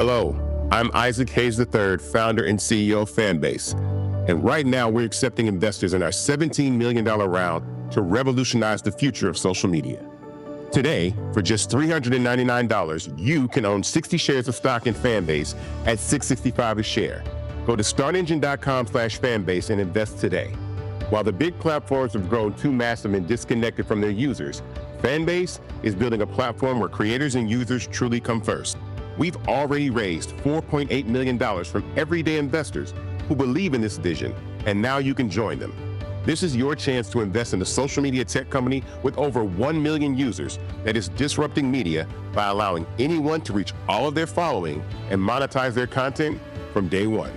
Hello, I'm Isaac Hayes III, founder and CEO of Fanbase. And right now we're accepting investors in our $17 million round to revolutionize the future of social media. Today, for just $399, you can own 60 shares of stock in Fanbase at $665 a share. Go to startengine.com/fanbase and invest today. While the big platforms have grown too massive and disconnected from their users, Fanbase is building a platform where creators and users truly come first. We've already raised $4.8 million from everyday investors who believe in this vision, and now you can join them. This is your chance to invest in a social media tech company with over 1 million users that is disrupting media by allowing anyone to reach all of their following and monetize their content from day one.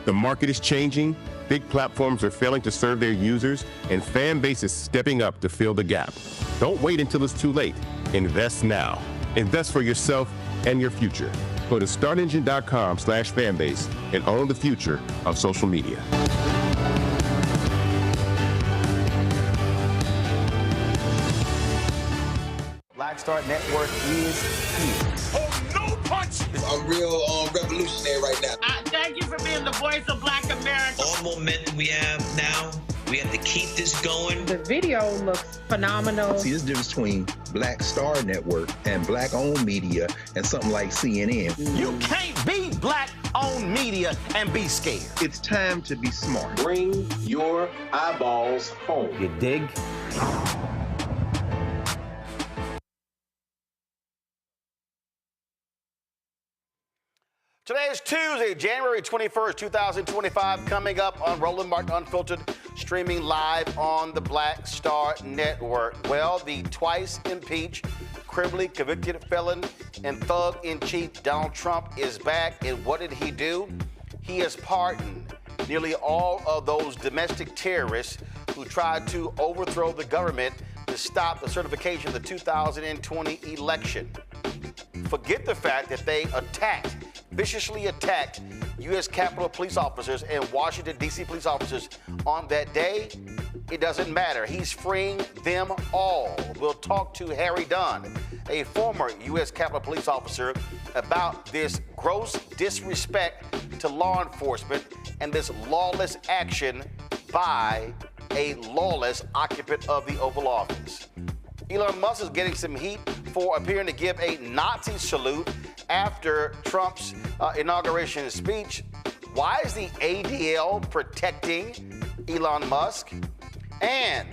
The market is changing, big platforms are failing to serve their users, and Fanbase is stepping up to fill the gap. Don't wait until it's too late. Invest now. Invest for yourself and your future. Go to startengine.com/fanbase and own the future of social media. Black Star Network is here. Oh, no punches! I'm real revolutionary right now. Thank you for being the voice of Black America. All momentum we have now, we have to keep this going. The video looks phenomenal. See, there's a difference between Black Star Network and Black-owned media and something like CNN. You can't be Black-owned media and be scared. It's time to be smart. Bring your eyeballs home. You dig? Today is Tuesday, January 21st, 2025, coming up on Roland Martin Unfiltered, streaming live on the Black Star Network. Well, the twice impeached, criminally convicted felon and thug-in-chief Donald Trump is back, and what did he do? He has pardoned nearly all of those domestic terrorists who tried to overthrow the government to stop the certification of the 2020 election. Forget the fact that they viciously attacked U.S. Capitol police officers and Washington, D.C. police officers on that day. It doesn't matter. He's freeing them all. We'll talk to Harry Dunn, a former U.S. Capitol police officer, about this gross disrespect to law enforcement and this lawless action by a lawless occupant of the Oval Office. Elon Musk is getting some heat for appearing to give a Nazi salute after Trump's inauguration speech. Why is the ADL protecting Elon Musk? And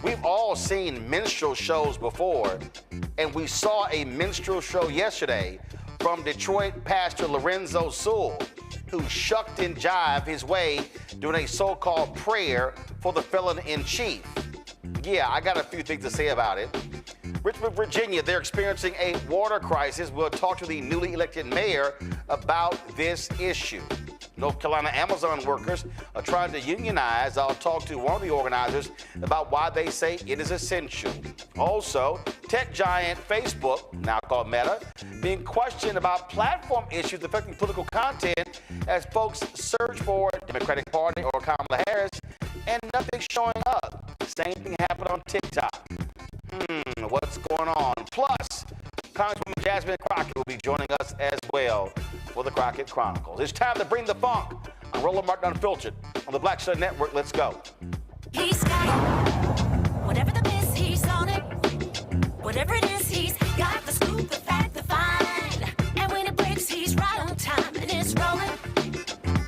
we've all seen minstrel shows before, and we saw a minstrel show yesterday from Detroit pastor Lorenzo Sewell, who shucked and jived his way doing a so-called prayer for the felon-in-chief. Yeah, I got a few things to say about it. Richmond, Virginia, they're experiencing a water crisis. We'll talk to the newly elected mayor about this issue. North Carolina Amazon workers are trying to unionize. I'll talk to one of the organizers about why they say it is essential. Also, tech giant Facebook, now called Meta, being questioned about platform issues affecting political content as folks search for Democratic Party or Kamala Harris, and nothing's showing up. Same thing happened on TikTok. What's going on? Plus, Congresswoman Jasmine Crockett will be joining us as well for the Crockett Chronicles. It's time to bring the funk on Roland Martin Unfiltered on the Black Star Network. Let's go. He's got it. Whatever the miss, he's on it. Whatever it is, he's got the scoop, the fact, the find. And when it breaks, he's right on time and it's rolling.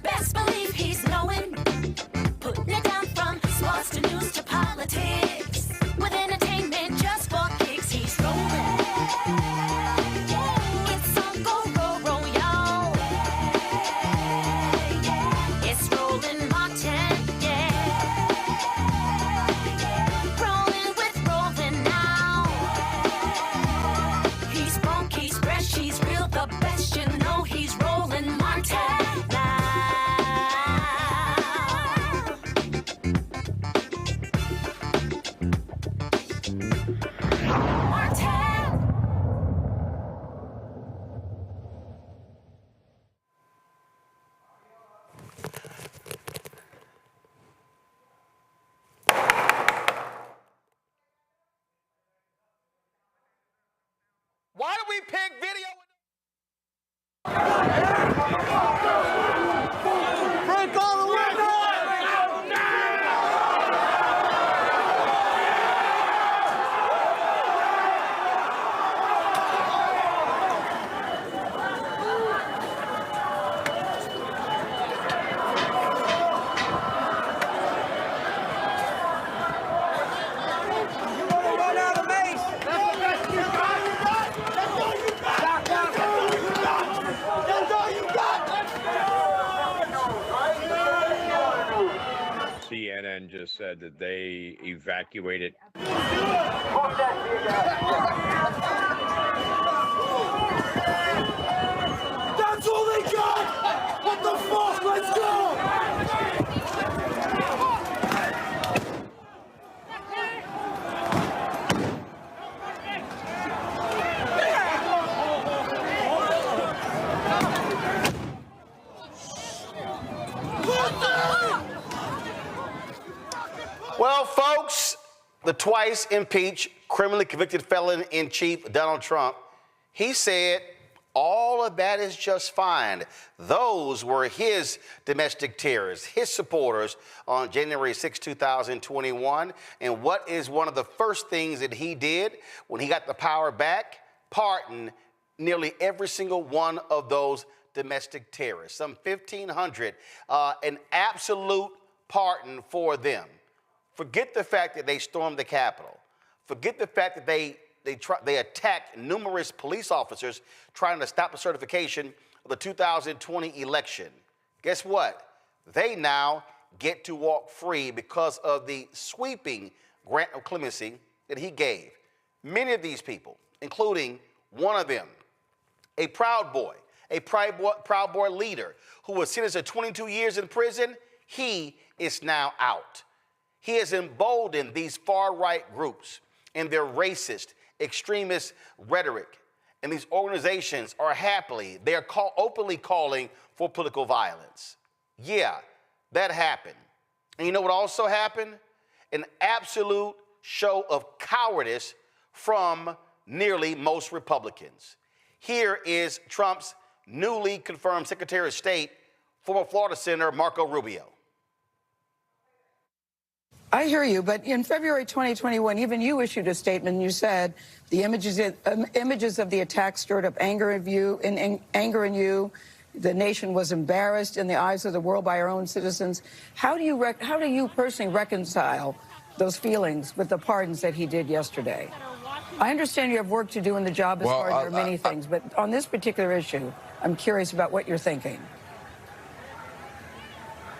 Best believe he's knowing. Putting it down from sports to news to politics. With entertainment just for kicks, he's rolling. It's on go, roll, y'all. It's Roland Martin, yeah. Rolling with Roland now. He's funk, he's fresh, he's real, the best, you know he's Roland Martin now. Why do we pick video? just said that they evacuated. That's all they got! What the fuck? Let's go! Well, folks, the twice impeached, criminally convicted felon-in-chief Donald Trump, he said all of that is just fine. Those were his domestic terrorists, his supporters on January 6, 2021. And what is one of the first things that he did when he got the power back? Pardon nearly every single one of those domestic terrorists, some 1,500, an absolute pardon for them. Forget the fact that they stormed the Capitol. Forget the fact that they attacked numerous police officers trying to stop the certification of the 2020 election. Guess what? They now get to walk free because of the sweeping grant of clemency that he gave. Many of these people, including one of them, a Proud Boy leader who was sentenced to 22 years in prison, he is now out. He has emboldened these far-right groups and their racist, extremist rhetoric. And these organizations are they are openly calling for political violence. Yeah, that happened. And you know what also happened? An absolute show of cowardice from nearly most Republicans. Here is Trump's newly confirmed Secretary of State, former Florida Senator Marco Rubio. I hear you, but in February 2021, even you issued a statement and you said the images of the attack stirred up anger in you. The nation was embarrassed in the eyes of the world by our own citizens. How do you personally reconcile those feelings with the pardons that he did yesterday? I understand you have work to do in the job as there are many things, but on this particular issue, I'm curious about what you're thinking.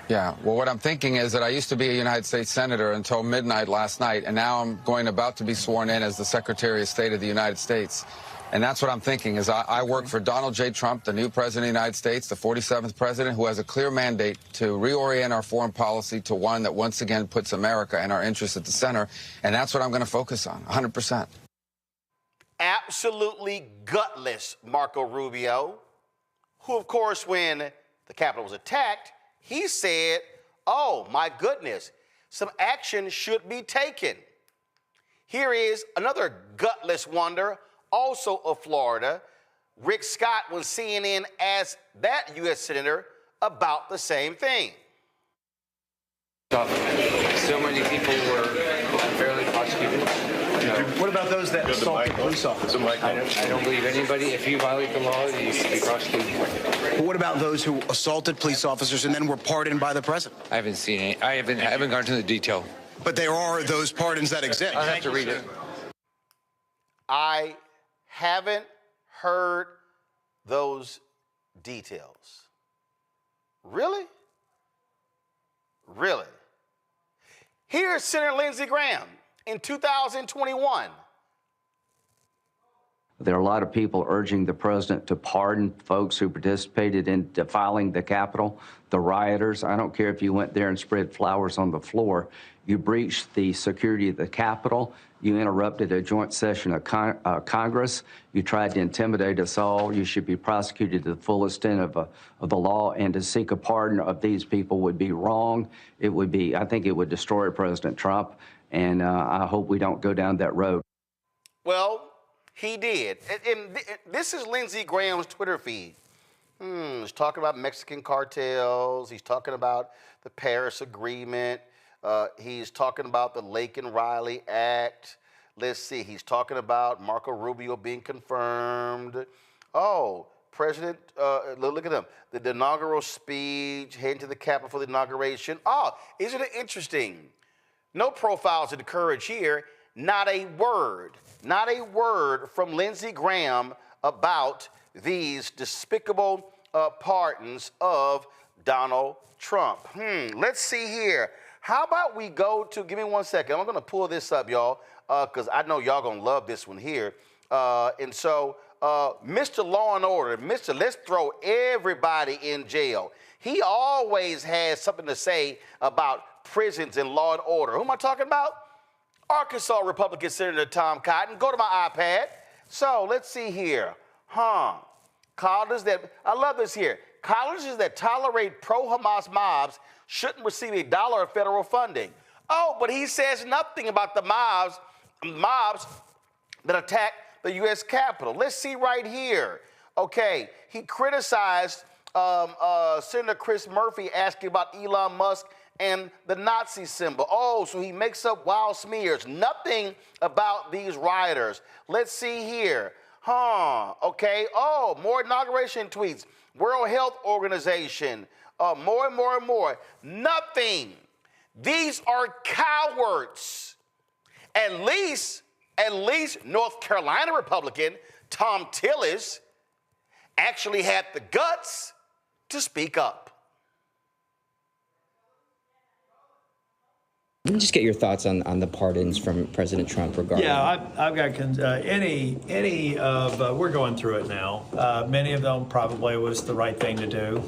Yeah, well, what I'm thinking is that I used to be a United States Senator until midnight last night, and now I'm about to be sworn in as the Secretary of State of the United States. And that's what I'm thinking, is I work for Donald J. Trump, the new President of the United States, the 47th President, who has a clear mandate to reorient our foreign policy to one that once again puts America and our interests at the center. And that's what I'm going to focus on, 100%. Absolutely gutless Marco Rubio, who, of course, when the Capitol was attacked, he said, oh, my goodness, some action should be taken. Here is another gutless wonder, also of Florida. Rick Scott, when CNN asked that U.S. Senator about the same thing. So many people were unfairly prosecuted. What about those that assaulted police officers? I don't believe anybody. If you violate the law, you should be prosecuted. But what about those who assaulted police officers and then were pardoned by the president? I haven't seen any. I haven't gone into the detail. But there are those pardons that exist. I'll have to read it. I haven't heard those details. Really? Really? Here's Senator Lindsey Graham in 2021. There are a lot of people urging the president to pardon folks who participated in defiling the Capitol, the rioters. I don't care if you went there and spread flowers on the floor. You breached the security of the Capitol. You interrupted a joint session of Congress. You tried to intimidate us all. You should be prosecuted to the full extent of the law, and to seek a pardon of these people would be wrong. It would be, I think it would destroy President Trump, and I hope we don't go down that road. Well, he did. And this is Lindsey Graham's Twitter feed. He's talking about Mexican cartels. He's talking about the Paris Agreement. He's talking about the Laken Riley Act. Let's see. He's talking about Marco Rubio being confirmed. Oh, President, look at him. The inaugural speech, heading to the Capitol for the inauguration. Oh, isn't it interesting? No profiles of courage here. Not a word from Lindsey Graham about these despicable pardons of Donald Trump. Let's see here. How about we go to, give me 1 second. I'm going to pull this up, y'all, because I know y'all going to love this one here. Mr. Law and Order, let's throw everybody in jail. He always has something to say about prisons and law and order. Who am I talking about? Arkansas Republican Senator Tom Cotton. Go to my iPad. So let's see here. Colleges that, I love this here. Colleges that tolerate pro-Hamas mobs shouldn't receive $1 of federal funding. Oh, but he says nothing about the mobs that attack the U.S. Capitol. Let's see right here. Okay, he criticized Senator Chris Murphy asking about Elon Musk and the Nazi symbol. Oh, so he makes up wild smears. Nothing about these rioters. Let's see here. Okay. Oh, more inauguration tweets. World Health Organization. More and more and more. Nothing. These are cowards. At least North Carolina Republican Tom Tillis actually had the guts to speak up. Let me just get your thoughts on the pardons from President Trump regarding. Yeah, I've got we're going through it now. Many of them probably was the right thing to do.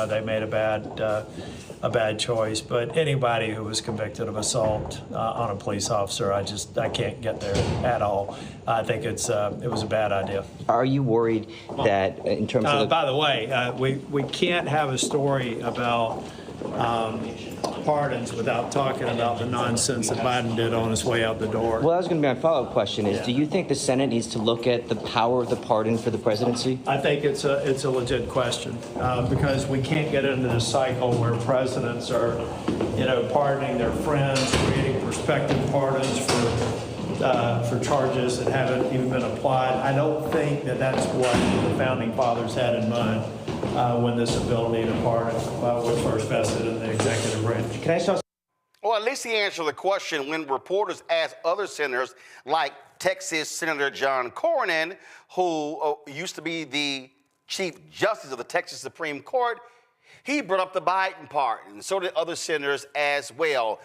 They made a bad choice, but anybody who was convicted of assault on a police officer, I can't get there at all. I think it was a bad idea. Are you worried that in terms of? By the way, we can't have a story about pardons without talking about the nonsense that Biden did on his way out the door. Well, that was going to be my follow-up question is, do you think the Senate needs to look at the power of the pardon for the presidency? I think it's a legit question because we can't get into this cycle where presidents are, pardoning their friends, creating prospective pardons for charges that haven't even been applied. I don't think that that's what the founding fathers had in mind when this ability to pardon was first vested in the executive branch. Can I start? Well, at least he answered the question when reporters asked other senators, like Texas Senator John Cornyn, who used to be the Chief Justice of the Texas Supreme Court. He brought up the Biden pardon, and so did other senators as well.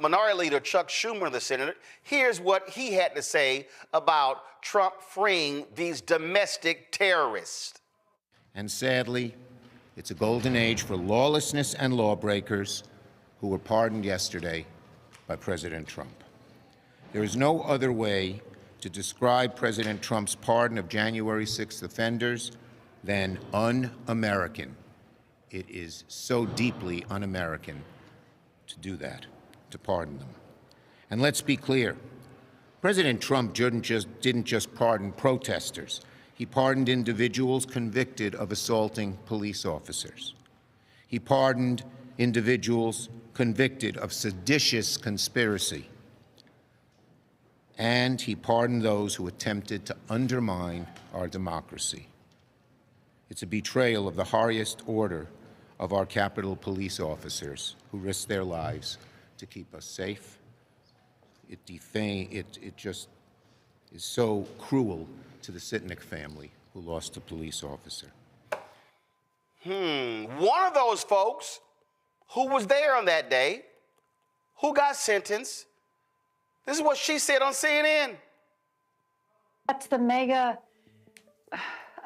Minority Leader Chuck Schumer, the Senate, here's what he had to say about Trump freeing these domestic terrorists. And sadly, it's a golden age for lawlessness and lawbreakers who were pardoned yesterday by President Trump. There is no other way to describe President Trump's pardon of January 6th offenders than un-American. It is so deeply un-American to do that, to pardon them. And let's be clear, President Trump didn't just pardon protesters. He pardoned individuals convicted of assaulting police officers. He pardoned individuals convicted of seditious conspiracy. And he pardoned those who attempted to undermine our democracy. It's a betrayal of the highest order of our Capitol police officers who risked their lives to keep us safe. It just is so cruel to the Sitnick family who lost a police officer. One of those folks who was there on that day, who got sentenced, this is what she said on CNN. That's the mega,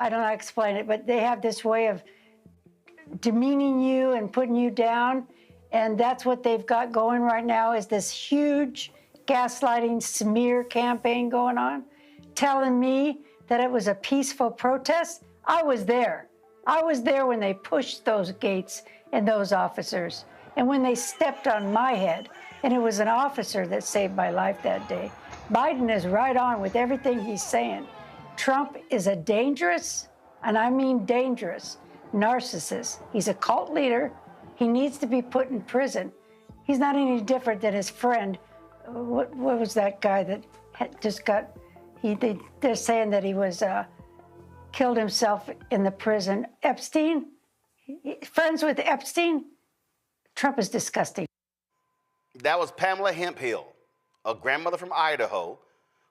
I don't know how to explain it, but they have this way of demeaning you and putting you down. And that's what they've got going right now is this huge gaslighting smear campaign going on, telling me that it was a peaceful protest. I was there. I was there when they pushed those gates and those officers, and when they stepped on my head, and it was an officer that saved my life that day. Biden is right on with everything he's saying. Trump is a dangerous, and I mean dangerous, narcissist. He's a cult leader. He needs to be put in prison. He's not any different than his friend. What was that guy that just got, they're saying that he was killed himself in the prison. Epstein? Friends with Epstein? Trump is disgusting. That was Pamela Hemphill, a grandmother from Idaho,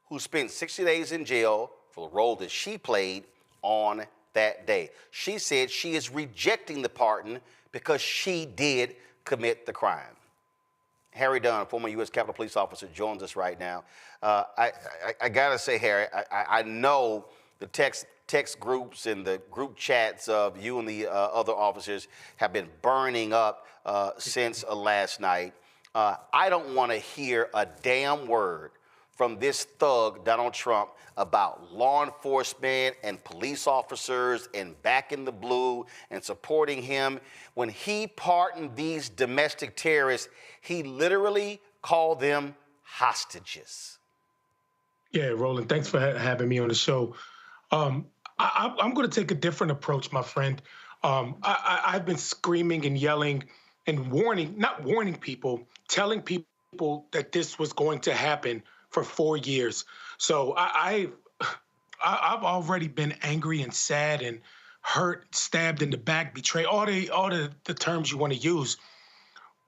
who spent 60 days in jail for the role that she played on that day. She said she is rejecting the pardon because she did commit the crime. Harry Dunn, former U.S. Capitol Police officer, joins us right now. I gotta say, Harry, I know the text groups and the group chats of you and the other officers have been burning up since last night. I don't want to hear a damn word from this thug, Donald Trump, about law enforcement and police officers and back in the blue and supporting him. When he pardoned these domestic terrorists, he literally called them hostages. Yeah, Roland, thanks for having me on the show. I'm going to take a different approach, my friend. I've been screaming and yelling and not warning people, telling people that this was going to happen for 4 years. So I've already been angry and sad and hurt, stabbed in the back, betrayed, all the terms you want to use.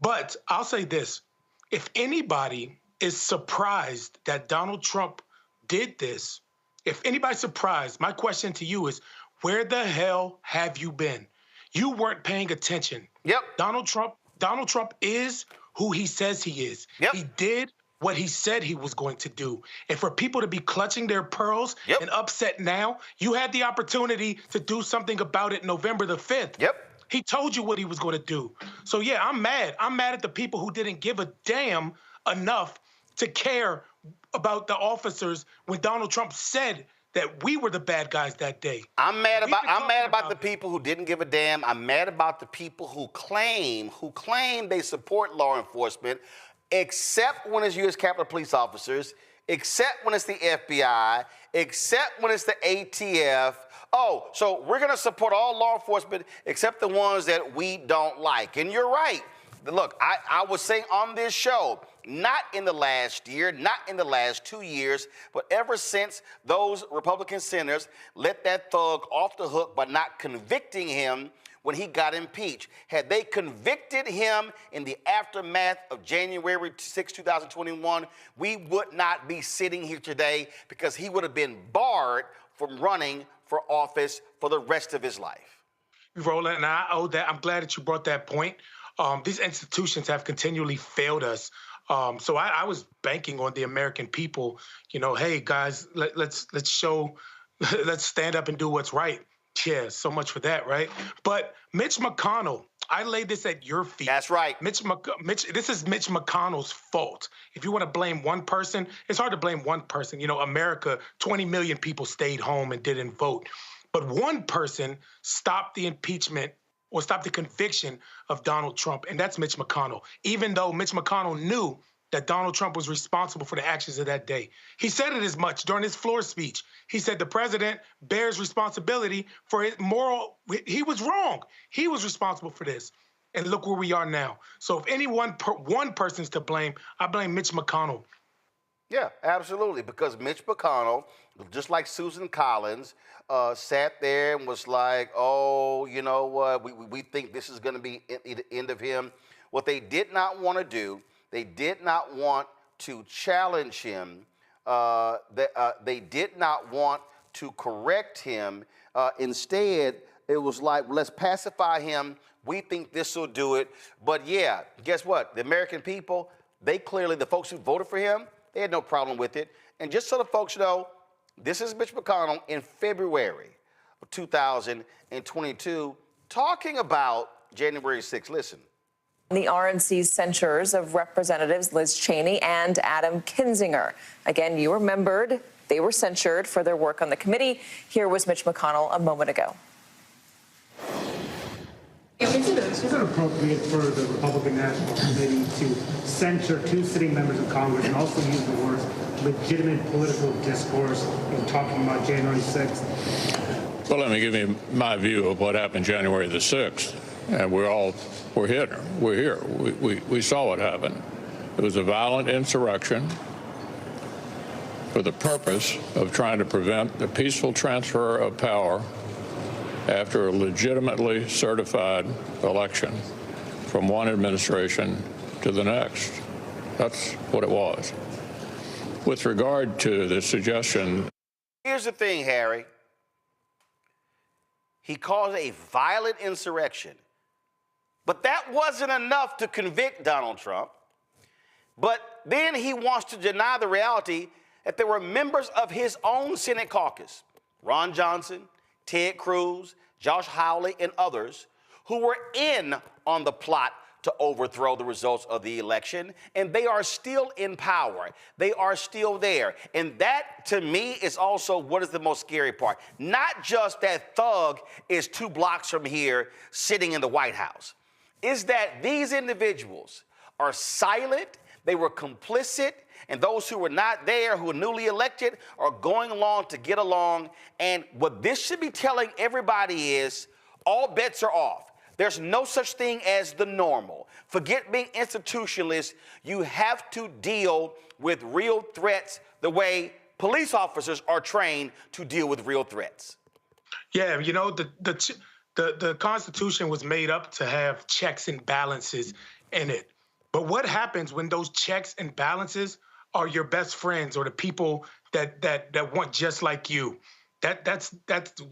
But I'll say this. If anybody is surprised that Donald Trump did this, if anybody's surprised, my question to you is, where the hell have you been? You weren't paying attention. Yep. Donald Trump is who he says he is. Yep. He did what he said he was going to do. And for people to be clutching their pearls and upset now, you had the opportunity to do something about it November the 5th. Yep. He told you what he was going to do. So, yeah, I'm mad. I'm mad at the people who didn't give a damn enough to care about the officers when Donald Trump said that we were the bad guys that day. I'm mad about the people who didn't give a damn. I'm mad about the people who claim they support law enforcement, except when it's U.S. Capitol Police officers, except when it's the FBI, except when it's the ATF. Oh, so we're going to support all law enforcement except the ones that we don't like. And you're right. Look, I was saying on this show, not in the last year, not in the last 2 years, but ever since those Republican senators let that thug off the hook by not convicting him when he got impeached. Had they convicted him in the aftermath of January 6, 2021, we would not be sitting here today because he would have been barred from running for office for the rest of his life. Roland, and I owe that. I'm glad that you brought that point. These institutions have continually failed us. So I was banking on the American people, hey, guys, let's stand up and do what's right. Yeah, so much for that, right? But Mitch McConnell, I lay this at your feet. That's right. This is Mitch McConnell's fault. If you want to blame one person, it's hard to blame one person. America, 20 million people stayed home and didn't vote. But one person stopped the impeachment or stopped the conviction of Donald Trump, and that's Mitch McConnell, even though Mitch McConnell knew that Donald Trump was responsible for the actions of that day. He said it as much during his floor speech. He said the president bears responsibility for his moral. He was wrong. He was responsible for this. And look where we are now. So if one person's to blame, I blame Mitch McConnell. Yeah, absolutely, because Mitch McConnell, just like Susan Collins, sat there and was like, oh, you know what, we think this is going to be the end of him. What they did not want to do, they did not want to challenge him. They did not want to correct him. Instead, it was like, let's pacify him. We think this will do it. But yeah, guess what? The American people, the folks who voted for him, they had no problem with it. And just so the folks know, this is Mitch McConnell in February of 2022 talking about January 6th. Listen. The RNC's censures of Representatives Liz Cheney and Adam Kinzinger. Again, you remembered they were censured for their work on the committee. Here was Mitch McConnell a moment ago. Is it appropriate for the Republican National Committee to censure two sitting members of Congress and also use the words legitimate political discourse in talking about January 6th? Well, let me give you my view of what happened January the 6th. And we're here. We saw what happened. It was a violent insurrection for the purpose of trying to prevent the peaceful transfer of power after a legitimately certified election from one administration to the next. That's what it was. With regard to the suggestion... Here's the thing, Harry. He caused a violent insurrection. But that wasn't enough to convict Donald Trump. But then he wants to deny the reality that there were members of his own Senate caucus, Ron Johnson, Ted Cruz, Josh Hawley, and others, who were in on the plot to overthrow the results of the election, and they are still in power. They are still there. And that, to me, is also what is the most scary part. Not just that Thug is 2 blocks from here sitting in the White House. Is that these individuals are silent, they were complicit, and those who were not there, who were newly elected, are going along to get along. And what this should be telling everybody is all bets are off. There's no such thing as the normal. Forget being institutionalist. You have to deal with real threats the way police officers are trained to deal with real threats. Yeah, you know, the Constitution was made up to have checks and balances in it. But what happens when those checks and balances are your best friends or the people that want just like you? That's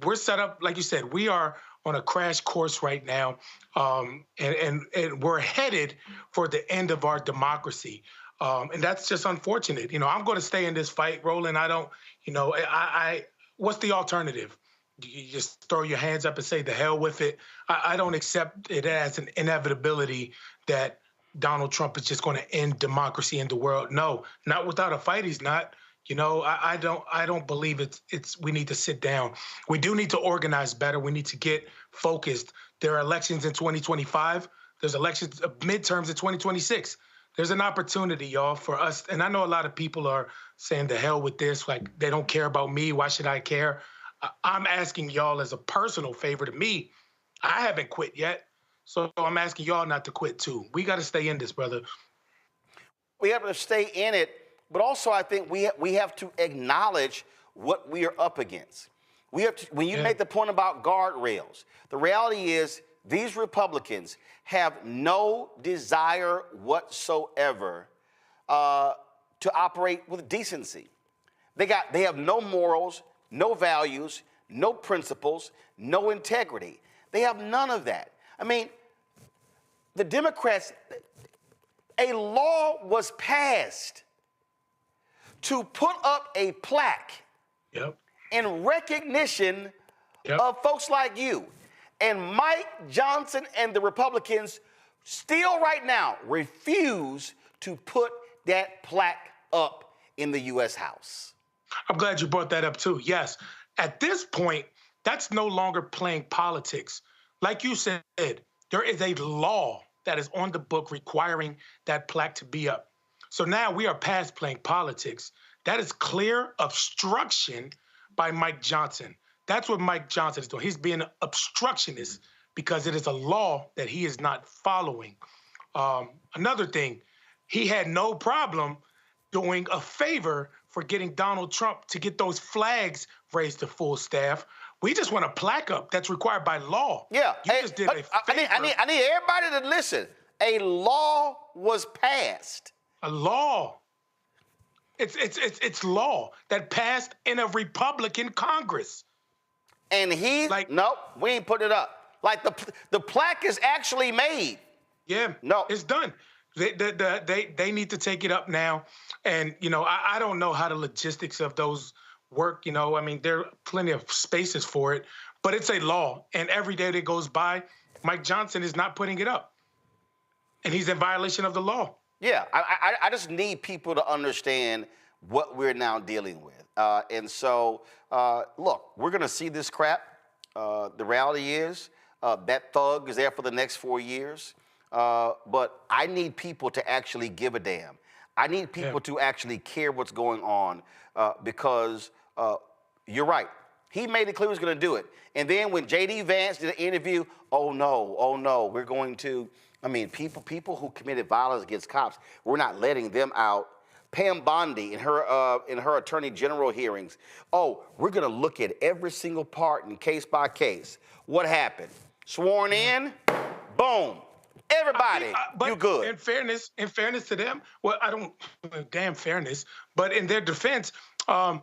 we're set up, like you said, we are on a crash course right now, and we're headed for the end of our democracy. And that's just unfortunate. You know, I'm going to stay in this fight, Roland. I don't, you know, what's the alternative? You just throw your hands up and say, the hell with it. I don't accept it as an inevitability that Donald Trump is just going to end democracy in the world. No, not without a fight. He's not. You know, I don't believe it's we need to sit down. We do need to organize better. We need to get focused. There are elections in 2025. There's elections, midterms in 2026. There's an opportunity, y'all, for us. And I know a lot of people are saying the hell with this, like they don't care about me. Why should I care? I'm asking y'all as a personal favor to me. I haven't quit yet. So I'm asking y'all not to quit too. We got to stay in this, brother. We have to stay in it. But also, I think we have to acknowledge what we are up against. We have to, when you make the point about guardrails, the reality is these Republicans have no desire whatsoever to operate with decency. They have no morals, no values, no principles, no integrity. They have none of that. I mean, the Democrats, a law was passed to put up a plaque in recognition of folks like you. And Mike Johnson and the Republicans still right now refuse to put that plaque up in the U.S. House. I'm glad you brought that up too. Yes, at this point, that's no longer playing politics. Like you said, there is a law that is on the book requiring that plaque to be up. So now we are past playing politics. That is clear obstruction by Mike Johnson. That's what Mike Johnson is doing. He's being an obstructionist because it is a law that he is not following. Another thing, he had no problem doing a favor for getting Donald Trump to get those flags raised to full staff. We just want a plaque up that's required by law. Yeah. You just did a favor. I need everybody to listen. A law was passed. A law. It's law that passed in a Republican Congress. And nope, we ain't put it up. Like the plaque is actually made. Yeah, no, it's done. They need to take it up now. And, you know, I don't know how the logistics of those work. You know, I mean, there are plenty of spaces for it, but it's a law. And every day that goes by, Mike Johnson is not putting it up. And he's in violation of the law. Yeah, I just need people to understand what we're now dealing with. And so, look, we're going to see this crap. The reality is that Thug is there for the next 4 years. But I need people to actually give a damn. I need people to actually care what's going on because you're right. He made it clear he was going to do it. And then when J.D. Vance did an interview, oh no, we're going to, I mean, people who committed violence against cops, we're not letting them out. Pam Bondi in her attorney general hearings, oh, we're going to look at every single part and case by case. What happened? Sworn in, boom. Everybody, you good. In fairness to them, well, I don't, damn fairness, but in their defense, I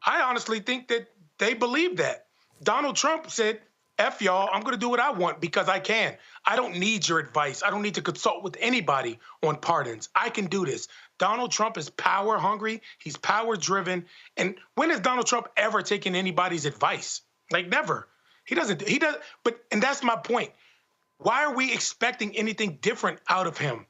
honestly think that they believe that. Donald Trump said F y'all, I'm going to do what I want because I can. I don't need your advice. I don't need to consult with anybody on pardons. I can do this. Donald Trump is power hungry. He's power driven. And when has Donald Trump ever taken anybody's advice? Like, never. He doesn't. And that's my point. Why are we expecting anything different out of him?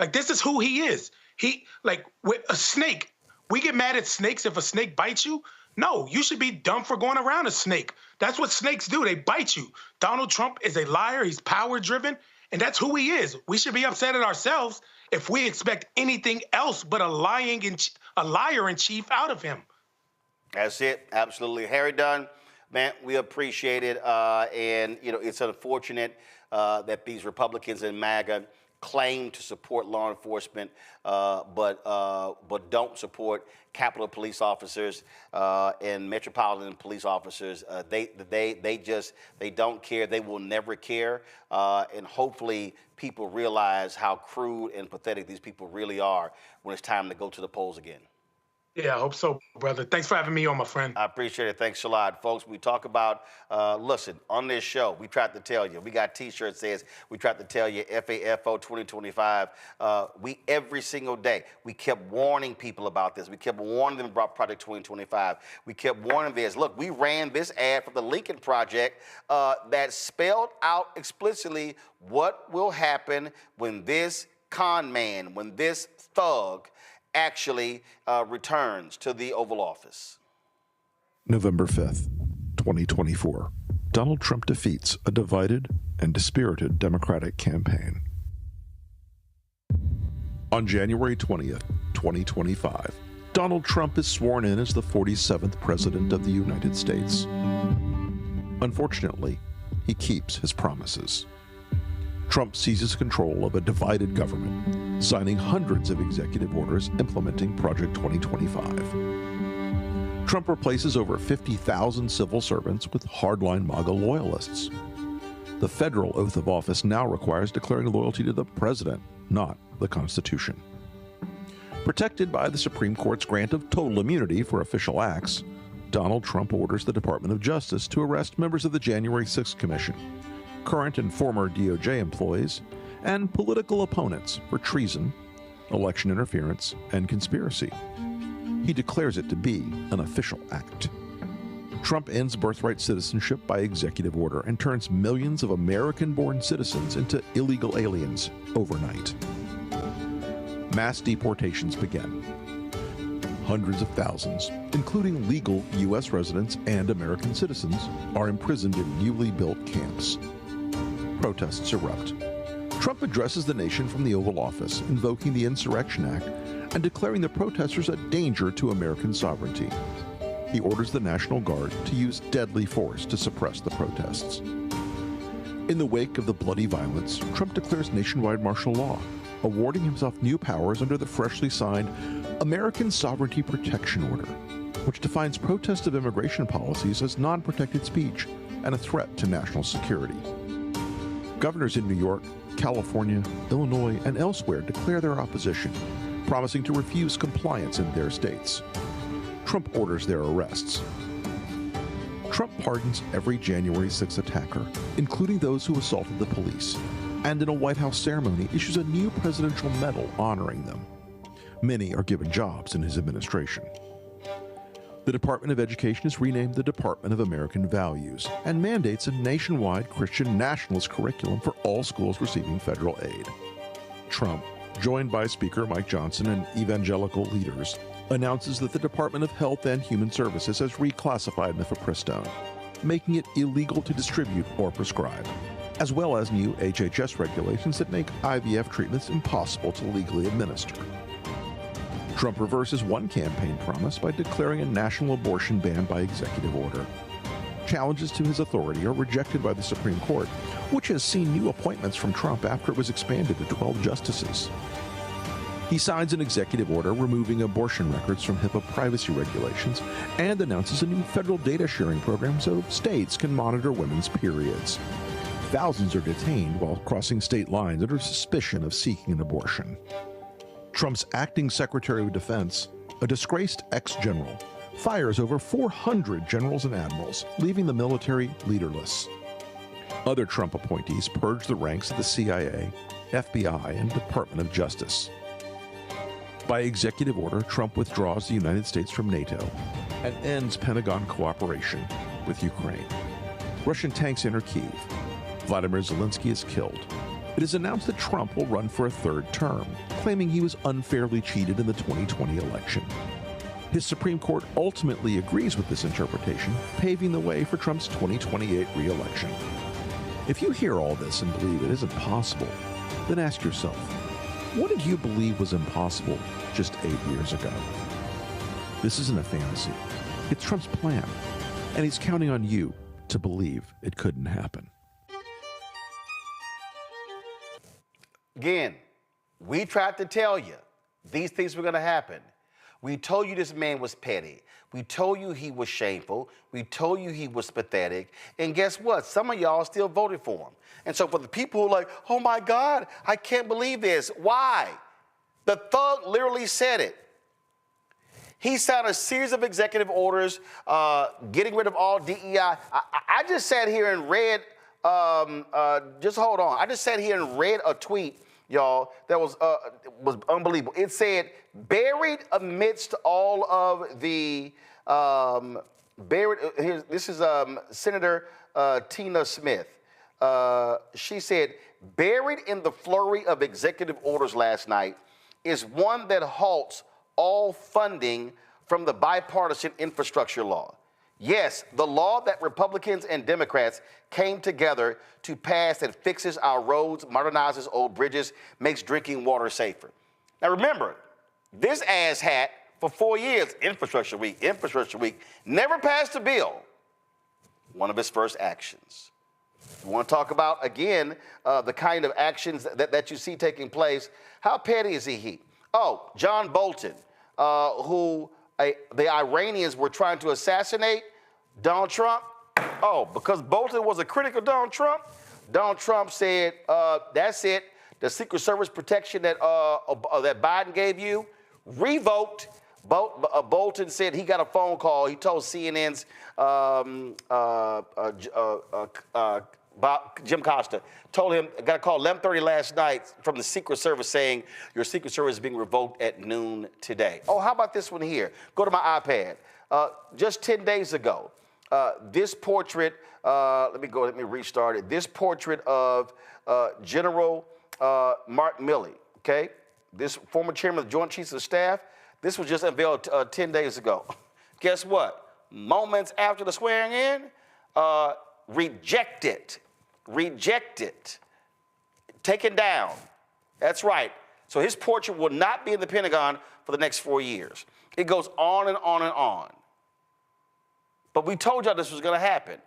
Like, this is who he is. With a snake, we get mad at snakes if a snake bites you. No, you should be dumb for going around a snake. That's what snakes do. They bite you. Donald Trump is a liar. He's power driven. And that's who he is. We should be upset at ourselves if we expect anything else but a liar in chief out of him. That's it. Absolutely. Harry Dunn, man, we appreciate it. And, it's unfortunate that these Republicans in MAGA claim to support law enforcement, but don't support Capitol police officers and metropolitan police officers. They don't care. They will never care. And hopefully people realize how crude and pathetic these people really are when it's time to go to the polls again. Yeah, I hope so, brother. Thanks for having me on, my friend. I appreciate it. Thanks a lot. Folks, we talk about, listen, on this show, we tried to tell you. We got T-shirts that says, we tried to tell you, FAFO 2025. Every single day, we kept warning people about this. We kept warning them about Project 2025. We kept warning this. Look, we ran this ad for the Lincoln Project that spelled out explicitly what will happen when this con man, when this thug, actually returns to the Oval Office. November 5th, 2024. Donald Trump defeats a divided and dispirited Democratic campaign. On January 20th, 2025, Donald Trump is sworn in as the 47th President of the United States. Unfortunately, he keeps his promises. Trump seizes control of a divided government, signing hundreds of executive orders implementing Project 2025. Trump replaces over 50,000 civil servants with hardline MAGA loyalists. The federal oath of office now requires declaring loyalty to the president, not the Constitution. Protected by the Supreme Court's grant of total immunity for official acts, Donald Trump orders the Department of Justice to arrest members of the January 6th Commission, current and former DOJ employees, and political opponents for treason, election interference, and conspiracy. He declares it to be an official act. Trump ends birthright citizenship by executive order and turns millions of American-born citizens into illegal aliens overnight. Mass deportations begin. Hundreds of thousands, including legal U.S. residents and American citizens, are imprisoned in newly built camps. Protests erupt. Trump addresses the nation from the Oval Office, invoking the Insurrection Act and declaring the protesters a danger to American sovereignty. He orders the National Guard to use deadly force to suppress the protests. In the wake of the bloody violence, Trump declares nationwide martial law, awarding himself new powers under the freshly signed American Sovereignty Protection Order, which defines protest of immigration policies as non-protected speech and a threat to national security. Governors in New York, California, Illinois, and elsewhere declare their opposition, promising to refuse compliance in their states. Trump orders their arrests. Trump pardons every January 6 attacker, including those who assaulted the police, and in a White House ceremony issues a new presidential medal honoring them. Many are given jobs in his administration. The Department of Education is renamed the Department of American Values and mandates a nationwide Christian nationalist curriculum for all schools receiving federal aid. Trump, joined by Speaker Mike Johnson and evangelical leaders, announces that the Department of Health and Human Services has reclassified mifepristone, making it illegal to distribute or prescribe, as well as new HHS regulations that make IVF treatments impossible to legally administer. Trump reverses one campaign promise by declaring a national abortion ban by executive order. Challenges to his authority are rejected by the Supreme Court, which has seen new appointments from Trump after it was expanded to 12 justices. He signs an executive order removing abortion records from HIPAA privacy regulations and announces a new federal data sharing program so states can monitor women's periods. Thousands are detained while crossing state lines under suspicion of seeking an abortion. Trump's acting Secretary of Defense, a disgraced ex-general, fires over 400 generals and admirals, leaving the military leaderless. Other Trump appointees purged the ranks of the CIA, FBI, and Department of Justice. By executive order, Trump withdraws the United States from NATO and ends Pentagon cooperation with Ukraine. Russian tanks enter Kyiv. Vladimir Zelensky is killed. It is announced that Trump will run for a third term, claiming he was unfairly cheated in the 2020 election. His Supreme Court ultimately agrees with this interpretation, paving the way for Trump's 2028 re-election. If you hear all this and believe it isn't possible, then ask yourself, what did you believe was impossible just 8 years ago? This isn't a fantasy. It's Trump's plan, and he's counting on you to believe it couldn't happen. Again, we tried to tell you these things were going to happen. We told you this man was petty. We told you he was shameful. We told you he was pathetic. And guess what? Some of y'all still voted for him. And so for the people who are like, oh my God, I can't believe this. Why? The thug literally said it. He signed a series of executive orders getting rid of all DEI. I just sat here and read, just hold on. I just sat here and read a tweet, y'all, that was unbelievable. It said, buried amidst all of the, this is Senator Tina Smith. She said, buried in the flurry of executive orders last night is one that halts all funding from the bipartisan infrastructure law. Yes, the law that Republicans and Democrats came together to pass that fixes our roads, modernizes old bridges, makes drinking water safer. Now remember, this asshat for 4 years, infrastructure week, never passed a bill. One of his first actions. You want to talk about, again, the kind of actions that you see taking place. How petty is he? Oh, John Bolton, who the Iranians were trying to assassinate Donald Trump. Oh, because Bolton was a critic of Donald Trump said, that's it. The Secret Service protection that Biden gave you, revoked. Bolton said he got a phone call. He told CNN's Jim Costa, told him, got a call 11:30 last night from the Secret Service saying your Secret Service is being revoked at noon today. Oh, how about this one here? Go to my iPad. Just 10 days ago, this portrait, let me restart it. This portrait of General Mark Milley, okay? This former chairman of the Joint Chiefs of Staff, this was just unveiled 10 days ago. Guess what? Moments after the swearing in, rejected, taken down. That's right. So his portrait will not be in the Pentagon for the next 4 years. It goes on and on and on. But we told y'all this was going to happen.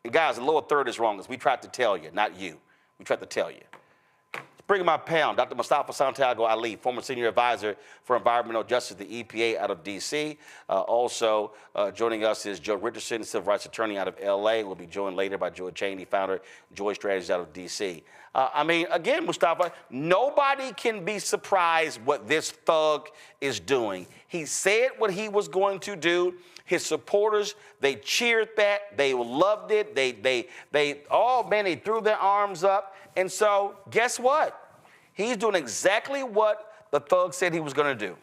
And guys, the lower third is wrong, as we tried to tell you, not you. We tried to tell you. Bring my pound, Dr. Mustafa Santiago Ali, former senior advisor for environmental justice, the EPA out of D.C. Also joining us is Joe Richardson, civil rights attorney out of L.A. We'll be joined later by Joy Cheney, founder, Joy Strategies out of D.C. Again, Mustafa, nobody can be surprised what this thug is doing. He said what he was going to do. His supporters, they cheered that. They loved it. They threw their arms up. And so, guess what? He's doing exactly what the thug said he was going to do.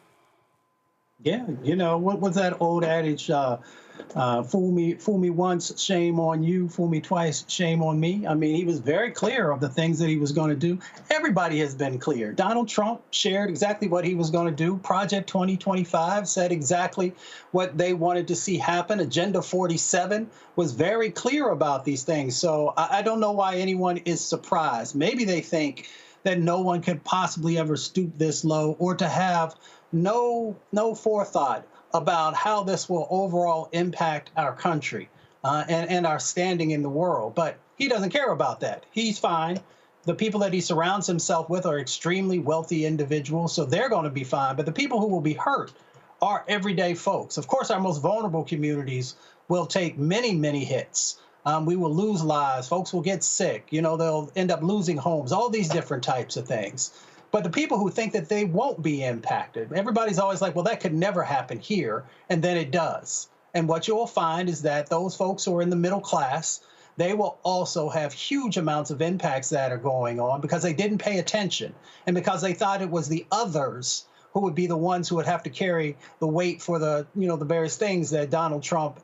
Yeah, you know, what was that old adage? Fool me once, shame on you. Fool me twice, shame on me. I mean, he was very clear of the things that he was going to do. Everybody has been clear. Donald Trump shared exactly what he was going to do. Project 2025 said exactly what they wanted to see happen. Agenda 47 was very clear about these things. So I don't know why anyone is surprised. Maybe they think that no one could possibly ever stoop this low, or to have no forethought about how this will overall impact our country and our standing in the world. But he doesn't care about that. He's fine. The people that he surrounds himself with are extremely wealthy individuals, so they're going to be fine. But the people who will be hurt are everyday folks. Of course, our most vulnerable communities will take many, many hits. We will lose lives. Folks will get sick. You know, they'll end up losing homes, all these different types of things. But the people who think that they won't be impacted, everybody's always like, well, that could never happen here. And then it does. And what you'll find is that those folks who are in the middle class, they will also have huge amounts of impacts that are going on because they didn't pay attention and because they thought it was the others who would be the ones who would have to carry the weight for the, the various things that Donald Trump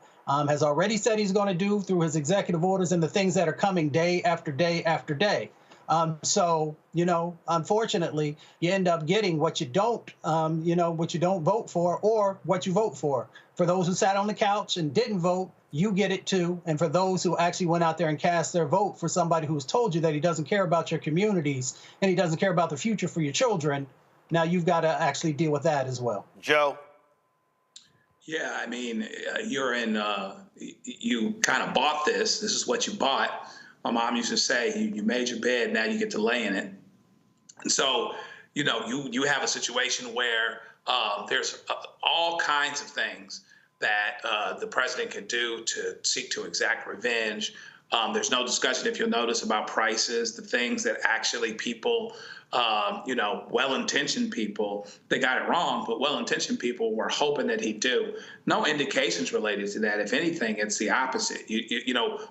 has already said he's going to do through his executive orders and the things that are coming day after day after day. So, unfortunately, you end up getting what you don't, what you don't vote for or what you vote for. For those who sat on the couch and didn't vote, you get it too. And for those who actually went out there and cast their vote for somebody who's told you that he doesn't care about your communities and he doesn't care about the future for your children, now you've got to actually deal with that as well. Joe? Yeah, I mean, you're in, you kind of bought this. This is what you bought. My mom used to say, you made your bed, now you get to lay in it. And so, you have a situation where there's all kinds of things that the president could do to seek to exact revenge. There's no discussion, if you'll notice, about prices, the things that actually people, well-intentioned people, they got it wrong, but well-intentioned people were hoping that he'd do. No indications related to that. If anything, it's the opposite.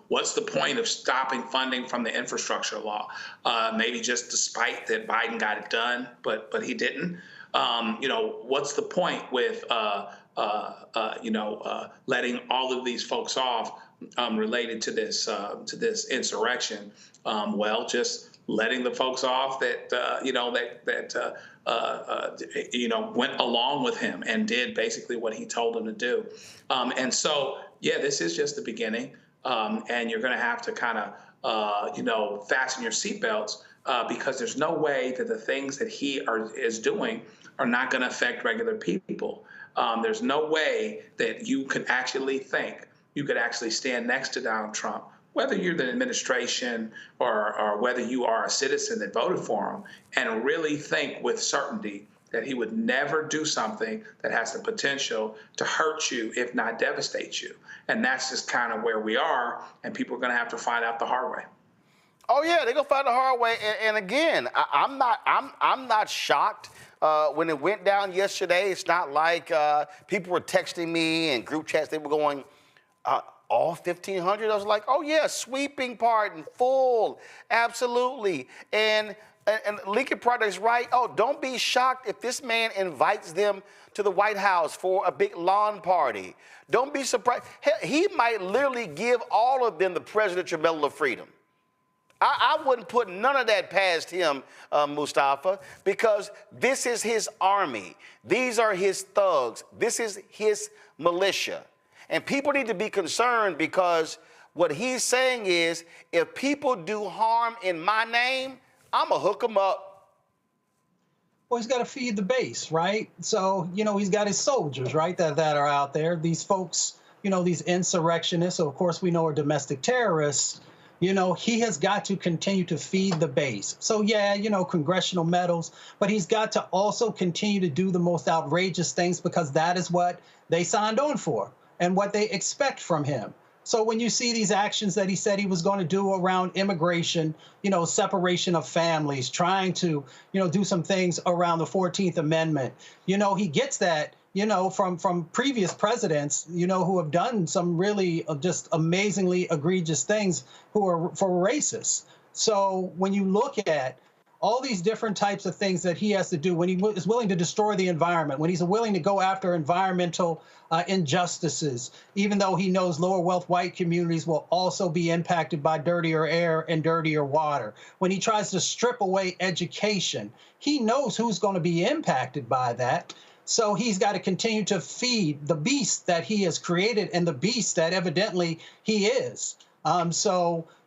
What's the point of stopping funding from the infrastructure law? Maybe just despite that Biden got it done, but he didn't. What's the point with, letting all of these folks off related to this insurrection? Well, just letting the folks off that went along with him and did basically what he told them to do. And so, yeah, this is just the beginning, and you're going to have to kind of fasten your seatbelts because there's no way that the things that he is doing are not going to affect regular people. There's no way that you could actually think you could actually stand next to Donald Trump, whether you're the administration or whether you are a citizen that voted for him, and really think with certainty that he would never do something that has the potential to hurt you, if not devastate you. And that's just kind of where we are, and people are going to have to find out the hard way. Oh yeah, they're gonna find the hard way. And again, I'm not shocked when it went down yesterday. It's not like people were texting me in group chats. They were going, all 1,500. I was like, oh yeah, sweeping pardon, full, absolutely. And Lincoln Project is right. Oh, don't be shocked if this man invites them to the White House for a big lawn party. Don't be surprised. Hell, he might literally give all of them the Presidential Medal of Freedom. I wouldn't put none of that past him, Mustafa, because this is his army. These are his thugs. This is his militia. And people need to be concerned because what he's saying is, if people do harm in my name, I'm going to hook them up. Well, he's got to feed the base, right? So, he's got his soldiers, right, that are out there. These folks, these insurrectionists, so of course we know are domestic terrorists. He has got to continue to feed the base. So, yeah, congressional medals, but he's got to also continue to do the most outrageous things because that is what they signed on for and what they expect from him. So when you see these actions that he said he was going to do around immigration, separation of families, trying to, do some things around the 14th Amendment, he gets that, from previous presidents, who have done some really just amazingly egregious things who are for racists. So when you look at all these different types of things that he has to do, when he is willing to destroy the environment, when he's willing to go after environmental injustices, even though he knows lower wealth white communities will also be impacted by dirtier air and dirtier water, when he tries to strip away education, he knows who's going to be impacted by that. So he's got to continue to feed the beast that he has created and the beast that evidently he is.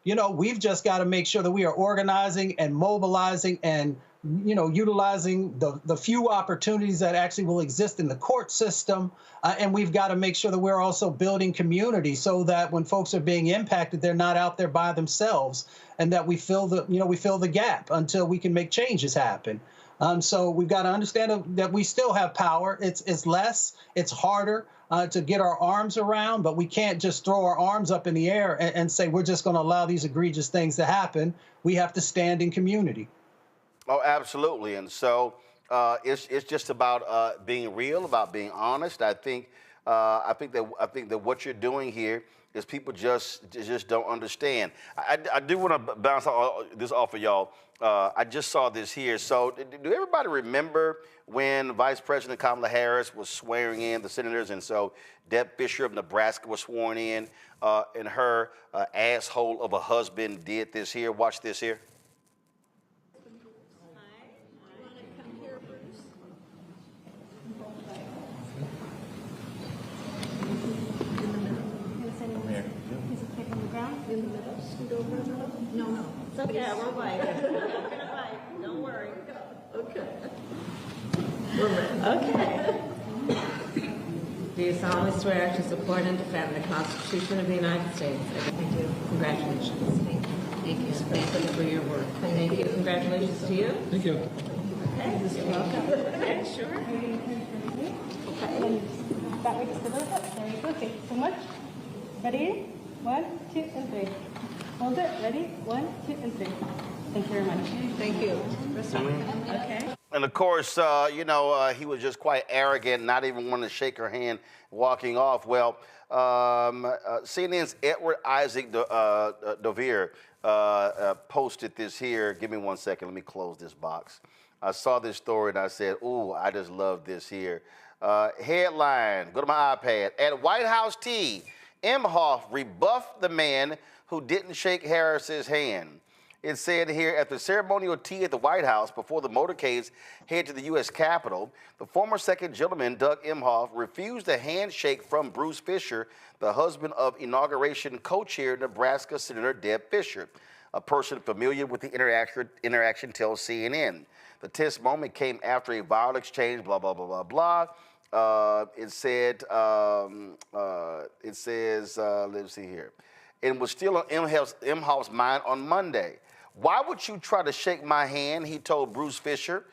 We've just got to make sure that we are organizing and mobilizing and, utilizing the few opportunities that actually will exist in the court system. And we've got to make sure that we're also building community so that when folks are being impacted, they're not out there by themselves and that we fill the gap until we can make changes happen. So we've got to understand that we still have power. It's less, it's harder to get our arms around, but we can't just throw our arms up in the air and say we're just going to allow these egregious things to happen. We have to stand in community. Oh, absolutely. And so it's just about being real, about being honest. I think I think that what you're doing here is people just don't understand. I do want to bounce this off of y'all. I just saw this here. So do everybody remember when Vice President Kamala Harris was swearing in the senators, and so Deb Fisher of Nebraska was sworn in, and her asshole of a husband did this here? Watch this here. In the middle, scoot over a little. No. It's okay. Yeah, we're right. Don't worry. Okay. We're ready. Okay. Do you solemnly swear to support and defend the Constitution of the United States? I do. Congratulations. Thank you. Thank you for your work. Thank you. Congratulations to you. Thank you. Okay. You're welcome. Okay, sure. Okay. That way, just a little bit. There you go. Thank you so much. Ready? 1, 2, and 3. Hold it. Ready? 1, 2, and 3. Thank you very much. Thank you. Okay. And of course, he was just quite arrogant, not even wanting to shake her hand, walking off. Well, CNN's Edward Isaac Dovier posted this here. Give me 1 second. Let me close this box. I saw this story and I said, ooh, I just love this here. Headline, go to my iPad. At White House tea, Imhoff rebuffed the man who didn't shake Harris's hand. It said here, at the ceremonial tea at the White House before the motorcades head to the U.S. Capitol, the former second gentleman, Doug Imhoff, refused a handshake from Bruce Fisher, the husband of inauguration co-chair Nebraska Senator Deb Fisher. A person familiar with the interaction tells CNN. The tense moment came after a violent exchange, blah, blah, blah, blah, blah. It says, let's see here. It was still on Imhoff's mind on Monday. Why would you try to shake my hand, he told Bruce Fisher,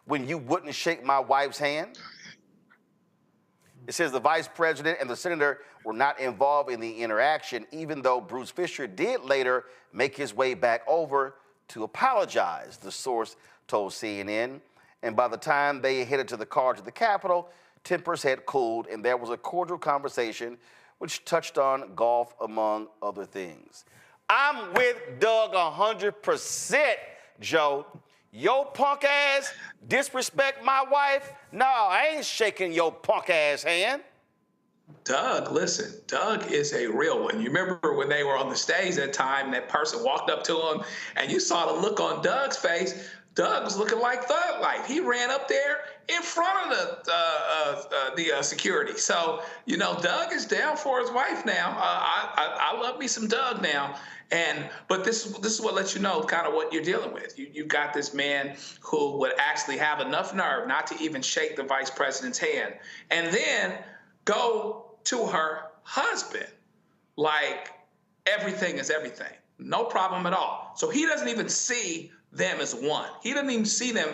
when you wouldn't shake my wife's hand? It says the vice president and the senator were not involved in the interaction, even though Bruce Fisher did later make his way back over to apologize, the source told CNN. And by the time they headed to the car to the Capitol, tempers had cooled, and there was a cordial conversation which touched on golf, among other things. I'm with Doug 100%, Joe. Your punk ass disrespect my wife? No, I ain't shaking your punk ass hand. Doug, listen, Doug is a real one. You remember when they were on the stage that time, that person walked up to him, and you saw the look on Doug's face. Doug was looking like Thug Life. He ran up there in front of the security. So, Doug is down for his wife now. I love me some Doug now. But this is what lets you know kind of what you're dealing with. You've got this man who would actually have enough nerve not to even shake the vice president's hand and then go to her husband like everything is everything. No problem at all. So he doesn't even see them as one. He doesn't even see them.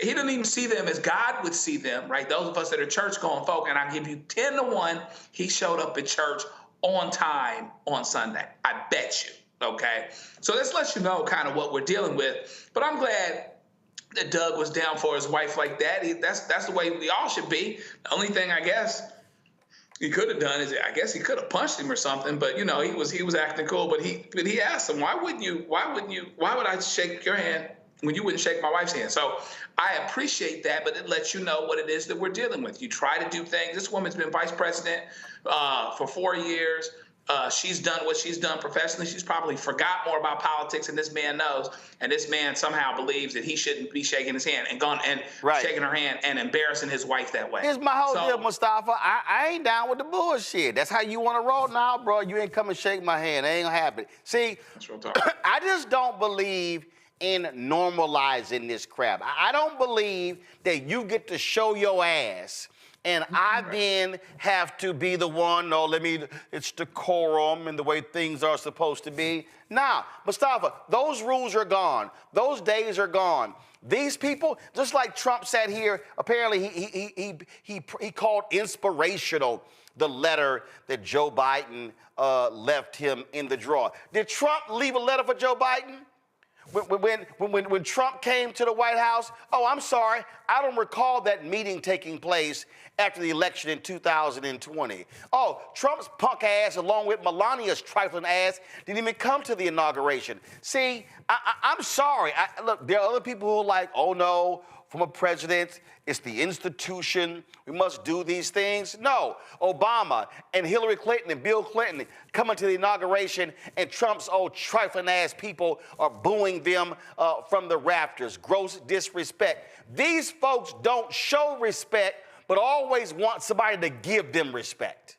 He doesn't even see them as God would see them, right? Those of us that are church-going folk, and I give you 10-1, he showed up at church on time on Sunday. I bet you, okay? So this lets you know kind of what we're dealing with. But I'm glad that Doug was down for his wife like that. That's the way we all should be. The only thing I guess he could have done is I guess he could have punched him or something, but he was acting cool. But he asked him, why would I shake your hand when you wouldn't shake my wife's hand? So I appreciate that, but it lets you know what it is that we're dealing with. You try to do things. This woman's been vice president for 4 years. She's done what she's done professionally. She's probably forgot more about politics than this man knows. And this man somehow believes that he shouldn't be shaking his hand and shaking her hand and embarrassing his wife that way. Here's my whole deal, Mustafa. I ain't down with the bullshit. That's how you want to roll now, bro. You ain't come and shake my hand. It ain't gonna happen. See, I just don't believe in normalizing this crap. I don't believe that you get to show your ass and I then have to be the one, it's decorum and the way things are supposed to be. Nah, Mustafa, those rules are gone. Those days are gone. These people, just like Trump sat here, apparently he called inspirational the letter that Joe Biden left him in the drawer. Did Trump leave a letter for Joe Biden? when Trump came to the White House, oh, I'm sorry, I don't recall that meeting taking place after the election in 2020. Oh, Trump's punk ass, along with Melania's trifling ass, didn't even come to the inauguration. See, I'm sorry. Look, there are other people who are like, oh no, from a president, it's the institution, we must do these things. No, Obama and Hillary Clinton and Bill Clinton coming to the inauguration, and Trump's old trifling ass people are booing them from the rafters. Gross disrespect. These folks don't show respect, but always want somebody to give them respect.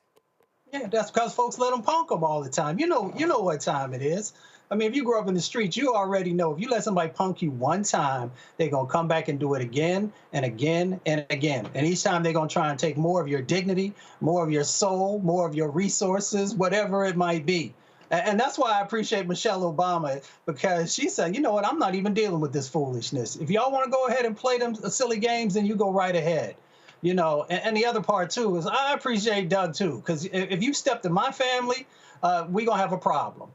Yeah, that's because folks let them punk them all the time. You know what time it is. I mean, if you grew up in the streets, you already know if you let somebody punk you one time, they're going to come back and do it again and again and again. And each time they're going to try and take more of your dignity, more of your soul, more of your resources, whatever it might be. And that's why I appreciate Michelle Obama, because she said, you know what, I'm not even dealing with this foolishness. If y'all want to go ahead and play them silly games, then you go right ahead. You know, and the other part, too, is I appreciate Doug, too, because if you step to my family, we're going to have a problem.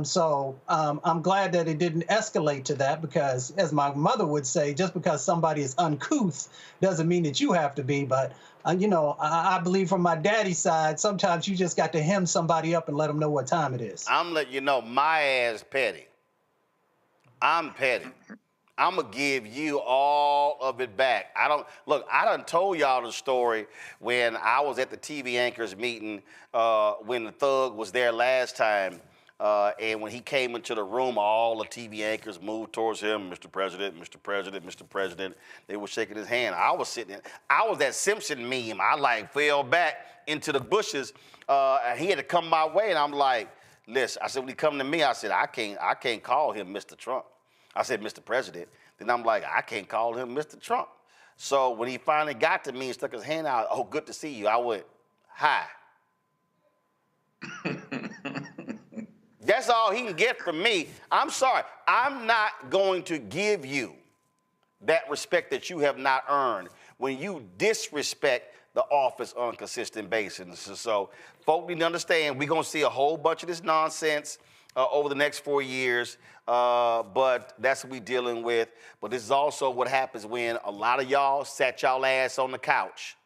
So I'm glad that it didn't escalate to that, because, as my mother would say, just because somebody is uncouth doesn't mean that you have to be. But, you know, I believe from my daddy's side, sometimes you just got to hem somebody up and let them know what time it is. I'm letting you know my ass petty. I'm petty. I'm going to give you all of it back. I done told y'all the story when I was at the TV anchors meeting when the thug was there last time. And when he came into the room, all the TV anchors moved towards him. Mr. President, Mr. President, Mr. President. They were shaking his hand. I was sitting there. I was that Simpson meme. I fell back into the bushes. And he had to come my way. And I'm like, listen, I said, when he come to me, I said, I can't call him Mr. Trump. I said, Mr. President. Then I'm like, I can't call him Mr. Trump. So when he finally got to me and stuck his hand out, oh, good to see you. I went, hi. That's all he can get from me. I'm sorry. I'm not going to give you that respect that you have not earned when you disrespect the office on a consistent basis. So folk need to understand we're going to see a whole bunch of this nonsense over the next 4 years, but that's what we're dealing with. But this is also what happens when a lot of y'all sat y'all ass on the couch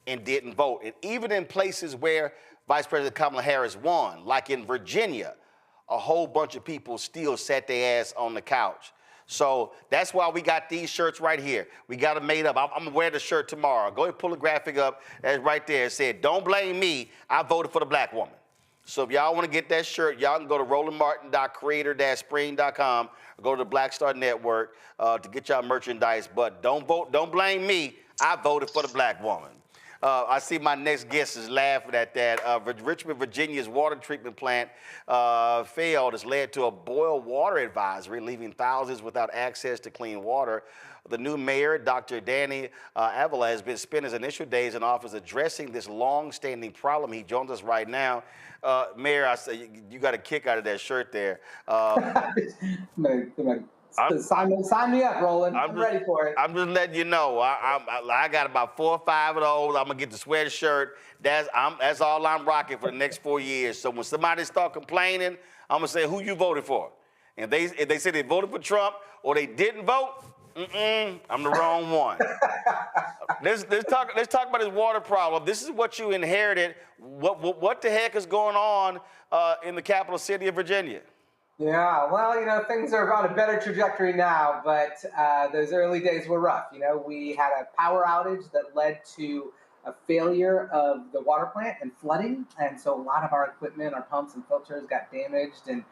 and didn't vote. And even in places where Vice President Kamala Harris won, like in Virginia, a whole bunch of people still sat their ass on the couch. So that's why we got these shirts right here. We got them made up. I'm going to wear the shirt tomorrow. Go ahead and pull the graphic up. That's right there. It said, don't blame me. I voted for the black woman. So if y'all want to get that shirt, y'all can go to rolandmartin.creator-spring.com or go to the Black Star Network to get y'all merchandise. But don't blame me. I voted for the black woman. I see my next guest is laughing at that. Richmond, Virginia's water treatment plant failed has led to a boil water advisory, leaving thousands without access to clean water. The new mayor, Dr. Danny Avila, has been spending his initial days in office addressing this long-standing problem. He joins us right now. Mayor, I say you got a kick out of that shirt there. Sign me up, Roland. I'm ready for it. I'm just letting you know. I got about 4 or 5 of those. I'm gonna get the sweatshirt. That's all I'm rocking for the next 4 years. So when somebody start complaining, I'm gonna say who you voted for. And if they say they voted for Trump or they didn't vote, I'm the wrong one. Let's talk about this water problem. This is what you inherited. What the heck is going on in the capital city of Virginia? Yeah, well, you know, things are on a better trajectory now, but those early days were rough. You know, we had a power outage that led to a failure of the water plant and flooding. And so a lot of our equipment, our pumps and filters got damaged. And,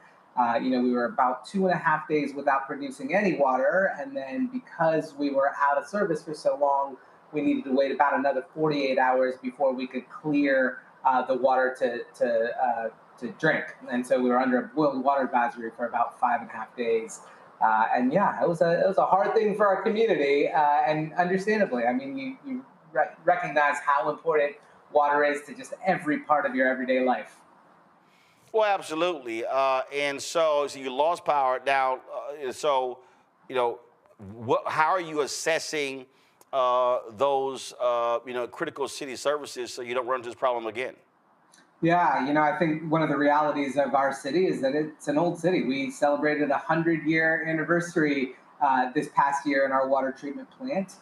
you know, we were about 2.5 days without producing any water. And then because we were out of service for so long, we needed to wait about another 48 hours before we could clear the water to drink. And so we were under a boiled water advisory for about 5.5 days. And yeah, it was a hard thing for our community, and understandably. I mean, you recognize how important water is to just every part of your everyday life. Well, absolutely. And so you lost power. Now, so, you know, how are you assessing those, you know, critical city services so you don't run into this problem again? Yeah, I think one of the realities of our city is that it's an old city. We celebrated a 100-year anniversary this past year in our water treatment plant.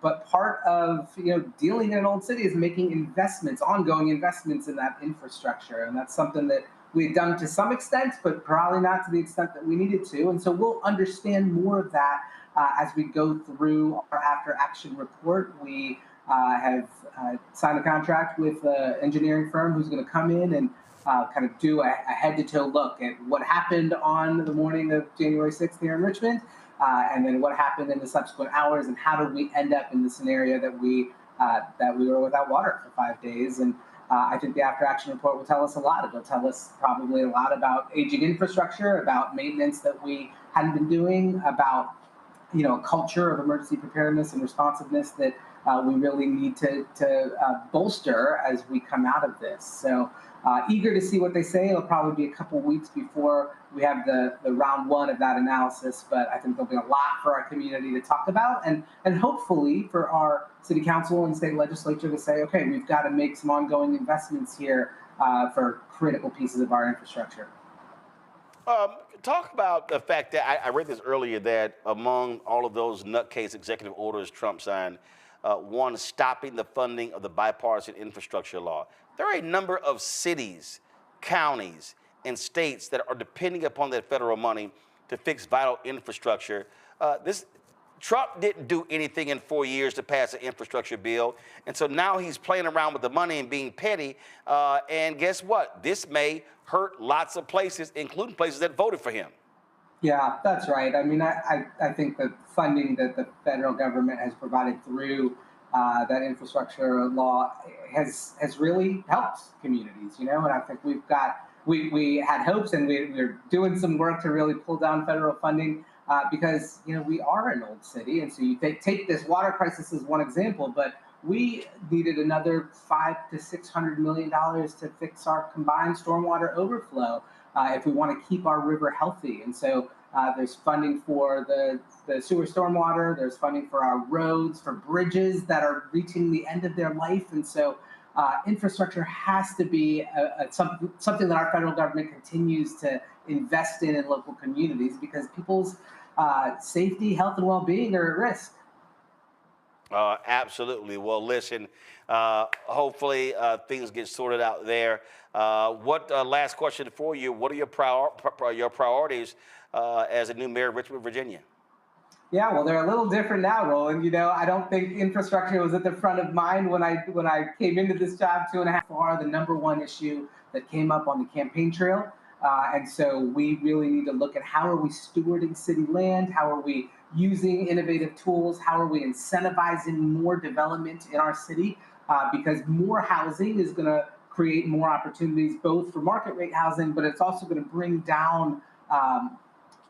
But part of dealing in an old city is making investments, ongoing investments in that infrastructure, and that's something that we've done to some extent, but probably not to the extent that we needed to. And so we'll understand more of that as we go through our after action report. We have signed a contract with an engineering firm who's going to come in and kind of do a head-to-toe look at what happened on the morning of January 6th here in Richmond, and then what happened in the subsequent hours, and how did we end up in the scenario that we were without water for 5 days. And I think the after-action report will tell us a lot. It'll tell us probably a lot about aging infrastructure, about maintenance that we hadn't been doing, about a culture of emergency preparedness and responsiveness that we really need to bolster as we come out of this. So eager to see what they say. It'll probably be a couple weeks before we have the round one of that analysis, but I think there'll be a lot for our community to talk about, and hopefully for our city council and state legislature to say, okay, we've got to make some ongoing investments here for critical pieces of our infrastructure. Talk about the fact that I read this earlier, that among all of those nutcase executive orders Trump signed, one stopping the funding of the bipartisan infrastructure law. There are a number of cities, counties, and states that are depending upon that federal money to fix vital infrastructure. Trump didn't do anything in 4 years to pass an infrastructure bill, and so now he's playing around with the money and being petty, and guess what? This may hurt lots of places, including places that voted for him. Yeah, that's right. I mean, I think the funding that the federal government has provided through that infrastructure law has really helped communities, and I think we had hopes, and we're doing some work to really pull down federal funding because, we are an old city. And so you take this water crisis as one example, but we needed another $500 to $600 million to fix our combined stormwater overflow if we want to keep our river healthy. And so there's funding for the sewer stormwater, there's funding for our roads, for bridges that are reaching the end of their life. And so infrastructure has to be something that our federal government continues to invest in local communities, because people's safety, health, and well-being are at risk. Absolutely. Well, listen, hopefully things get sorted out there. Last question for you, what are your priorities as a new mayor of Richmond, Virginia? Yeah, well, they're a little different now, Roland. I don't think infrastructure was at the front of mind when I came into this job 2.5 far. The number one issue that came up on the campaign trail. And so we really need to look at how are we stewarding city land? How are we using innovative tools? How are we incentivizing more development in our city? Because more housing is going to create more opportunities, both for market rate housing, but it's also going to bring down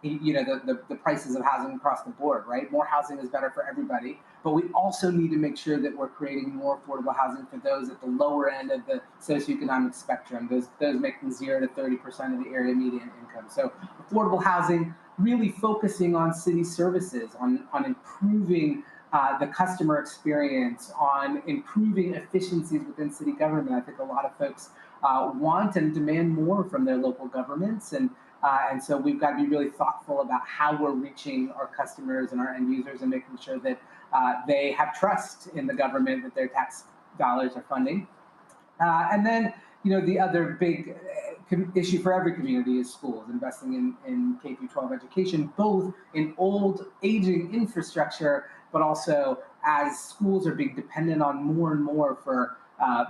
the prices of housing across the board, right? More housing is better for everybody, but we also need to make sure that we're creating more affordable housing for those at the lower end of the socioeconomic spectrum, those making 0 to 30% of the area median income. So affordable housing, really focusing on city services, on improving the customer experience, on improving efficiencies within city government. I think a lot of folks want and demand more from their local governments, and so we've got to be really thoughtful about how we're reaching our customers and our end users and making sure that they have trust in the government that their tax dollars are funding. And then, the other big issue for every community is schools, investing in K-12 education, both in old, aging infrastructure, but also as schools are being dependent on more and more for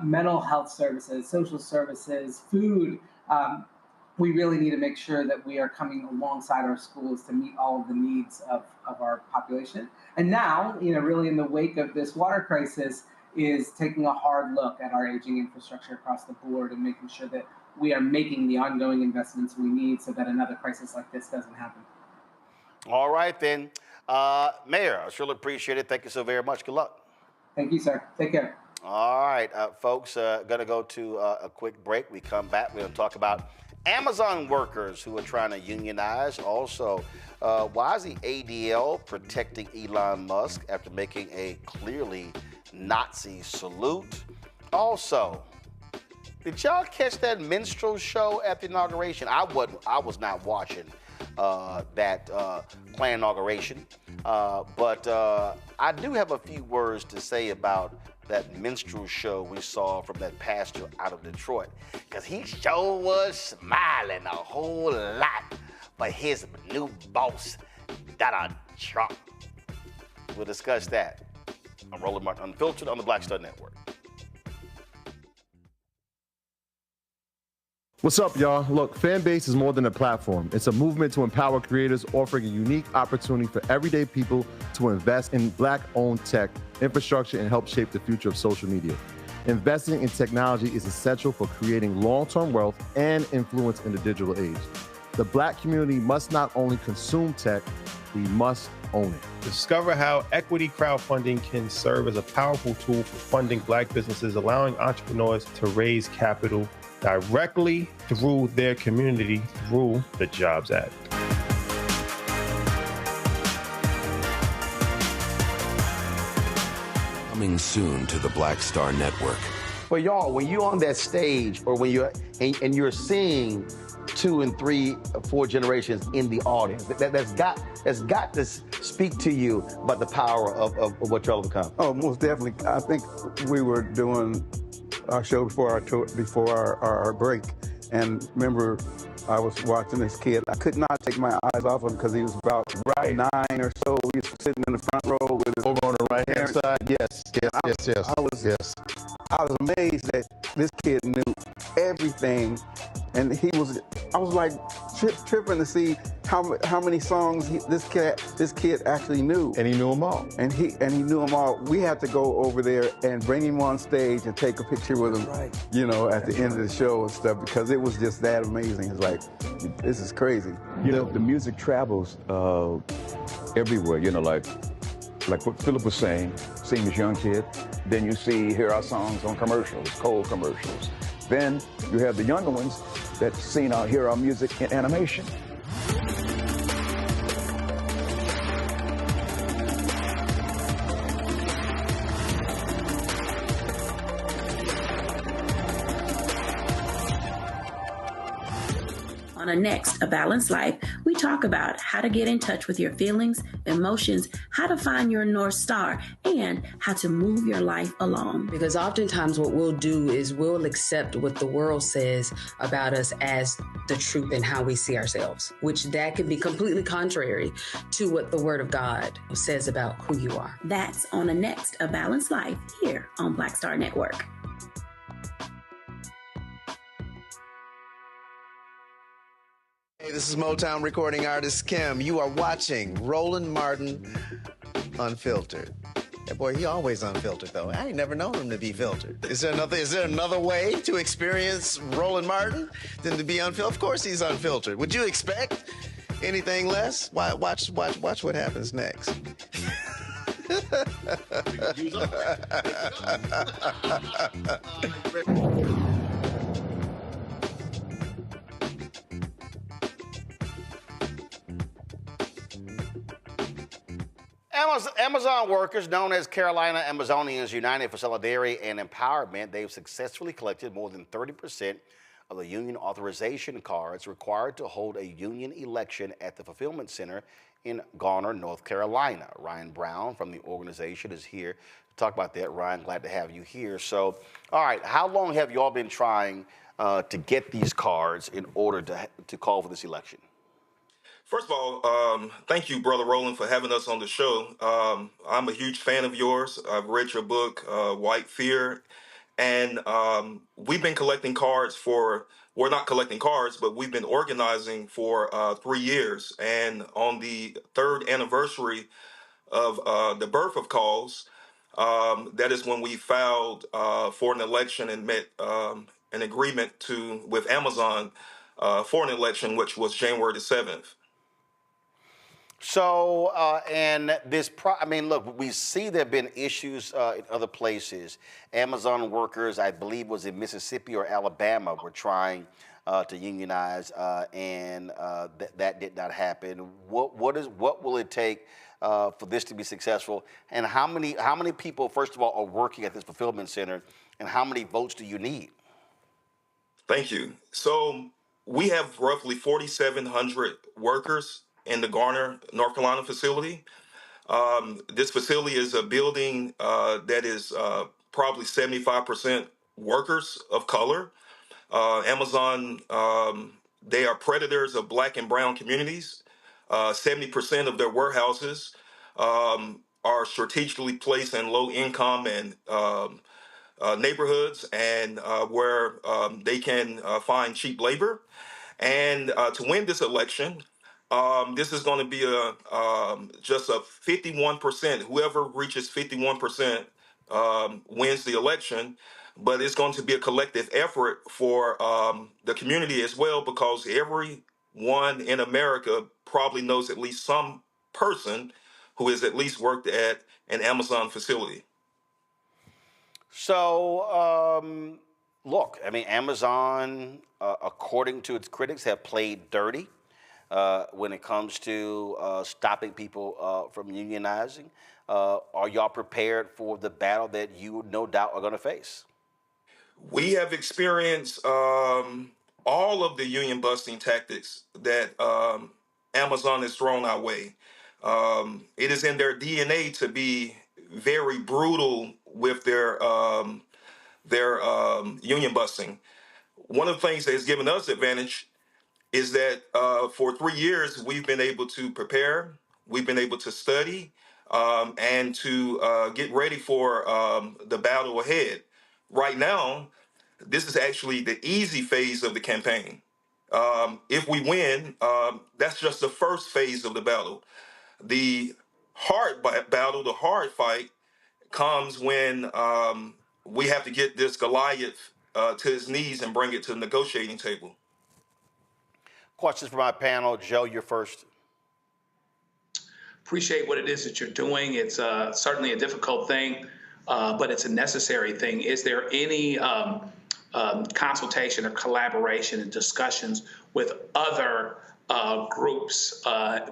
mental health services, social services, food. We really need to make sure that we are coming alongside our schools to meet all of the needs of our population. And now, really in the wake of this water crisis, is taking a hard look at our aging infrastructure across the board and making sure that we are making the ongoing investments we need so that another crisis like this doesn't happen. All right, then. Mayor, I surely appreciate it. Thank you so very much. Good luck. Thank you, sir. Take care. All right, folks, going to go to a quick break. We come back. We're going to talk about Amazon workers who are trying to unionize. Also, why is the ADL protecting Elon Musk after making a clearly Nazi salute? Also, Did y'all catch that minstrel show at the inauguration? I was not watching that planned inauguration, but I do have a few words to say about that minstrel show we saw from that pastor out of Detroit, because he sure was smiling a whole lot for his new boss, Donald Trump. We'll discuss that on Roland Martin Unfiltered on the Black Star Network. What's up, y'all? Look, Fanbase is more than a platform. It's a movement to empower creators, offering a unique opportunity for everyday people to invest in Black-owned tech, infrastructure, and help shape the future of social media. Investing in technology is essential for creating long-term wealth and influence in the digital age. The Black community must not only consume tech, we must own it. Discover how equity crowdfunding can serve as a powerful tool for funding Black businesses, allowing entrepreneurs to raise capital directly through their community through the Jobs Act. Coming soon to the Black Star Network. But y'all, when you're on that stage, or when you're and you're seeing 2 and 3 or 4 generations in the audience, that's got to speak to you about the power of what y'all have become. Oh, most definitely. I think we were doing our show before our break, and remember, I was watching this kid. I could not take my eyes off him because he was about 9 or so. He was sitting in the front row with his over on the right hand side. Yes. I was amazed that this kid knew everything, and I was like tripping to see how many songs this kid actually knew. And he knew them all. And he knew them all. We had to go over there and bring him on stage and take a picture with him, you know, at the end of the show and stuff, because it was just that amazing. It's like, this is crazy. You know, the music travels everywhere, you know, like what Philip was saying, seeing this young kid. Then you hear our songs on commercials, cold commercials. Then you have the younger ones that hear our music in animation. On the next A Balanced Life, we talk about how to get in touch with your feelings, emotions, how to find your North Star, and how to move your life along. Because oftentimes what we'll do is we'll accept what the world says about us as the truth and how we see ourselves, which that could be completely contrary to what the Word of God says about who you are. That's on the next A Balanced Life here on Black Star Network. Hey, this is Motown recording artist Kim. You are watching Roland Martin Unfiltered. That boy, he always unfiltered though. I ain't never known him to be filtered. Is there another way to experience Roland Martin than to be unfiltered? Of course he's unfiltered. Would you expect anything less? Watch what happens next. Amazon workers, known as Carolina Amazonians United for Solidarity and Empowerment, they've successfully collected more than 30% of the union authorization cards required to hold a union election at the Fulfillment Center in Garner, North Carolina. Ryan Brown from the organization is here to talk about that. Ryan, glad to have you here. So, all right, how long have you all been trying to get these cards in order to call for this election? First of all, thank you, Brother Roland, for having us on the show. I'm a huge fan of yours. I've read your book, White Fear, and we've been collecting cards we're not collecting cards, but we've been organizing for 3 years. And on the 3rd anniversary of the birth of calls, that is when we filed for an election and met an agreement with Amazon for an election, which was January the 7th. So, and look, we see there have been issues in other places. Amazon workers, I believe, was in Mississippi or Alabama, were trying to unionize, and that did not happen. What will it take for this to be successful? And how many people, first of all, are working at this fulfillment center, and how many votes do you need? Thank you. So we have roughly 4,700 workers in the Garner, North Carolina facility. This facility is a building that is probably 75% workers of color. Amazon, they are predators of Black and brown communities. 70% of their warehouses are strategically placed in low income and neighborhoods and where they can find cheap labor. And to win this election, this is going to be just a 51%. Whoever reaches 51% wins the election. But it's going to be a collective effort for the community as well, because everyone in America probably knows at least some person who has at least worked at an Amazon facility. So, look, I mean, Amazon, according to its critics, have played dirty when it comes to stopping people from unionizing. Are y'all prepared for the battle that you no doubt are going to face? We have experienced all of the union busting tactics that Amazon has thrown our way. It is in their DNA to be very brutal with their union busting. One of the things that has given us advantage is that for 3 years we've been able to prepare, we've been able to study, and to get ready for the battle ahead. Right now, this is actually the easy phase of the campaign. If we win, that's just the first phase of the battle. The hard battle, the hard fight, comes when we have to get this Goliath to his knees and bring it to the negotiating table. Questions for my panel. Joe, you're first. Appreciate what it is that you're doing. It's certainly a difficult thing, but it's a necessary thing. Is there any consultation or collaboration and discussions with other groups,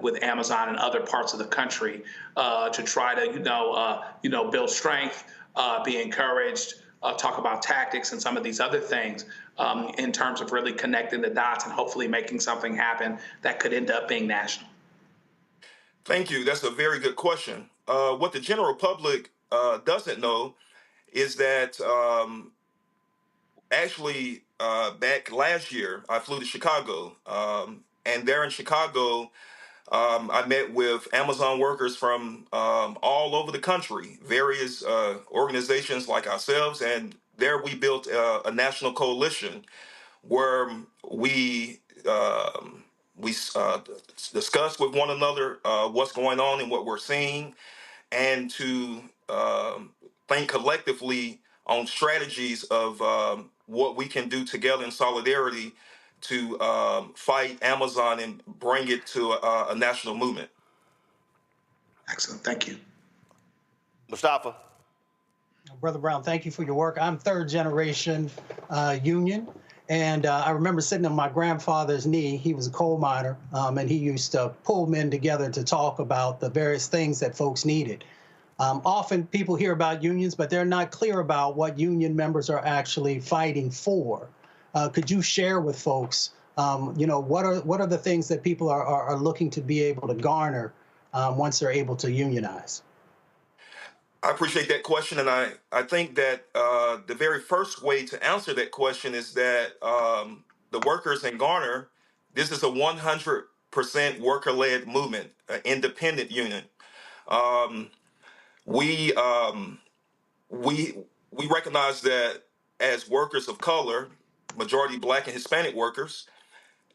with Amazon and other parts of the country, to try to, build strength, be encouraged, talk about tactics and some of these other things, in terms of really connecting the dots and hopefully making something happen that could end up being national? Thank you. That's a very good question. What the general public doesn't know is that actually back last year, I flew to Chicago. And there in Chicago, I met with Amazon workers from all over the country, various organizations like ourselves. And there we built a national coalition where we discuss with one another what's going on and what we're seeing, and to think collectively on strategies of what we can do together in solidarity to fight Amazon and bring it to a national movement. Excellent. Thank you. Mustafa. Brother Brown, thank you for your work. I'm third generation union. And I remember sitting on my grandfather's knee. He was a coal miner, and he used to pull men together to talk about the various things that folks needed. Often people hear about unions, but they're not clear about what union members are actually fighting for. Could you share with folks, what are the things that people are looking to be able to garner once they're able to unionize? I appreciate that question, and I think that the very first way to answer that question is that the workers in Garner, this is a 100% worker-led movement, an independent union. We recognize that as workers of color, majority Black and Hispanic workers,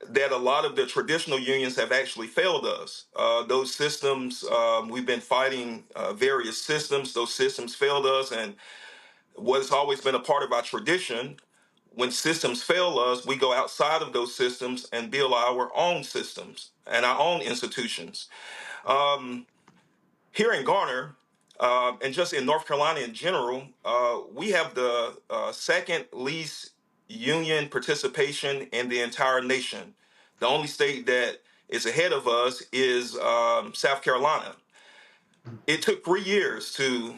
that a lot of the traditional unions have actually failed us. Those systems, we've been fighting various systems. Those systems failed us. And what has always been a part of our tradition, when systems fail us, we go outside of those systems and build our own systems and our own institutions. Here in Garner, and just in North Carolina in general, we have the second least union participation in the entire nation. The only state that is ahead of us is South Carolina. It took 3 years to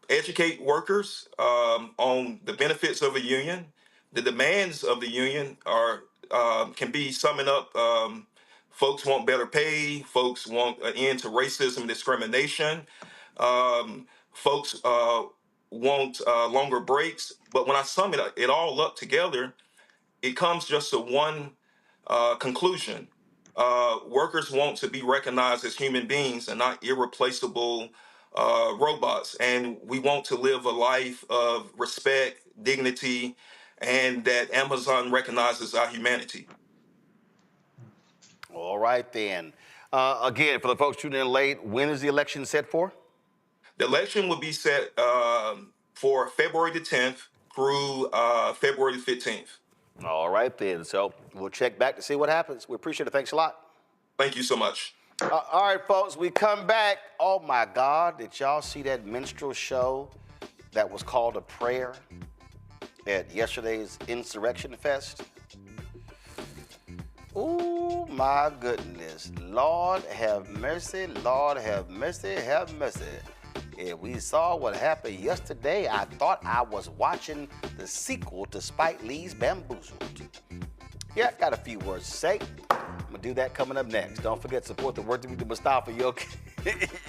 educate workers on the benefits of a union, The demands of the union are can be summing up. Folks want better pay. Folks want an end to racism and discrimination. Folks want longer breaks. But when I sum it all up together, it comes just to one conclusion. Workers want to be recognized as human beings and not irreplaceable robots. And we want to live a life of respect, dignity, and that Amazon recognizes our humanity. All right, then. Again, for the folks tuning in late, when is the election set for? The election will be set for February the 10th through February the 15th. All right, then. So we'll check back to see what happens. We appreciate it. Thanks a lot. Thank you so much. All right, folks, we come back. Oh, my God. Did y'all see that minstrel show that was called A Prayer at yesterday's Insurrection Fest? Oh, my goodness. Lord have mercy. Lord have mercy. Have mercy. If we saw what happened yesterday, I thought I was watching the sequel to Spike Lee's Bamboozled. Yeah, I got a few words to say. I'm going to do that coming up next. Don't forget to support the work that we do, Mustafa. You okay?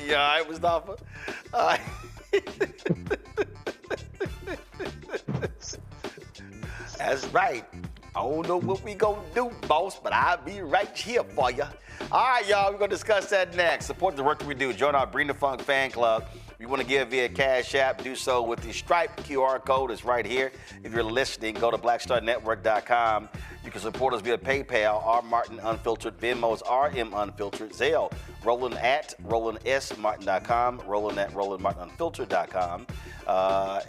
You all right, Mustafa? All right. That's right. I don't know what we gonna do, boss, but I'll be right here for you. All right, y'all, we're gonna discuss that next. Support the work that we do. Join our Bring the Funk fan club. If you want to give via Cash App, do so with the Stripe QR code. It's right here. If you're listening, go to blackstarnetwork.com. You can support us via PayPal, R Martin Unfiltered, Venmo's RM Unfiltered, Zelle, Roland at RolandSMartin.com, Roland at RolandMartinUnfiltered.com.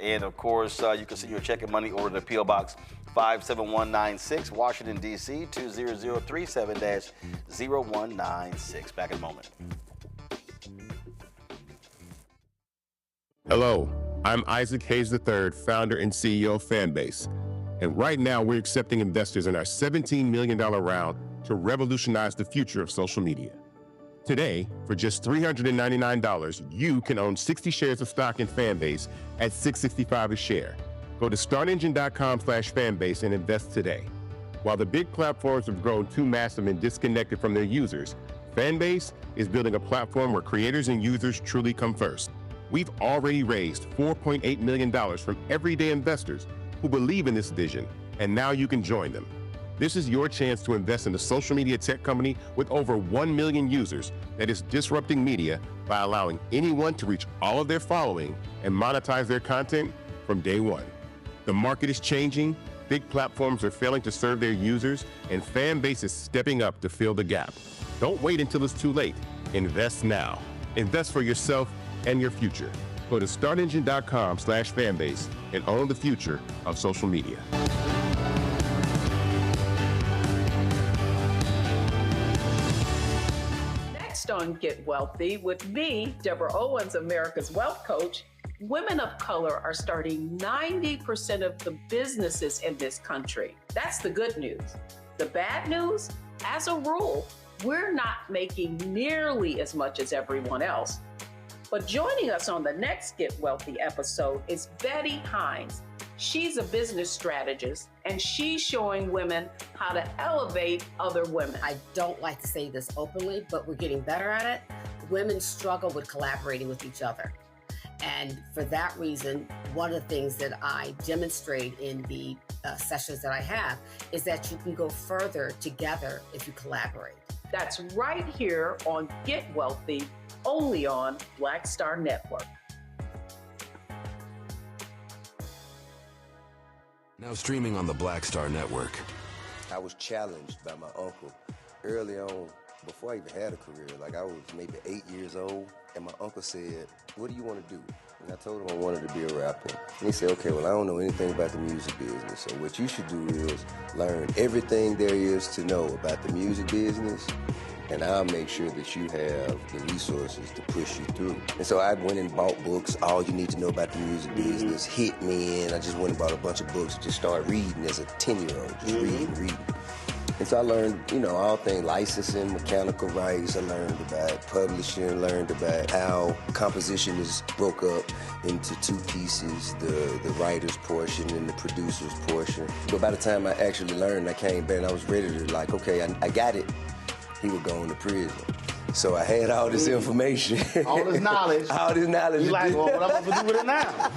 And of course, you can send your check and money order to P.O. Box 57196, Washington, D.C., 20037-0196. Back in a moment. Hello, I'm Isaac Hayes III, founder and CEO of Fanbase. And right now, we're accepting investors in our $17 million round to revolutionize the future of social media. Today, for just $399, you can own 60 shares of stock in Fanbase at $665 a share. Go to startengine.com/fanbase and invest today. While the big platforms have grown too massive and disconnected from their users, Fanbase is building a platform where creators and users truly come first. We've already raised $4.8 million from everyday investors who believe in this vision, and now you can join them. This is your chance to invest in a social media tech company with over 1 million users that is disrupting media by allowing anyone to reach all of their following and monetize their content from day one. The market is changing, big platforms are failing to serve their users, and Fanbase is stepping up to fill the gap. Don't wait until it's too late. Invest now. Invest for yourself and your future. Go to startengine.com/fanbase and own the future of social media. Next on Get Wealthy with me, Deborah Owens, America's Wealth Coach, women of color are starting 90% of the businesses in this country. That's the good news. The bad news, as a rule, we're not making nearly as much as everyone else. But joining us on the next Get Wealthy episode is Betty Hines. She's a business strategist, and she's showing women how to elevate other women. I don't like to say this openly, but we're getting better at it. Women struggle with collaborating with each other. And for that reason, one of the things that I demonstrate in the sessions that I have is that you can go further together if you collaborate. That's right here on Get Wealthy, only on Black Star Network. Now streaming on the Black Star Network. I was challenged by my uncle early on, before I even had a career. Like I was maybe 8 years old, and my uncle said, "What do you want to do?" And I told him I wanted to be a rapper. And he said, "Okay, well, I don't know anything about the music business, so what you should do is learn everything there is to know about the music business, and I'll make sure that you have the resources to push you through." And so I went and bought books, All You Need to Know About the Music Business, Hit Me In. I just went and bought a bunch of books, just started reading as a 10-year-old, just reading. And So I learned, all things licensing, mechanical rights. I learned about publishing, learned about how composition is broke up into two pieces, the writer's portion and the producer's portion. But by the time I actually learned, I came back and I was ready to okay, I got it. He was going to prison. So I had all this information. All this knowledge. All this knowledge. You like, well, what am I supposed to do with it now?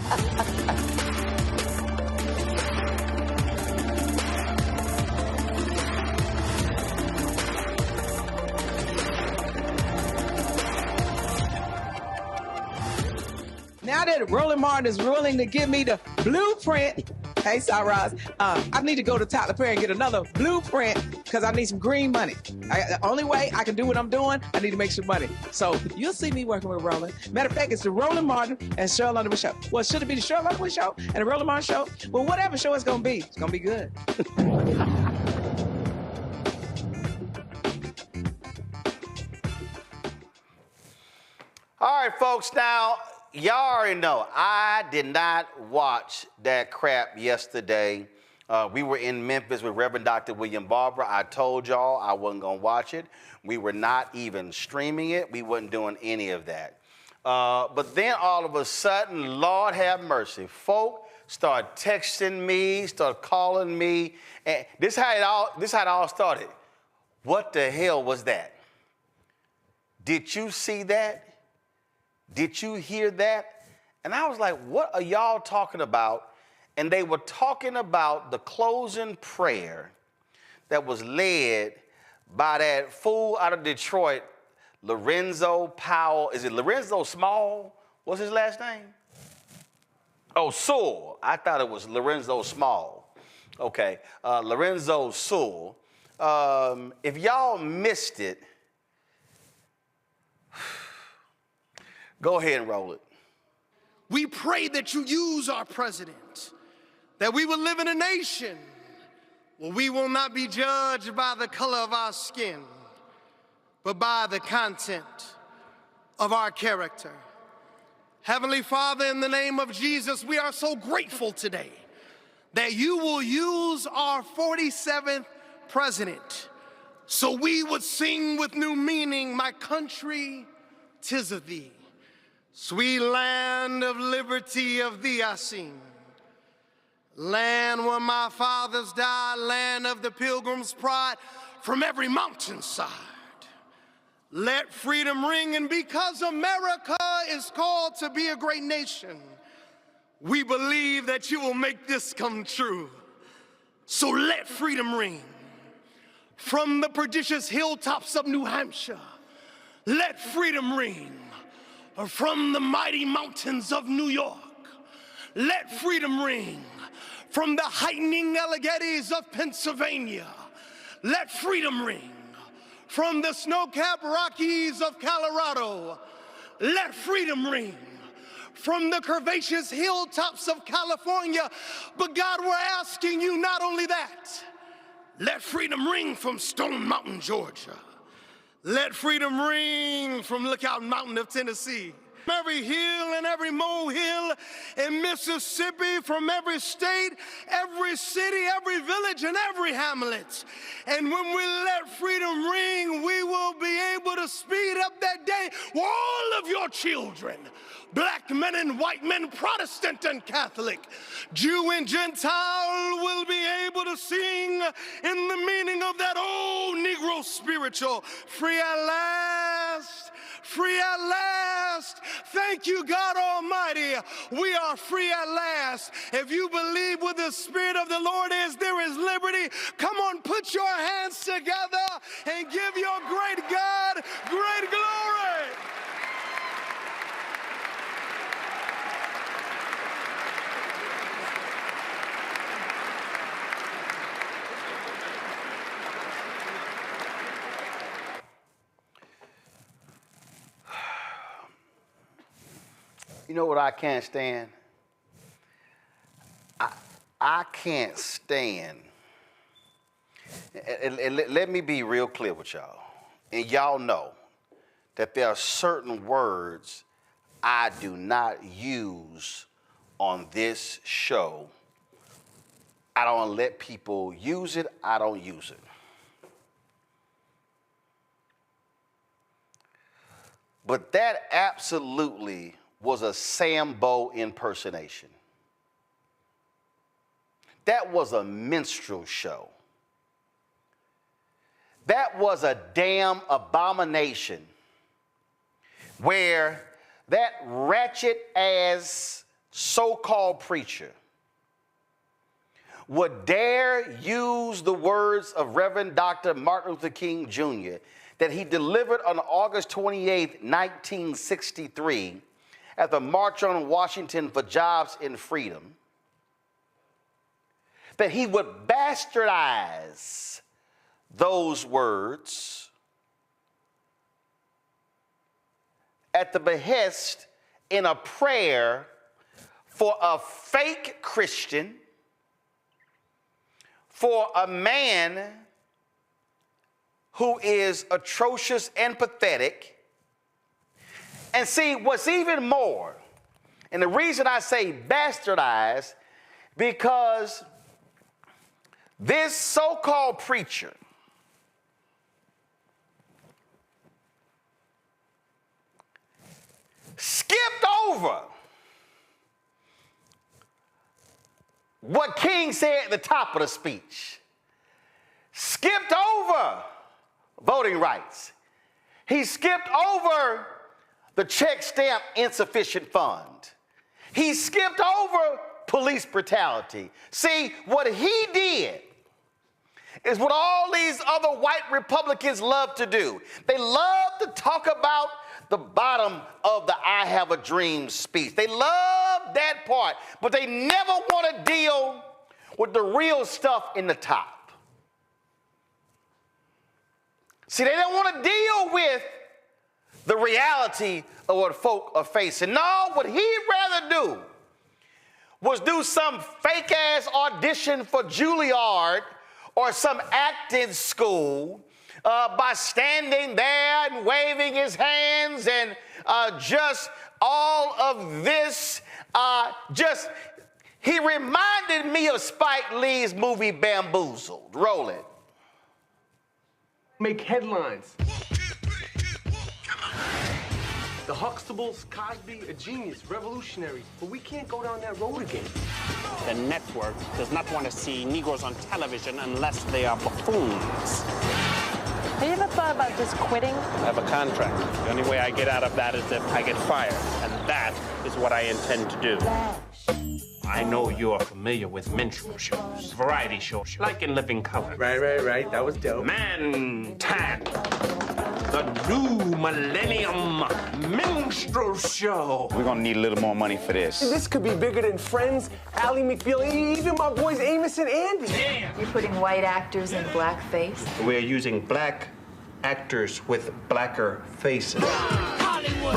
Now that Roland Martin is willing to give me the blueprint, hey, Cyrus, I need to go to Tyler Perry and get another blueprint because I need some green money. The only way I can do what I'm doing, I need to make some money. So you'll see me working with Roland. Matter of fact, it's the Roland Martin and Cheryl Underwood show. Well, should it be the Cheryl Underwood show and the Roland Martin show? Well, whatever show it's going to be good. All right, folks, now, y'all already know, I did not watch that crap yesterday. We were in Memphis with Reverend Dr. William Barber. I told y'all I wasn't going to watch it. We were not even streaming it. We wasn't doing any of that. But then all of a sudden, Lord have mercy, folk started texting me, started calling me. And this how it all started. What the hell was that? Did you see that? Did you hear that? And I was like, what are y'all talking about? And they were talking about the closing prayer that was led by that fool out of Detroit, Lorenzo Powell. Is it Lorenzo Small? What's his last name? Oh, Sewell. I thought it was Lorenzo Small. Okay, Lorenzo Sewell. If y'all missed it, go ahead and roll it. We pray that you use our president, that we will live in a nation where we will not be judged by the color of our skin, but by the content of our character. Heavenly Father, in the name of Jesus, we are so grateful today that you will use our 47th president so we would sing with new meaning, my country, 'tis of thee. Sweet land of liberty, of thee I sing. Land where my fathers died, land of the pilgrim's pride from every mountainside. Let freedom ring, and because America is called to be a great nation, we believe that you will make this come true. So let freedom ring. From the prodigious hilltops of New Hampshire, let freedom ring. From the mighty mountains of New York, let freedom ring. From the heightening Alleghenies of Pennsylvania, let freedom ring. From the snow-capped Rockies of Colorado, let freedom ring. From the curvaceous hilltops of California, but God, we're asking you not only that, let freedom ring from Stone Mountain, Georgia. Let freedom ring from Lookout Mountain of Tennessee. From every hill and every molehill in Mississippi, from every state, every city, every village, and every hamlet. And when we let freedom ring, we will be able to speed up that day where all of your children, black men and white men, Protestant and Catholic, Jew and Gentile, will be able to sing in the meaning of that old Negro spiritual, free at last, free at last. Thank you, God Almighty. We are free at last. If you believe where the Spirit of the Lord is, there is liberty. Come on, put your hands together and give your great God great glory. You know what I can't stand? I can't stand, and let me be real clear with y'all, and y'all know that there are certain words I do not use on this show. I don't let people use it, I don't use it. But that absolutely was a Sambo impersonation. That was a minstrel show. That was a damn abomination where that ratchet ass so-called preacher would dare use the words of Reverend Dr. Martin Luther King Jr. that he delivered on August 28, 1963 at the March on Washington for Jobs and Freedom, that he would bastardize those words at the behest in a prayer for a fake Christian, for a man who is atrocious and pathetic. And see, what's even more, and the reason I say bastardized, because this so-called preacher skipped over what King said at the top of the speech. Skipped over voting rights. He skipped over the check stamp insufficient fund. He skipped over police brutality. See, what he did is what all these other white Republicans love to do. They love to talk about the bottom of the I Have a Dream speech. They love that part, but they never want to deal with the real stuff in the top. See, they don't want to deal with the reality of what folk are facing. No, what he'd rather do was do some fake-ass audition for Juilliard or some acting school by standing there and waving his hands and just all of this. He reminded me of Spike Lee's movie Bamboozled. Roll it. Make headlines. The Huxtables, Cosby, a genius, revolutionary, but we can't go down that road again. The network does not want to see Negroes on television unless they are buffoons. Have you ever thought about just quitting? I have a contract. The only way I get out of that is if I get fired, and that is what I intend to do. I know you're familiar with minstrel shows, variety shows, like in Living Color. Right. That was dope. Man Tan, the new millennium minstrel show. We're gonna need a little more money for this. This could be bigger than Friends, Ally McBeal, even my boys Amos and Andy. Damn. You're putting white actors in blackface? We're using black actors with blacker faces. Hollywood,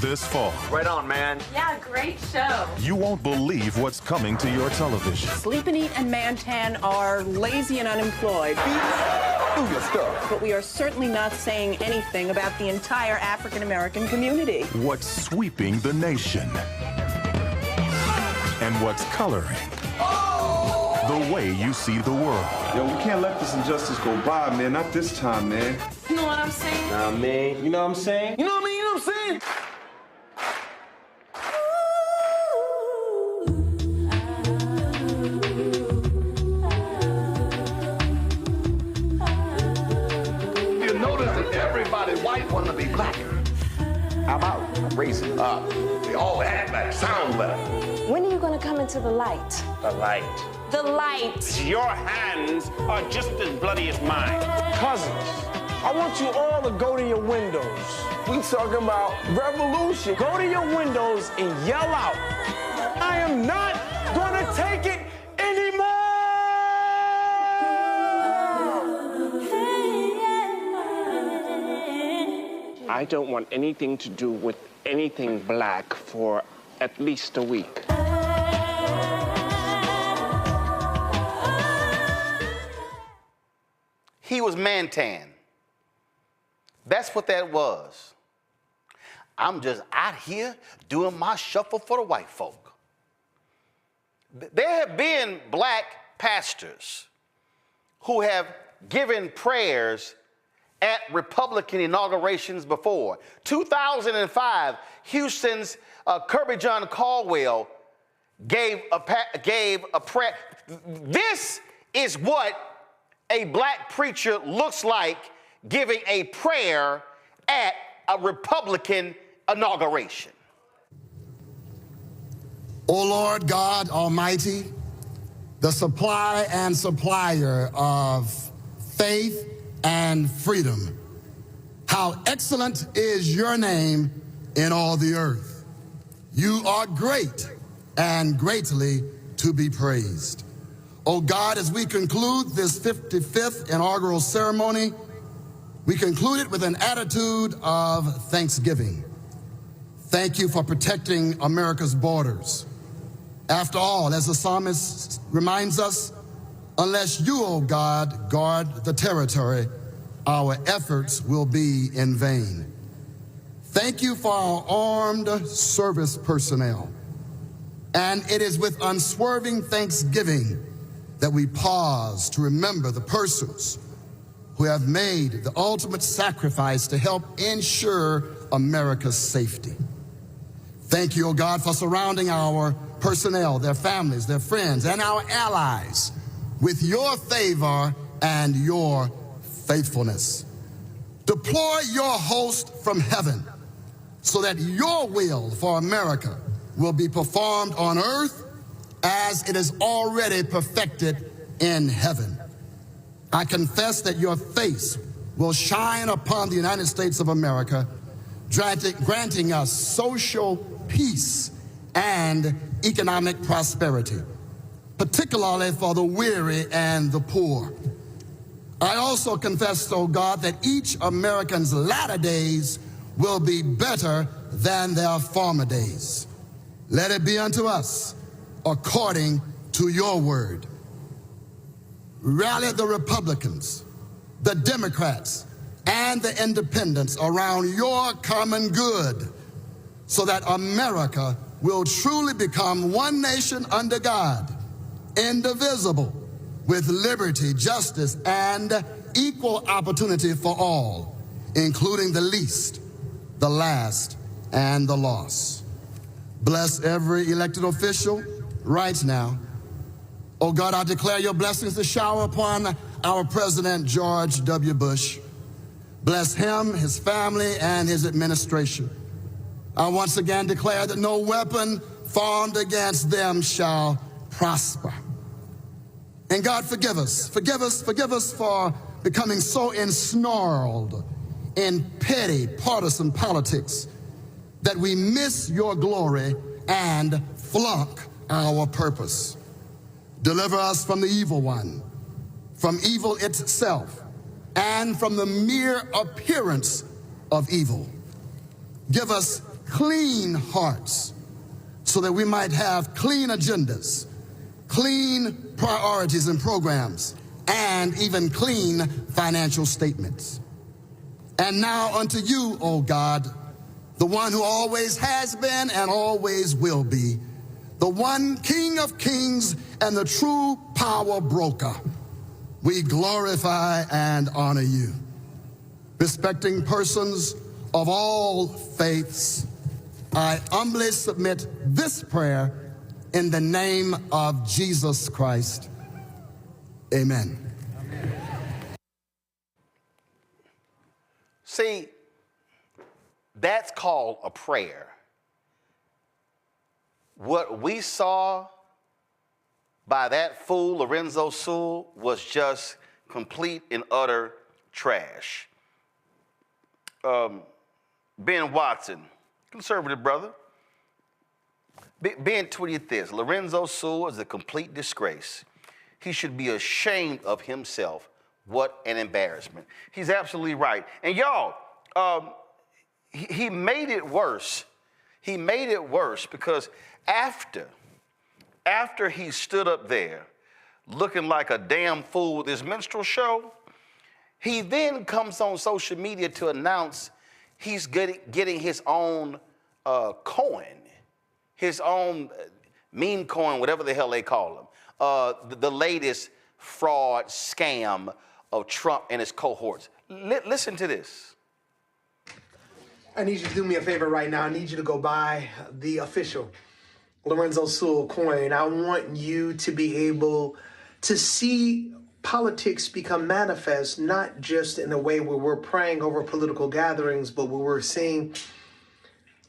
This fall. Right on, man. Yeah, great show. You won't believe what's coming to your television. Sleep and Eat and Mantan are lazy and unemployed. Do your stuff. But we are certainly not saying anything about the entire African-American community. What's sweeping the nation. And what's coloring the way you see the world. Yo, we can't let this injustice go by, man. Not this time, man. You know what I'm saying? Nah, man. You know what I'm saying? You know what I mean? You know what I'm saying? You notice that everybody white want to be black. How about raising up? They all act better, sound better. When are you going to come into the light? The light. The light. Your hands are just as bloody as mine. Cousins, I want you all to go to your windows. We talking about revolution. Go to your windows and yell out, I am not going to take it anymore! I don't want anything to do with anything black for at least a week. He was Mantan. That's what that was. I'm just out here doing my shuffle for the white folk. There have been black pastors who have given prayers at Republican inaugurations before. 2005, Houston's Kirby John Caldwell gave a prayer. This is what a black preacher looks like giving a prayer at a Republican inauguration. O Lord God Almighty, the supply and supplier of faith and freedom, how excellent is your name in all the earth. You are great and greatly to be praised. O God, as we conclude this 55th inaugural ceremony, we conclude it with an attitude of thanksgiving. Thank you for protecting America's borders. After all, as the psalmist reminds us, unless you, O God, guard the territory, our efforts will be in vain. Thank you for our armed service personnel. And it is with unswerving thanksgiving that we pause to remember the persons who have made the ultimate sacrifice to help ensure America's safety. Thank you, O God, for surrounding our personnel, their families, their friends, and our allies with your favor and your faithfulness. Deploy your host from heaven so that your will for America will be performed on earth as it is already perfected in heaven. I confess that your face will shine upon the United States of America, granting us social peace and economic prosperity, particularly for the weary and the poor. I also confess, O God, that each American's latter days will be better than their former days. Let it be unto us according to your word. Rally the Republicans, the Democrats, and the independents around your common good so that America will truly become one nation under God, indivisible, with liberty, justice, and equal opportunity for all, including the least, the last, and the lost. Bless every elected official right now. Oh God, I declare your blessings to shower upon our President George W. Bush. Bless him, his family, and his administration. I once again declare that no weapon formed against them shall prosper. And God, forgive us for becoming so ensnarled in petty partisan politics that we miss your glory and flunk our purpose. Deliver us from the evil one, from evil itself, and from the mere appearance of evil. Give us clean hearts so that we might have clean agendas, clean priorities and programs, and even clean financial statements. And now unto you, O God, the one who always has been and always will be, the one King of kings and the true power broker, we glorify and honor you. Respecting persons of all faiths, I humbly submit this prayer in the name of Jesus Christ. Amen. See, that's called a prayer. What we saw by that fool, Lorenzo Sewell, was just complete and utter trash. Ben Watson, conservative brother, Ben tweeted this: Lorenzo Sewell is a complete disgrace. He should be ashamed of himself. What an embarrassment. He's absolutely right. And y'all, he made it worse. He made it worse because after he stood up there looking like a damn fool with his minstrel show, he then comes on social media to announce he's getting his own coin, his own meme coin, whatever the hell they call them, the latest fraud scam of Trump and his cohorts. Listen to this. I need you to do me a favor right now. I need you to go buy the official Lorenzo Sewell coin. I want you to be able to see politics become manifest, not just in a way where we're praying over political gatherings, but where we're seeing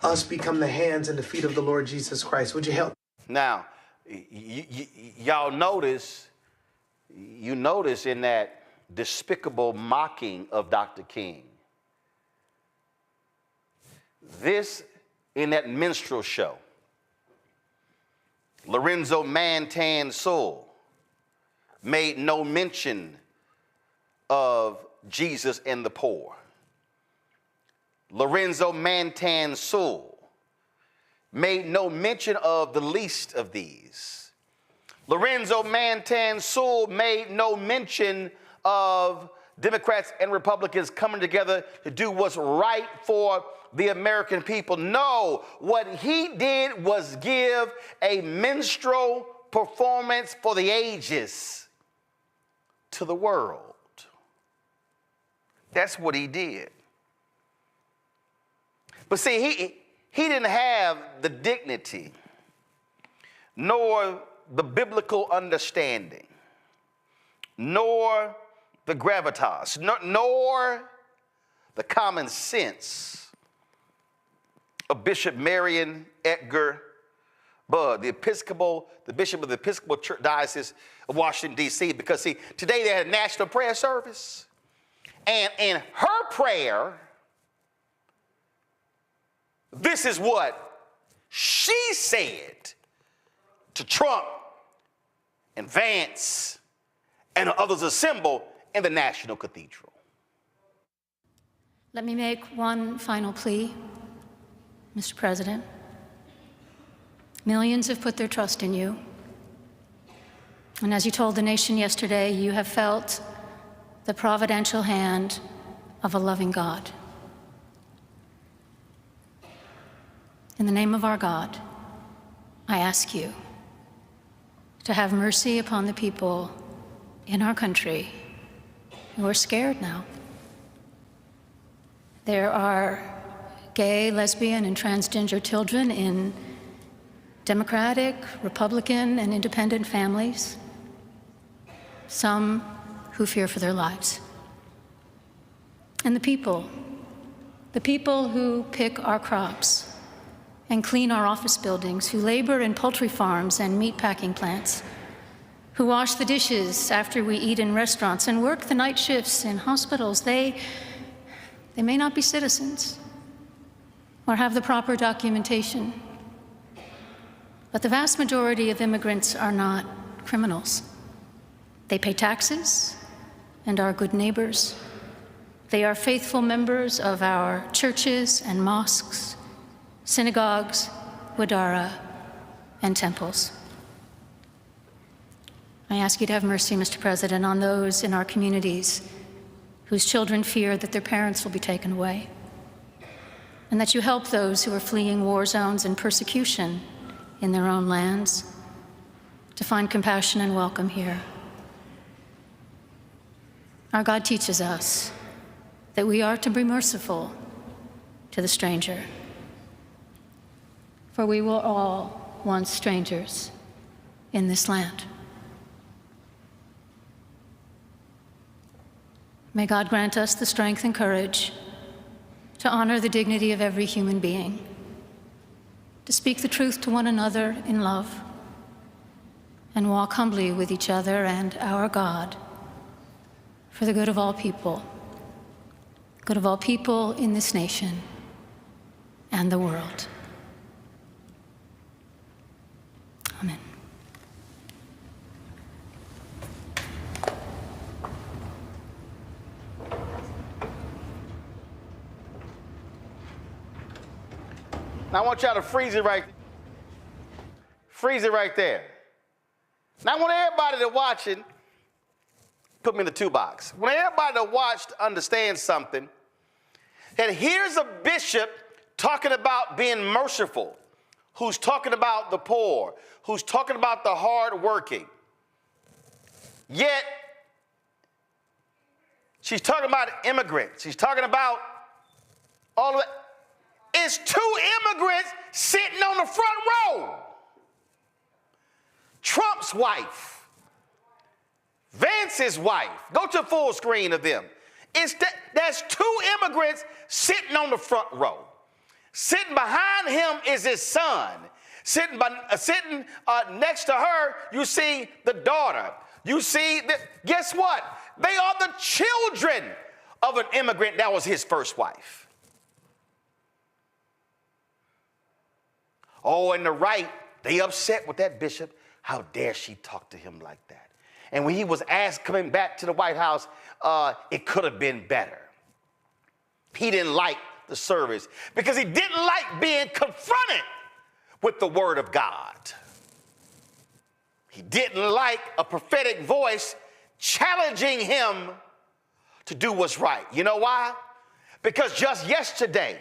us become the hands and the feet of the Lord Jesus Christ. Would you help? Now, y'all notice, you notice in that despicable mocking of Dr. King, this, in that minstrel show, Lorenzo Sewell made no mention of Jesus and the poor. Lorenzo Sewell made no mention of the least of these. Lorenzo Sewell made no mention of Democrats and Republicans coming together to do what's right for the American people. No, what he did was give a minstrel performance for the ages to the world. That's what he did. But see, he didn't have the dignity nor the biblical understanding nor the gravitas nor the common sense of Bishop Marion Edgar Budd, the bishop of the Episcopal Church Diocese of Washington, D.C., because, see, today they had a national prayer service, and in her prayer, this is what she said to Trump and Vance and others assembled in the National Cathedral. Let me make one final plea, Mr. President. Millions have put their trust in you. And as you told the nation yesterday, you have felt the providential hand of a loving God. In the name of our God, I ask you to have mercy upon the people in our country who are scared now. There are gay, lesbian, and transgender children in Democratic, Republican, and independent families, some who fear for their lives. And the people who pick our crops and clean our office buildings, who labor in poultry farms and meat packing plants, who wash the dishes after we eat in restaurants and work the night shifts in hospitals, they may not be citizens or have the proper documentation. But the vast majority of immigrants are not criminals. They pay taxes and are good neighbors. They are faithful members of our churches and mosques, synagogues, wadara, and temples. I ask you to have mercy, Mr. President, on those in our communities whose children fear that their parents will be taken away, and that you help those who are fleeing war zones and persecution in their own lands to find compassion and welcome here. Our God teaches us that we are to be merciful to the stranger, for we were all once strangers in this land. May God grant us the strength and courage to honor the dignity of every human being, to speak the truth to one another in love, and walk humbly with each other and our God for the good of all people in this nation and the world. Amen. Now I want y'all to freeze it right there. Now I want everybody to watch it, put me in the 2 box. I want everybody to watch to understand something, that here's a bishop talking about being merciful, who's talking about the poor, who's talking about the hardworking. Yet She's talking about immigrants. She's talking about all of it. It's two immigrants sitting on the front row. Trump's wife, Vance's wife. Go to full screen of them. That's two immigrants sitting on the front row. Sitting behind him is his son. Sitting next to her, you see the daughter. You see that. Guess what? They are the children of an immigrant that was his first wife. Oh, and the right, they upset with that bishop. How dare she talk to him like that? And when he was asked coming back to the White House, it could have been better. He didn't like the service because he didn't like being confronted with the word of God. He didn't like a prophetic voice challenging him to do what's right. You know why? Because just yesterday,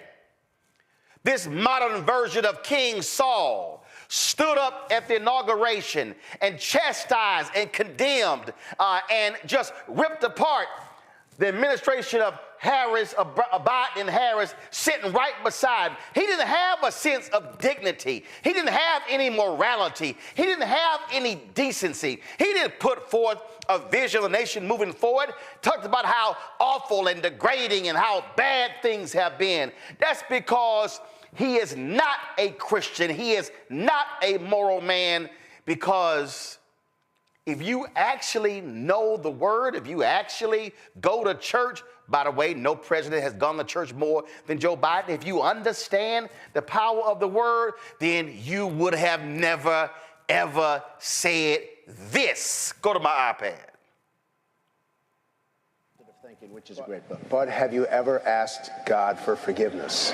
this modern version of King Saul stood up at the inauguration and chastised and condemned and just ripped apart the administration of Biden and Harris sitting right beside him. He didn't have a sense of dignity. He didn't have any morality. He didn't have any decency. He didn't put forth a vision of the nation moving forward. Talked about how awful and degrading and how bad things have been. That's because he is not a Christian. He is not a moral man, because if you actually know the word, if you actually go to church, by the way, no president has gone to church more than Joe Biden. If you understand the power of the word, then you would have never, ever said this. Go to my iPad. Thinking, which is a great book. But have you ever asked God for forgiveness?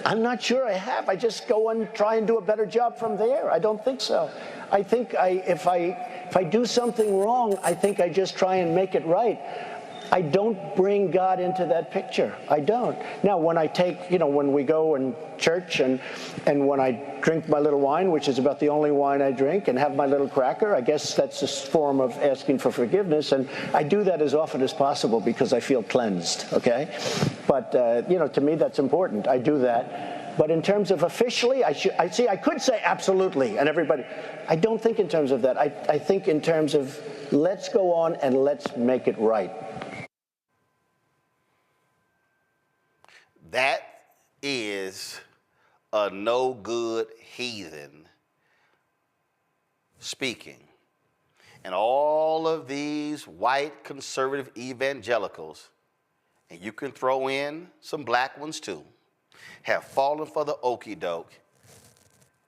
I'm not sure I have. I just go and try and do a better job from there. I don't think so. I think if I do something wrong, I think I just try and make it right. I don't bring God into that picture. I don't. Now, when I take, when we go in church and when I drink my little wine, which is about the only wine I drink, and have my little cracker, I guess that's a form of asking for forgiveness. And I do that as often as possible because I feel cleansed, okay? But, to me, that's important. I do that. But in terms of officially, I could say absolutely, and everybody. I don't think in terms of that. I think in terms of let's go on and let's make it right. That is a no-good heathen speaking. And all of these white conservative evangelicals, and you can throw in some black ones too, have fallen for the okie doke.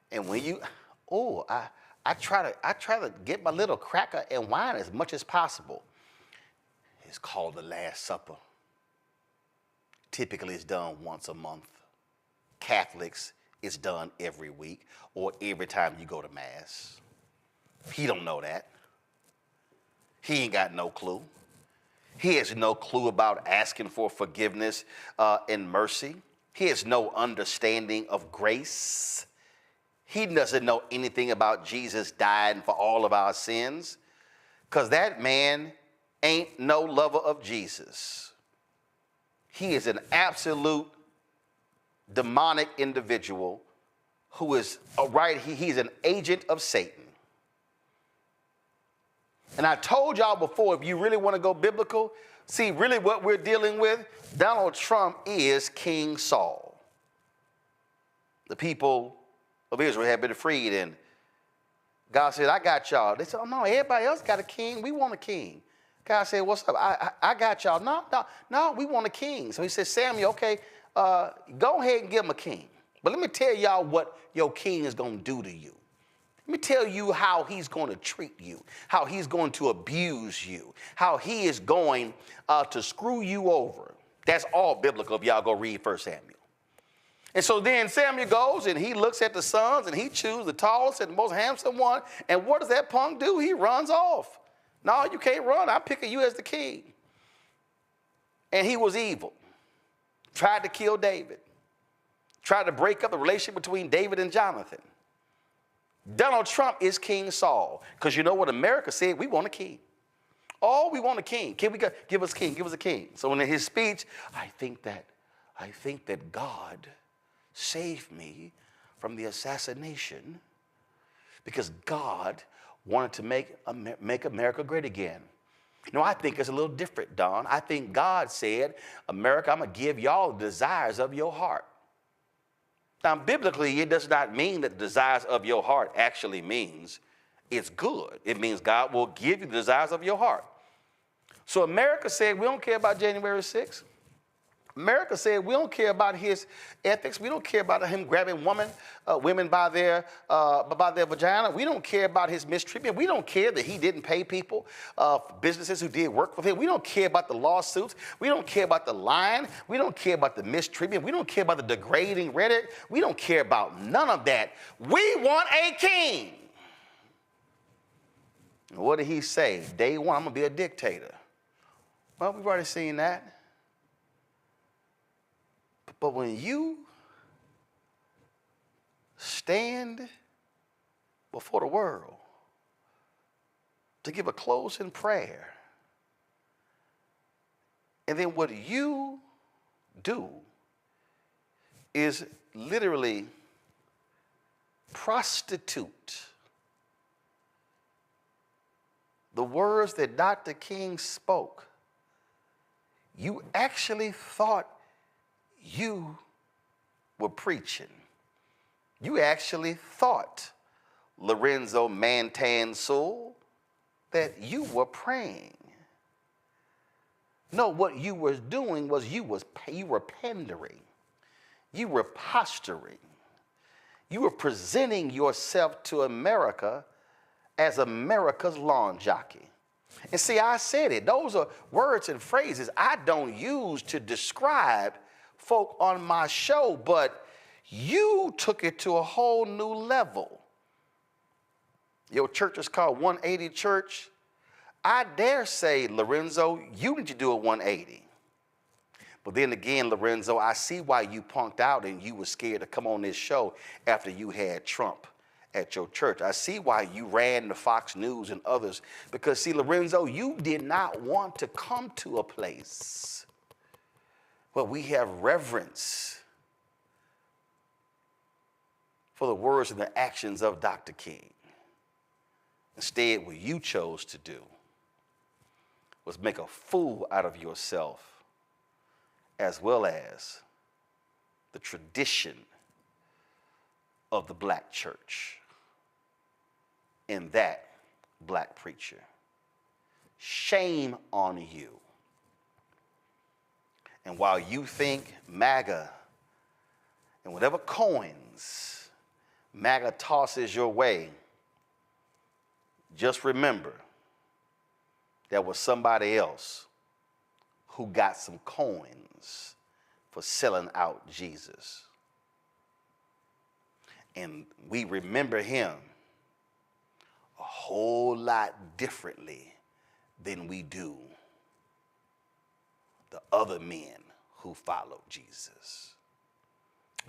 And when you, I try to get my little cracker and wine as much as possible. It's called the Last Supper. Typically, it's done once a month. Catholics, it's done every week or every time you go to Mass. He don't know that. He ain't got no clue. He has no clue about asking for forgiveness and mercy. He has no understanding of grace. He doesn't know anything about Jesus dying for all of our sins, because that man ain't no lover of Jesus. He is an absolute demonic individual who is, he's an agent of Satan. And I told y'all before, if you really want to go biblical, see, really what we're dealing with, Donald Trump is King Saul. The people of Israel have been freed, and God said, I got y'all. They said, oh, no, everybody else got a king. We want a king. God said, what's up? I got y'all. No, we want a king. So he said, Samuel, okay, go ahead and give him a king. But let me tell y'all what your king is going to do to you. Let me tell you how he's going to treat you, how he's going to abuse you, how he is going to screw you over. That's all biblical if y'all go read 1 Samuel. And so then Samuel goes and he looks at the sons and he chooses the tallest and the most handsome one. And what does that punk do? He runs off. No, you can't run. I'm picking you as the king. And he was evil. Tried to kill David. Tried to break up the relationship between David and Jonathan. Donald Trump is King Saul. Because you know what America said? We want a king. Oh, we want a king. Give us a king, give us a king. So in his speech, I think that God saved me from the assassination because God wanted to make America great again. No, I think it's a little different, Don. I think God said, America, I'm going to give y'all the desires of your heart. Now, biblically, it does not mean that the desires of your heart actually means it's good. It means God will give you the desires of your heart. So America said, we don't care about January 6th. America said, we don't care about his ethics. We don't care about him grabbing women by their vagina. We don't care about his mistreatment. We don't care that he didn't pay people, businesses who did work with him. We don't care about the lawsuits. We don't care about the lying. We don't care about the mistreatment. We don't care about the degrading rhetoric. We don't care about none of that. We want a king. What did he say? Day one, I'm going to be a dictator. Well, we've already seen that. But when you stand before the world to give a closing prayer, and then what you do is literally prostitute the words that Dr. King spoke, you actually thought you were preaching. You actually thought, Lorenzo Sewell, that you were praying. No, what you were doing was you were pandering. You were posturing. You were presenting yourself to America as America's lawn jockey. And see, I said it. Those are words and phrases I don't use to describe folk on my show, but you took it to a whole new level. Your church is called 180 Church. I dare say, Lorenzo, you need to do a 180. But then again, Lorenzo, I see why you punked out and you were scared to come on this show after you had Trump at your church. I see why you ran to Fox News and others, because see, Lorenzo, you did not want to come to a place where we have reverence for the words and the actions of Dr. King. Instead, what you chose to do was make a fool out of yourself, as well as the tradition of the black church and that black preacher. Shame on you. And while you think MAGA and whatever coins MAGA tosses your way, just remember there was somebody else who got some coins for selling out Jesus. And we remember him a whole lot differently than we do the other men who followed Jesus.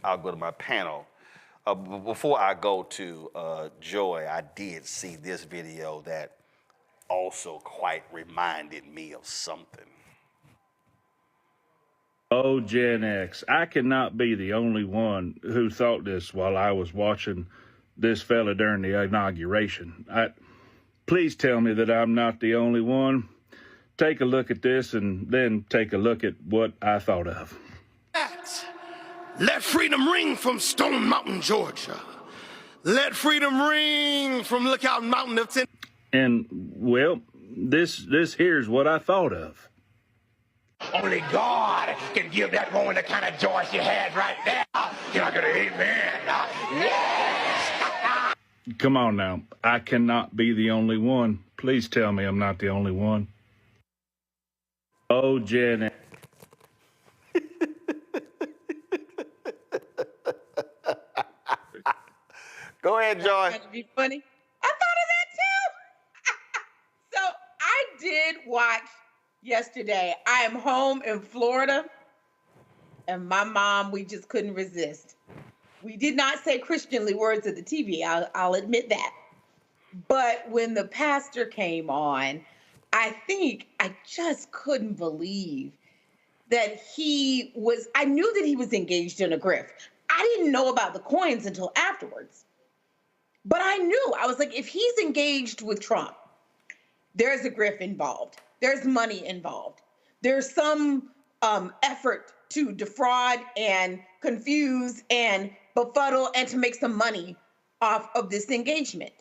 I'll go to my panel. Before I go to Joy, I did see this video that also quite reminded me of something. Oh, Gen X, I cannot be the only one who thought this while I was watching this fella during the inauguration. Please tell me that I'm not the only one. Take a look at this and then take a look at what I thought of. Let freedom ring from Stone Mountain, Georgia. Let freedom ring from Lookout Mountain of Tennessee. And, well, this here's what I thought of. Only God can give that woman the kind of joy she had right there. Can I get an amen? Yes! Come on now. I cannot be the only one. Please tell me I'm not the only one. Oh, Janet. Go ahead, Joy. That's be funny. I thought of that too. So I did watch yesterday. I am home in Florida, and my mom, we just couldn't resist. We did not say Christianly words at the TV. I'll admit that. But when the pastor came on, I just couldn't believe that I knew that he was engaged in a grift. I didn't know about the coins until afterwards. But I was like, if he's engaged with Trump, there's a grift involved. There's money involved. There's some effort to defraud and confuse and befuddle and to make some money off of this engagement.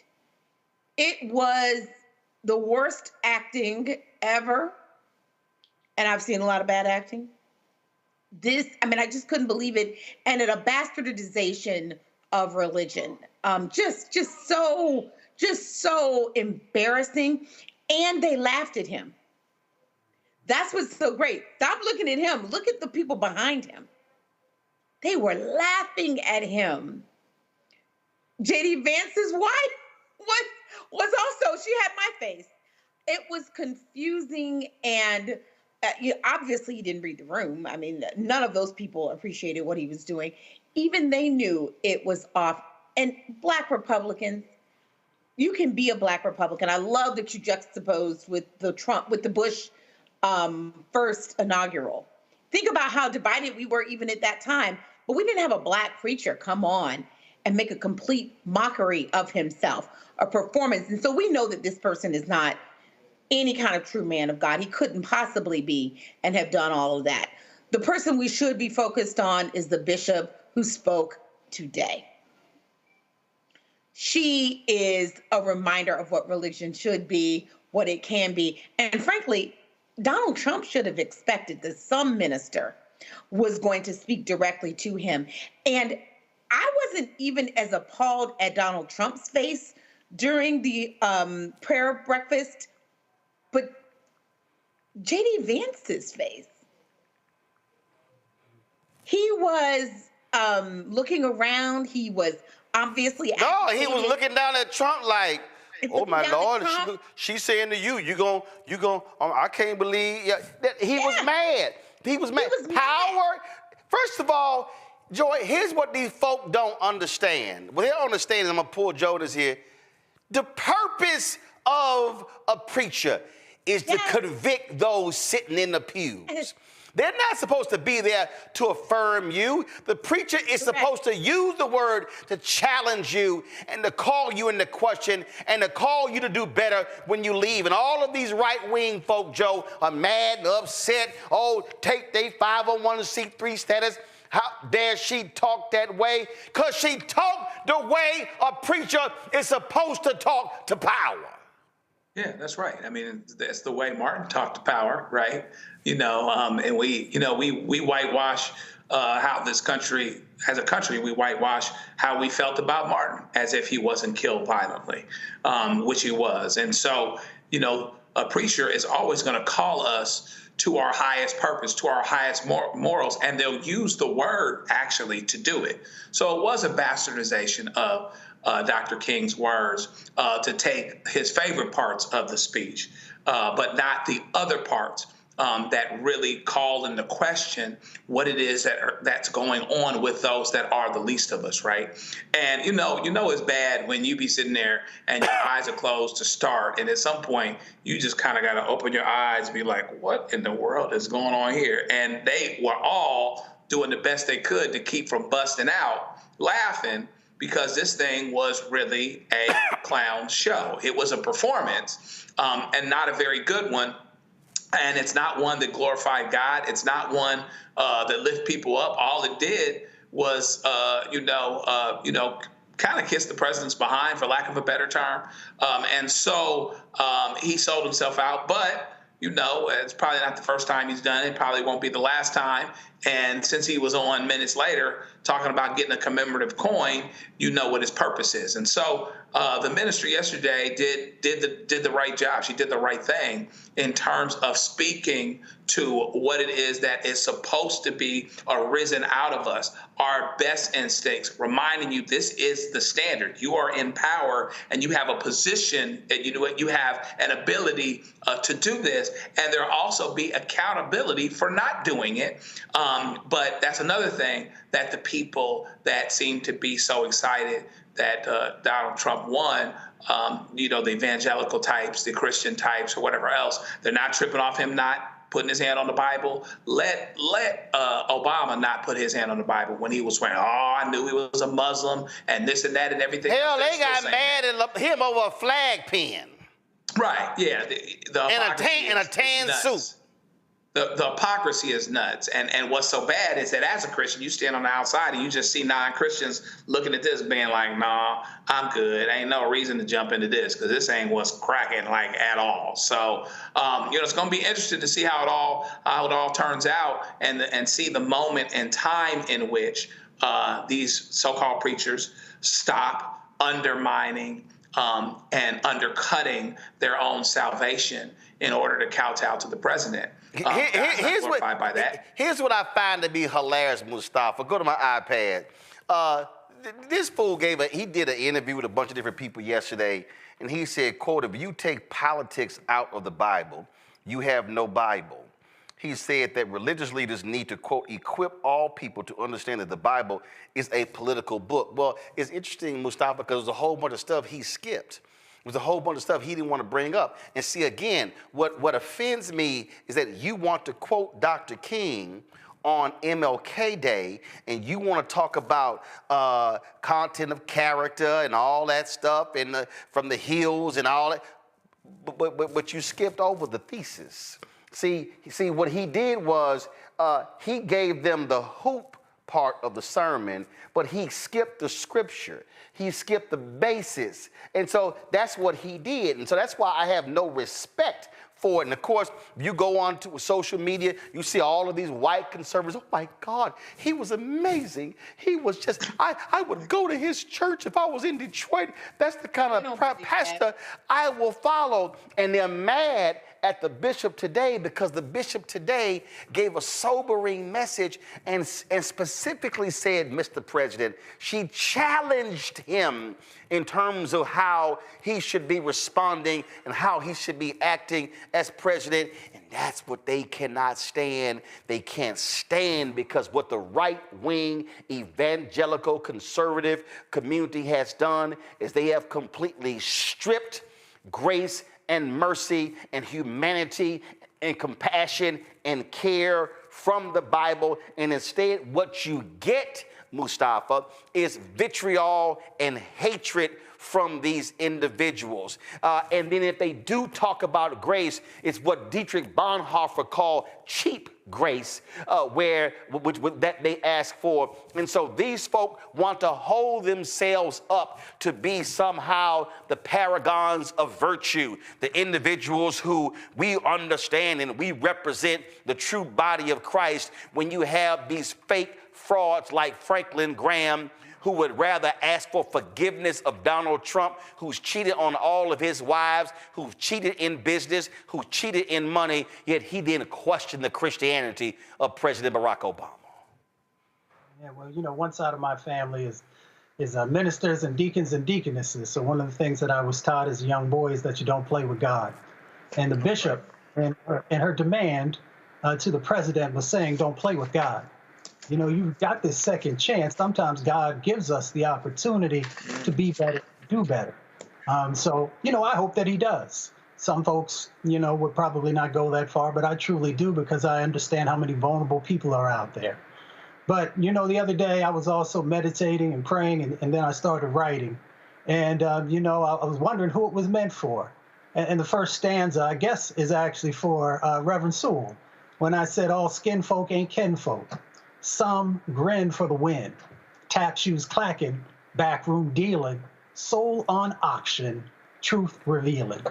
It was the worst acting ever. And I've seen a lot of bad acting. I just couldn't believe it. And a bastardization of religion. Just so embarrassing. And they laughed at him. That's what's so great. Stop looking at him. Look at the people behind him. They were laughing at him. J.D. Vance's wife was also, she had my face. It was confusing and obviously he didn't read the room. I mean, none of those people appreciated what he was doing. Even they knew it was off. And Black Republicans, you can be a Black Republican. I love that you juxtaposed with the Bush first inaugural. Think about how divided we were even at that time. But we didn't have a Black preacher come on and make a complete mockery of himself, a performance. And so we know that this person is not any kind of true man of God. He couldn't possibly be and have done all of that. The person we should be focused on is the bishop who spoke today. She is a reminder of what religion should be, what it can be. And frankly, Donald Trump should have expected that some minister was going to speak directly to him. And I wasn't even as appalled at Donald Trump's face during the prayer breakfast, but J.D. Vance's face. He was looking around. He was obviously he was looking down at Trump like, oh my Lord, she's saying to you, you gon', I can't believe. He was mad. He was mad. Power. First of all, Joy, here's what these folk don't understand. What they don't understand is, I'm gonna pull Jonas here. The purpose of a preacher is to convict those sitting in the pews. They're not supposed to be there to affirm you. The preacher is supposed to use the word to challenge you and to call you into question and to call you to do better when you leave. And all of these right-wing folk, Joe, are mad and upset. Oh, take their 501c3 status. How dare she talk that way? Because she talked the way a preacher is supposed to talk to power. Yeah, that's right. I mean, that's the way Martin talked to power, right? And we whitewash how this country, as a country, we whitewash how we felt about Martin as if he wasn't killed violently, which he was. And so, a preacher is always going to call us to our highest purpose, to our highest morals, and they'll use the word actually to do it. So it was a bastardization of Dr. King's words to take his favorite parts of the speech, but not the other parts that really call into question what it is that's going on with those that are the least of us, right? And it's bad when you be sitting there and your eyes are closed to start, and at some point you just kind of got to open your eyes and be like, what in the world is going on here? And they were all doing the best they could to keep from busting out laughing, because this thing was really a clown show. It was a performance, and not a very good one. And it's not one that glorified God. It's not one that lift people up. All it did was, kind of kiss the president's behind, for lack of a better term. And so he sold himself out. But, it's probably not the first time he's done it. Probably won't be the last time. And since he was on minutes later talking about getting a commemorative coin, you know what his purpose is. And so the ministry yesterday did the right job. She did the right thing in terms of speaking to what it is that is supposed to be arisen out of us, our best instincts, reminding you this is the standard. You are in power and you have a position, and you have an ability to do this, and there'll also be accountability for not doing it. But that's another thing, that the people that seem to be so excited that Donald Trump won, the evangelical types, the Christian types, or whatever else, they're not tripping off him not putting his hand on the Bible. Let Obama not put his hand on the Bible when he was swearing, I knew he was a Muslim and this and that and everything. Hell, they got mad at him over a flag pin. Right, yeah. And a tan suit. The hypocrisy is nuts. And what's so bad is that as a Christian, you stand on the outside and you just see non-Christians looking at this being like, nah, I'm good. Ain't no reason to jump into this because this ain't what's cracking like at all. So, it's going to be interesting to see how it all turns out and see the moment and time in which these so-called preachers stop undermining and undercutting their own salvation in order to kowtow to the president. Here's what I find to be hilarious, Mustafa. Go to my iPad. This fool he did an interview with a bunch of different people yesterday, and he said, quote, if you take politics out of the Bible, you have no Bible. He said that religious leaders need to, quote, equip all people to understand that the Bible is a political book. Well, it's interesting, Mustafa, because there's a whole bunch of stuff he skipped. There's a whole bunch of stuff he didn't want to bring up. And see, again, what offends me is that you want to quote Dr. King on MLK Day, and you want to talk about content of character and all that stuff and from the hills and all that, but you skipped over the thesis. See, what he did was he gave them the hoop part of the sermon, but he skipped the scripture. He skipped the basis. And so that's what he did. And so that's why I have no respect for it. And of course, you go on to social media, you see all of these white conservatives. Oh my God, he was amazing. He was just, I would go to his church if I was in Detroit. That's the kind of pastor I will follow. And they're mad at the bishop today because the bishop today gave a sobering message and specifically said, Mr. President, she challenged him in terms of how he should be responding and how he should be acting as president. And that's what they cannot stand. They can't stand because what the right-wing evangelical conservative community has done is they have completely stripped grace and mercy and humanity and compassion and care from the Bible. And instead, what you get, Mustafa, is vitriol and hatred from these individuals. And then if they do talk about grace, it's what Dietrich Bonhoeffer called cheap grace, which that they ask for. And so these folk want to hold themselves up to be somehow the paragons of virtue, the individuals who we understand and we represent the true body of Christ, when you have these fake frauds like Franklin Graham, who would rather ask for forgiveness of Donald Trump, who's cheated on all of his wives, who's cheated in business, who's cheated in money, yet he didn't question the Christianity of President Barack Obama. Yeah, well, one side of my family is ministers and deacons and deaconesses. So one of the things that I was taught as a young boy is that you don't play with God. And the bishop and her demand to the president was saying, don't play with God. You've got this second chance. Sometimes God gives us the opportunity to be better, do better. So I hope that he does. Some folks, would probably not go that far, but I truly do because I understand how many vulnerable people are out there. But, the other day I was also meditating and praying, and then I started writing. And, I was wondering who it was meant for. And the first stanza, I guess, is actually for Reverend Sewell, when I said all skin folk ain't kin folk. Some grin for the win, tap shoes clacking, backroom dealing, soul on auction, truth revealing.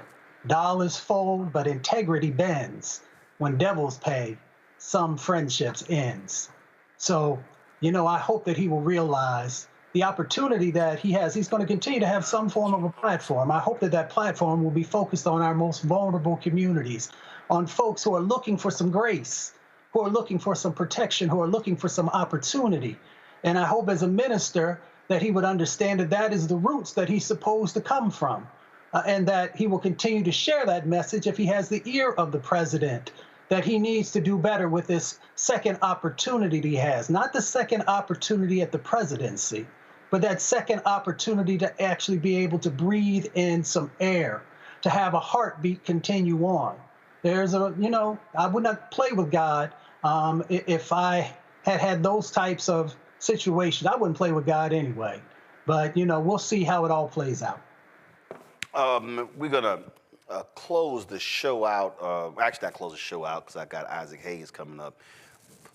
Dollars fold, but integrity bends. When devils pay, some friendships ends. So, I hope that he will realize the opportunity that he has. He's going to continue to have some form of a platform. I hope that platform will be focused on our most vulnerable communities, on folks who are looking for some grace, who are looking for some protection, who are looking for some opportunity. And I hope as a minister that he would understand that is the roots that he's supposed to come from, and that he will continue to share that message if he has the ear of the president that he needs to do better with this second opportunity he has. Not the second opportunity at the presidency, but that second opportunity to actually be able to breathe in some air, to have a heartbeat continue on. There's a, you know, I would not play with God if I had those types of situations. I wouldn't play with God anyway. But, you know, we'll see how it all plays out. We're going to close the show out. Actually, not close the show out because I got Isaac Hayes coming up.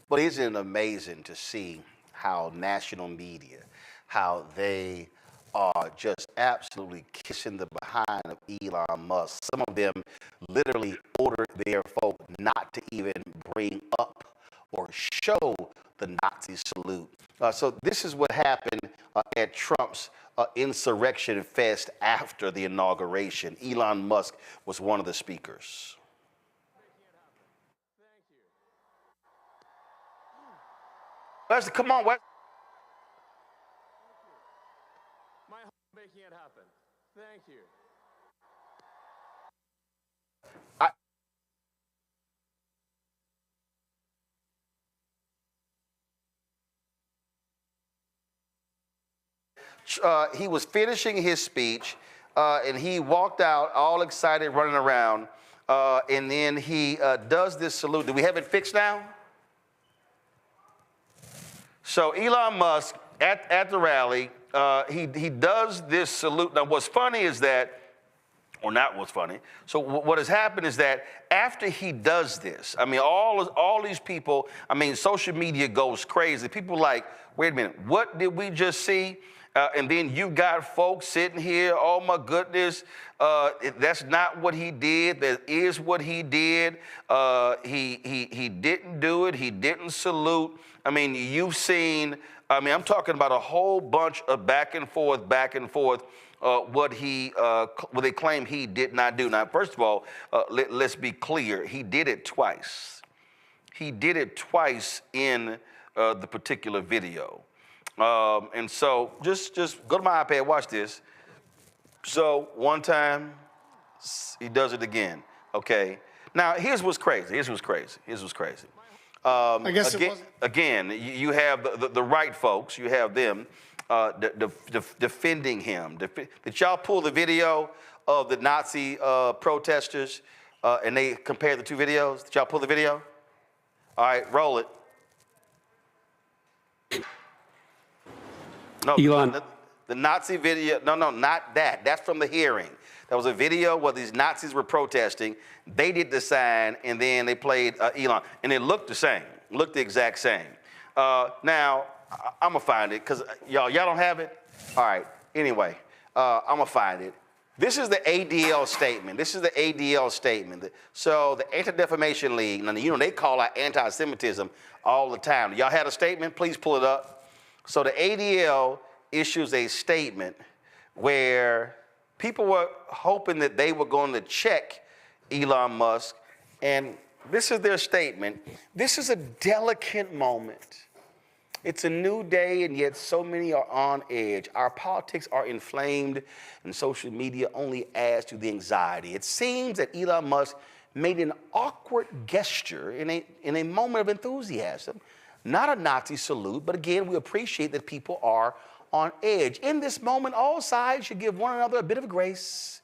But isn't it amazing to see how national media, how they are just absolutely kissing the behind of Elon Musk. Some of them literally ordered their folk not to even bring up or show the Nazi salute. So this is what happened at Trump's insurrection fest after the inauguration. Elon Musk was one of the speakers. Wesley, come on, Wesley. My heart making it happen. Thank you. He was finishing his speech, and he walked out all excited, running around, and then he does this salute. Do we have it fixed now? So Elon Musk, at the rally, he does this salute. Now, what's funny is that, or not what's funny, so what has happened is that after he does this, I mean, all these people, I mean, social media goes crazy. People are like, wait a minute, what did we just see? And then you got folks sitting here, oh my goodness, that's not what he did, that is what he did. He didn't do it, he didn't salute. I mean, you've seen, I mean, I'm talking about a whole bunch of back and forth, what they claim he did not do. Now, first of all, let's be clear, he did it twice. He did it twice in the particular video. And so just go to my iPad, watch this. So one time, he does it again, okay? Now, here's what's crazy. I guess again, you have the right folks, you have them defending him. Did y'all pull the video of the Nazi protesters and they compared the two videos? Did y'all pull the video? All right, roll it. No, Elon. The Nazi video, no, not that. That's from the hearing. There was a video where these Nazis were protesting. They did the sign, and then they played Elon. And it looked the same, looked the exact same. Now, I'm going to find it, because y'all don't have it? All right, anyway, I'm going to find it. This is the ADL statement. So the Anti-Defamation League, now, you know, they call out anti-Semitism all the time. Y'all had a statement? Please pull it up. So the ADL issues a statement where people were hoping that they were going to check Elon Musk, and this is their statement. This is a delicate moment. It's a new day, and yet so many are on edge. Our politics are inflamed, and social media only adds to the anxiety. It seems that Elon Musk made an awkward gesture in a moment of enthusiasm. Not a Nazi salute, but again, we appreciate that people are on edge. In this moment, all sides should give one another a bit of grace,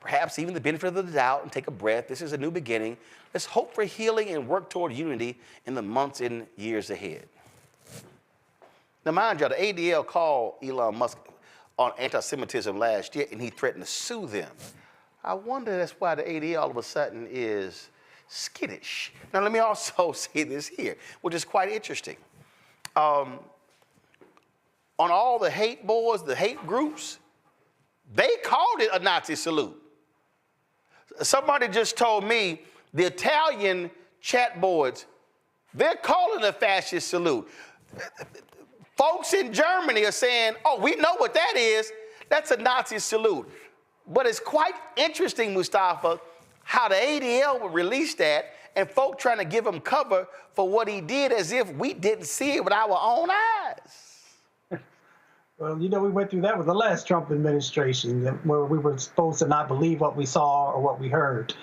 perhaps even the benefit of the doubt, and take a breath. This is a new beginning. Let's hope for healing and work toward unity in the months and years ahead. Now, mind you, the ADL called Elon Musk on anti-Semitism last year, and he threatened to sue them. I wonder that's why the ADL all of a sudden is skittish. Now, let me also say this here, which is quite interesting. On all the hate boards, the hate groups, they called it a Nazi salute. Somebody just told me the Italian chat boards, they're calling it a fascist salute. Folks in Germany are saying, oh, we know what that is. That's a Nazi salute. But it's quite interesting, Mustafa, how the ADL would release that and folk trying to give him cover for what he did as if we didn't see it with our own eyes. Well, you know, we went through that with the last Trump administration, where we were supposed to not believe what we saw or what we heard.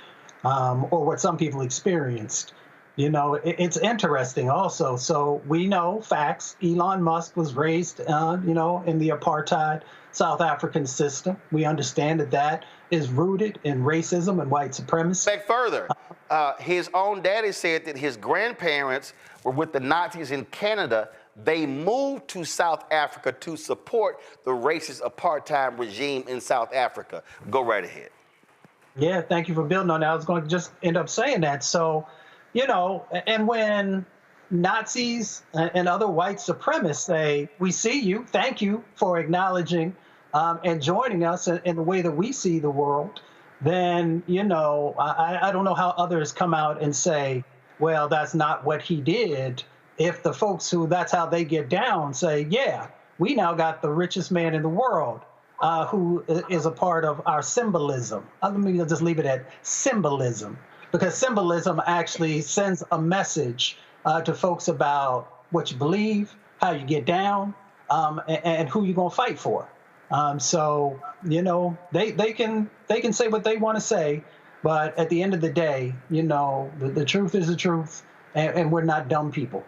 or what some people experienced. You know, it's interesting also. So we know facts. Elon Musk was raised, you know, in the apartheid South African system. We understand that that is rooted in racism and white supremacy. Back further, his own daddy said that his grandparents were with the Nazis in Canada. They moved to South Africa to support the racist apartheid regime in South Africa. Go right ahead. Yeah, thank you for building on that. I was going to just end up saying that. So, you know, and when Nazis and other white supremacists say, we see you, thank you for acknowledging and joining us in the way that we see the world, then, you know, I don't know how others come out and say, well, that's not what he did. If the folks who that's how they get down say, yeah, we now got the richest man in the world who is a part of our symbolism. Let me just leave it at symbolism, because symbolism actually sends a message to folks about what you believe, how you get down, and who you're going to fight for. So, you know, they can say what they want to say, but at the end of the day, you know, the truth is the truth, and we're not dumb people.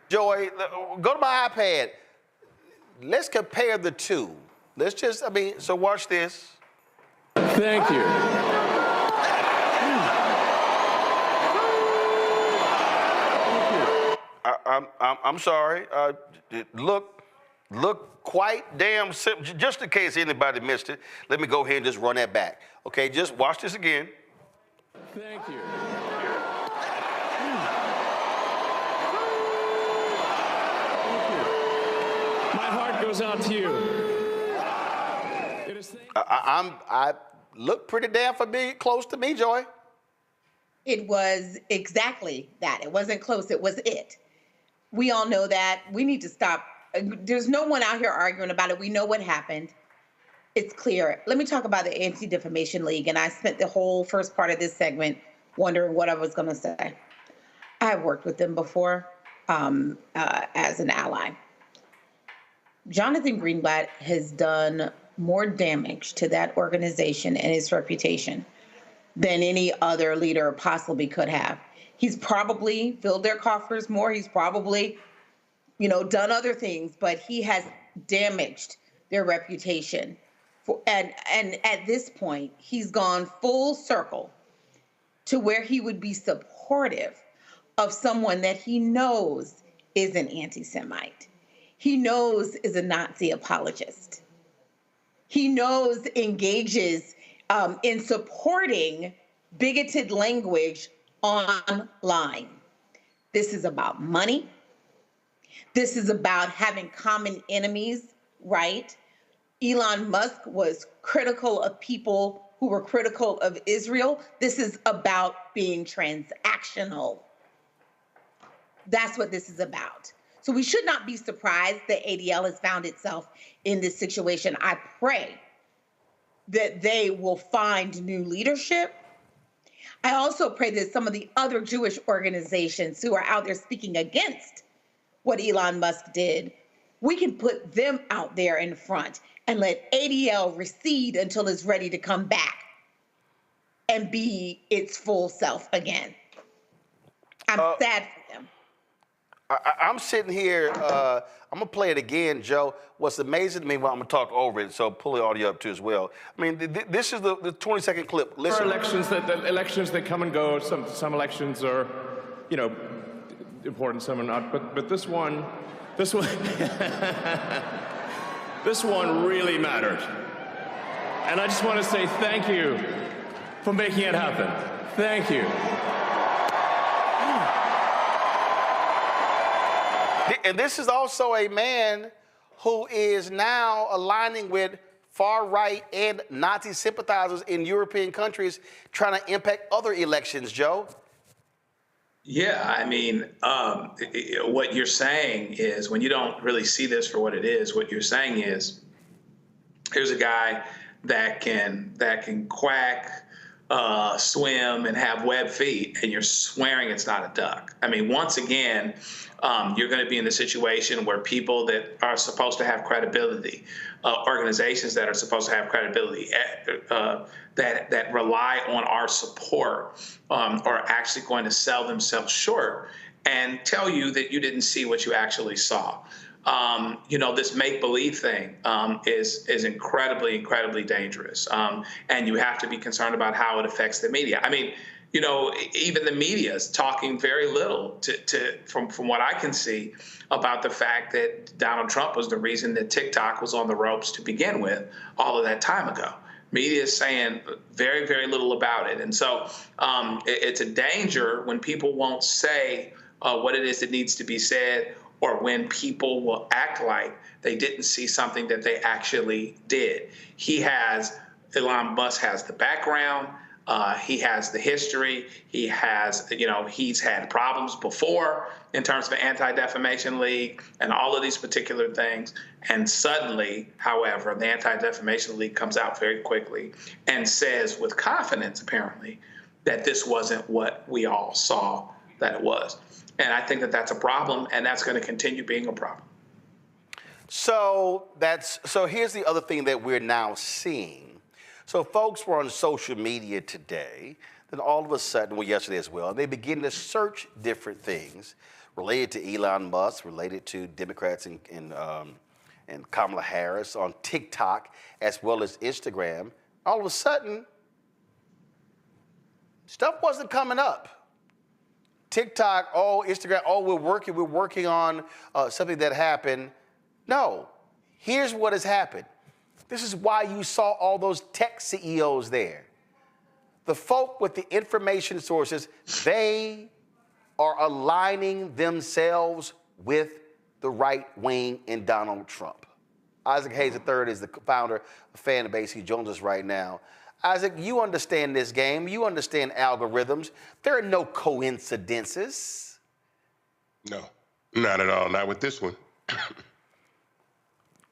Joy, go to my iPad. Let's compare the two. Let's just, I mean, so watch this. Thank you. I'm sorry. Look quite damn simple. Just in case anybody missed it, let me go ahead and just run that back. Okay, just watch this again. Thank you. My heart goes out to you. I look pretty damn close to me, Joy. It was exactly that. It wasn't close. It was it. We all know that. We need to stop. There's no one out here arguing about it. We know what happened. It's clear. Let me talk about the Anti-Defamation League. And I spent the whole first part of this segment wondering what I was going to say. I have worked with them before as an ally. Jonathan Greenblatt has done more damage to that organization and its reputation than any other leader possibly could have. He's probably filled their coffers more. He's probably, you know, done other things, but he has damaged their reputation. And at this point, he's gone full circle to where he would be supportive of someone that he knows is an anti-Semite. He knows is a Nazi apologist. He knows engages in supporting bigoted language online. This is about money. This is about having common enemies, right? Elon Musk was critical of people who were critical of Israel. This is about being transactional. That's what this is about. So we should not be surprised that ADL has found itself in this situation. I pray that they will find new leadership. I also pray that some of the other Jewish organizations who are out there speaking against what Elon Musk did, we can put them out there in front and let ADL recede until it's ready to come back and be its full self again. I'm sad for them. I'm sitting here, I'm gonna play it again, Joe. What's amazing to me, well, I'm gonna talk over it, so pull the audio up too as well. I mean, this is the 20-second clip. Listen. There are elections that come and go. Some elections are, you know, important, some are not. But this one, this one really mattered. And I just want to say thank you for making it happen. Thank you. And this is also a man who is now aligning with far-right and Nazi sympathizers in European countries trying to impact other elections, Joe. Yeah, I mean, what you're saying is, when you don't really see this for what it is, what you're saying is, here's a guy that can quack swim and have webbed feet, and you're swearing it's not a duck. I mean, once again, you're going to be in the situation where people that are supposed to have credibility, organizations that are supposed to have credibility, that rely on our support, are actually going to sell themselves short and tell you that you didn't see what you actually saw. This make-believe thing is incredibly, incredibly dangerous. And you have to be concerned about how it affects the media. I mean, even the media is talking very little from what I can see about the fact that Donald Trump was the reason that TikTok was on the ropes to begin with all of that time ago. Media is saying very, very little about it. And so it's a danger when people won't say what it is that needs to be said, or when people will act like they didn't see something that they actually did. Elon Musk has the background, he has the history, he has, he's had problems before in terms of the Anti-Defamation League and all of these particular things. And suddenly, however, the Anti-Defamation League comes out very quickly and says with confidence, apparently, that this wasn't what we all saw that it was. And I think that that's a problem, and that's going to continue being a problem. So here's the other thing that we're now seeing. So folks were on social media today, then all of a sudden, well, yesterday as well, they begin to search different things related to Elon Musk, related to Democrats and Kamala Harris on TikTok, as well as Instagram. All of a sudden, stuff wasn't coming up. TikTok, Instagram, we're working on something that happened. No, here's what has happened. This is why you saw all those tech CEOs there. The folk with the information sources, they are aligning themselves with the right wing in Donald Trump. Isaac Hayes III is the founder of Fanbase. He joins us right now. Isaac, you understand this game. You understand algorithms. There are no coincidences. No, not at all. Not with this one.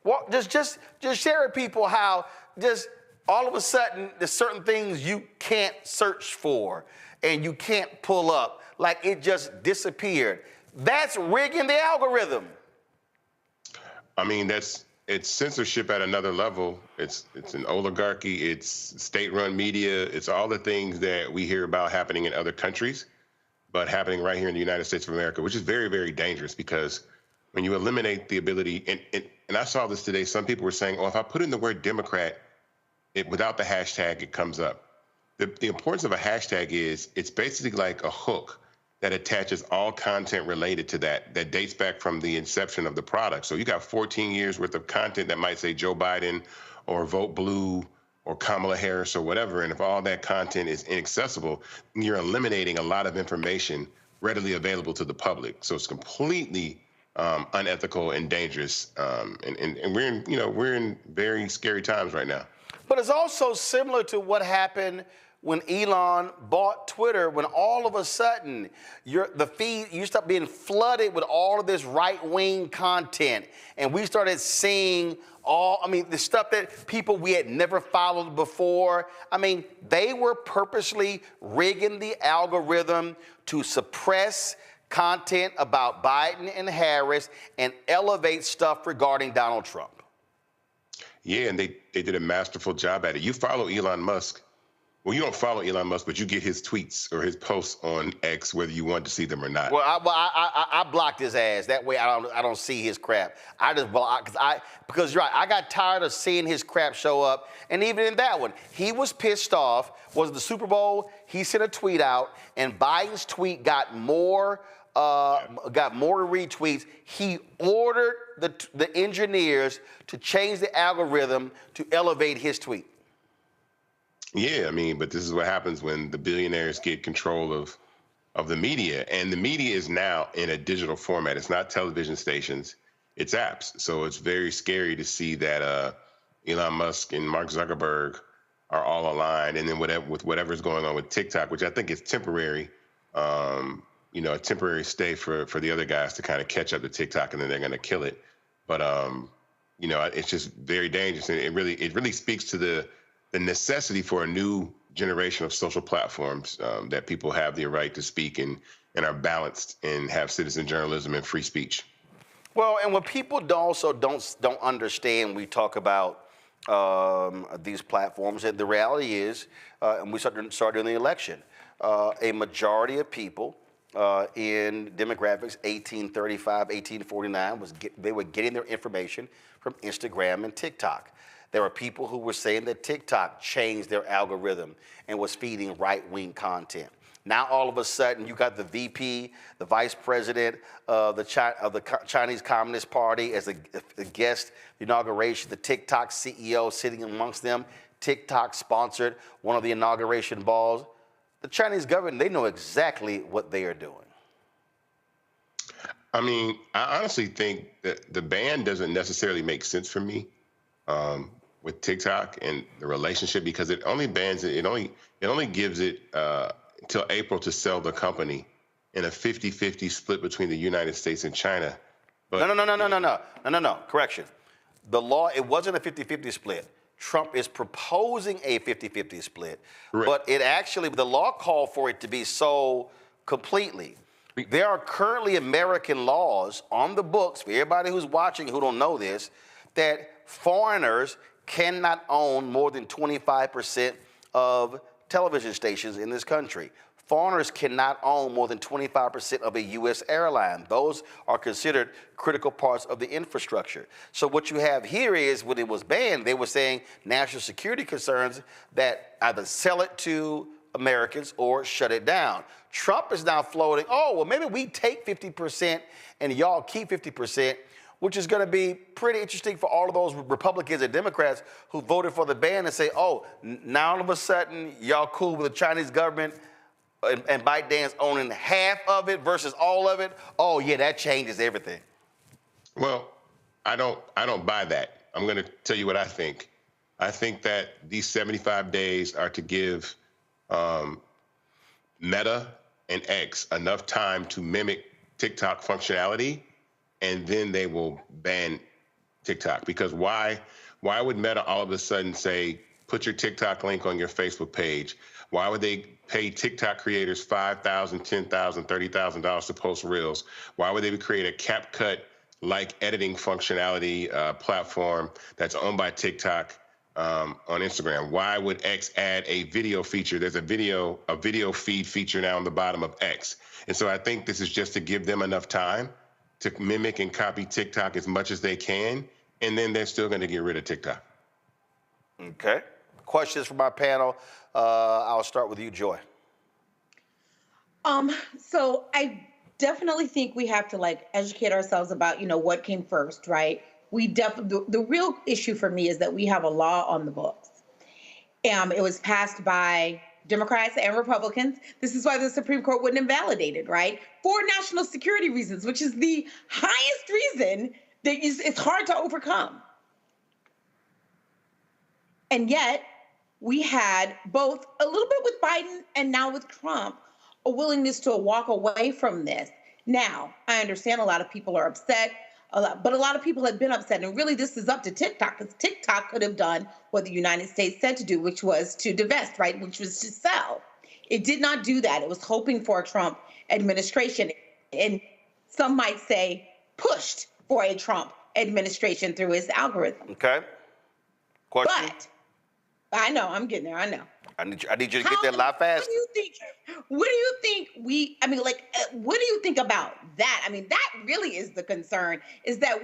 Well, just share with people how just all of a sudden there's certain things you can't search for and you can't pull up, like it just disappeared. That's rigging the algorithm. I mean, it's censorship at another level. It's an oligarchy. It's state-run media. It's all the things that we hear about happening in other countries, but happening right here in the United States of America, which is very, very dangerous because when you eliminate the ability, and I saw this today, some people were saying, if I put in the word Democrat, without the hashtag, it comes up. The importance of a hashtag is it's basically like a hook that attaches all content related to that dates back from the inception of the product. So you got 14 years worth of content that might say Joe Biden or Vote Blue or Kamala Harris or whatever. And if all that content is inaccessible, you're eliminating a lot of information readily available to the public. So it's completely unethical and dangerous. And we're in very scary times right now. But it's also similar to what happened when Elon bought Twitter, when all of a sudden the feed, you start being flooded with all of this right-wing content. And we started seeing the stuff that people we had never followed before. I mean, they were purposely rigging the algorithm to suppress content about Biden and Harris and elevate stuff regarding Donald Trump. Yeah, and they did a masterful job at it. You follow Elon Musk. Well, you don't follow Elon Musk, but you get his tweets or his posts on X, whether you want to see them or not. Well, I blocked his ass. That way I don't see his crap. I just block because you're right. I got tired of seeing his crap show up. And even in that one, he was pissed off. Was the Super Bowl? He sent a tweet out, and Biden's tweet got more retweets. He ordered the engineers to change the algorithm to elevate his tweet. Yeah, I mean, but this is what happens when the billionaires get control of the media. And the media is now in a digital format. It's not television stations, it's apps. So it's very scary to see that Elon Musk and Mark Zuckerberg are all aligned. And then with whatever's going on with TikTok, which I think is temporary, a temporary stay for the other guys to kind of catch up to TikTok, and then they're going to kill it. But, it's just very dangerous. And it really speaks to the necessity for a new generation of social platforms that people have the right to speak and are balanced and have citizen journalism and free speech. Well, and what people don't understand, we talk about these platforms, and the reality is, and we started during the election, a majority of people in demographics 1835, 1849 they were getting their information from Instagram and TikTok. There were people who were saying that TikTok changed their algorithm and was feeding right-wing content. Now, all of a sudden, you got the VP, the vice president of the Chinese Communist Party as a guest, the inauguration, the TikTok CEO sitting amongst them. TikTok sponsored one of the inauguration balls. The Chinese government, they know exactly what they are doing. I mean, I honestly think that the ban doesn't necessarily make sense for me with TikTok and the relationship, because it only bans it. It only gives it till April to sell the company in a 50-50 split between the United States and China. But No. Correction. The law, it wasn't a 50-50 split. Trump is proposing a 50-50 split, Correct. But it actually, the law called for it to be so completely. There are currently American laws on the books, for everybody who's watching who don't know this, that foreigners cannot own more than 25% of television stations in this country. Foreigners cannot own more than 25% of a U.S. airline. Those are considered critical parts of the infrastructure. So what you have here is, when it was banned, they were saying national security concerns that either sell it to Americans or shut it down. Trump is now floating, oh, well, maybe we take 50% and y'all keep 50%, which is going to be pretty interesting for all of those Republicans and Democrats who voted for the ban and say, oh, now all of a sudden y'all cool with the Chinese government and ByteDance owning half of it versus all of it. Oh yeah, that changes everything. Well, I don't buy that. I'm going to tell you what I think. I think that these 75 days are to give Meta and X enough time to mimic TikTok functionality, and then they will ban TikTok. Because why would Meta all of a sudden say, put your TikTok link on your Facebook page? Why would they pay TikTok creators $5,000, $10,000, $30,000 to post reels? Why would they create a CapCut-like editing functionality platform that's owned by TikTok on Instagram? Why would X add a video feature? There's a video feed feature now on the bottom of X. And so I think this is just to give them enough time to mimic and copy TikTok as much as they can, and then they're still going to get rid of TikTok. Okay. Questions from our panel. I'll start with you, Joy. So I definitely think we have to educate ourselves about, what came first, right? The real issue for me is that we have a law on the books. It was passed by Democrats and Republicans. This is why the Supreme Court wouldn't invalidate it, right? For national security reasons, which is the highest reason that it's hard to overcome. And yet, we had both a little bit with Biden and now with Trump, a willingness to walk away from this. Now, I understand a lot of people are upset, but a lot of people have been upset. And really, this is up to TikTok, because TikTok could have done what the United States said to do, which was to divest, right? Which was to sell. It did not do that. It was hoping for a Trump administration. And some might say pushed for a Trump administration through his algorithm. Okay. Question? But I know, I'm getting there, I know. I need you to get there a lot faster. What do you think what do you think about that? I mean, that really is the concern, is that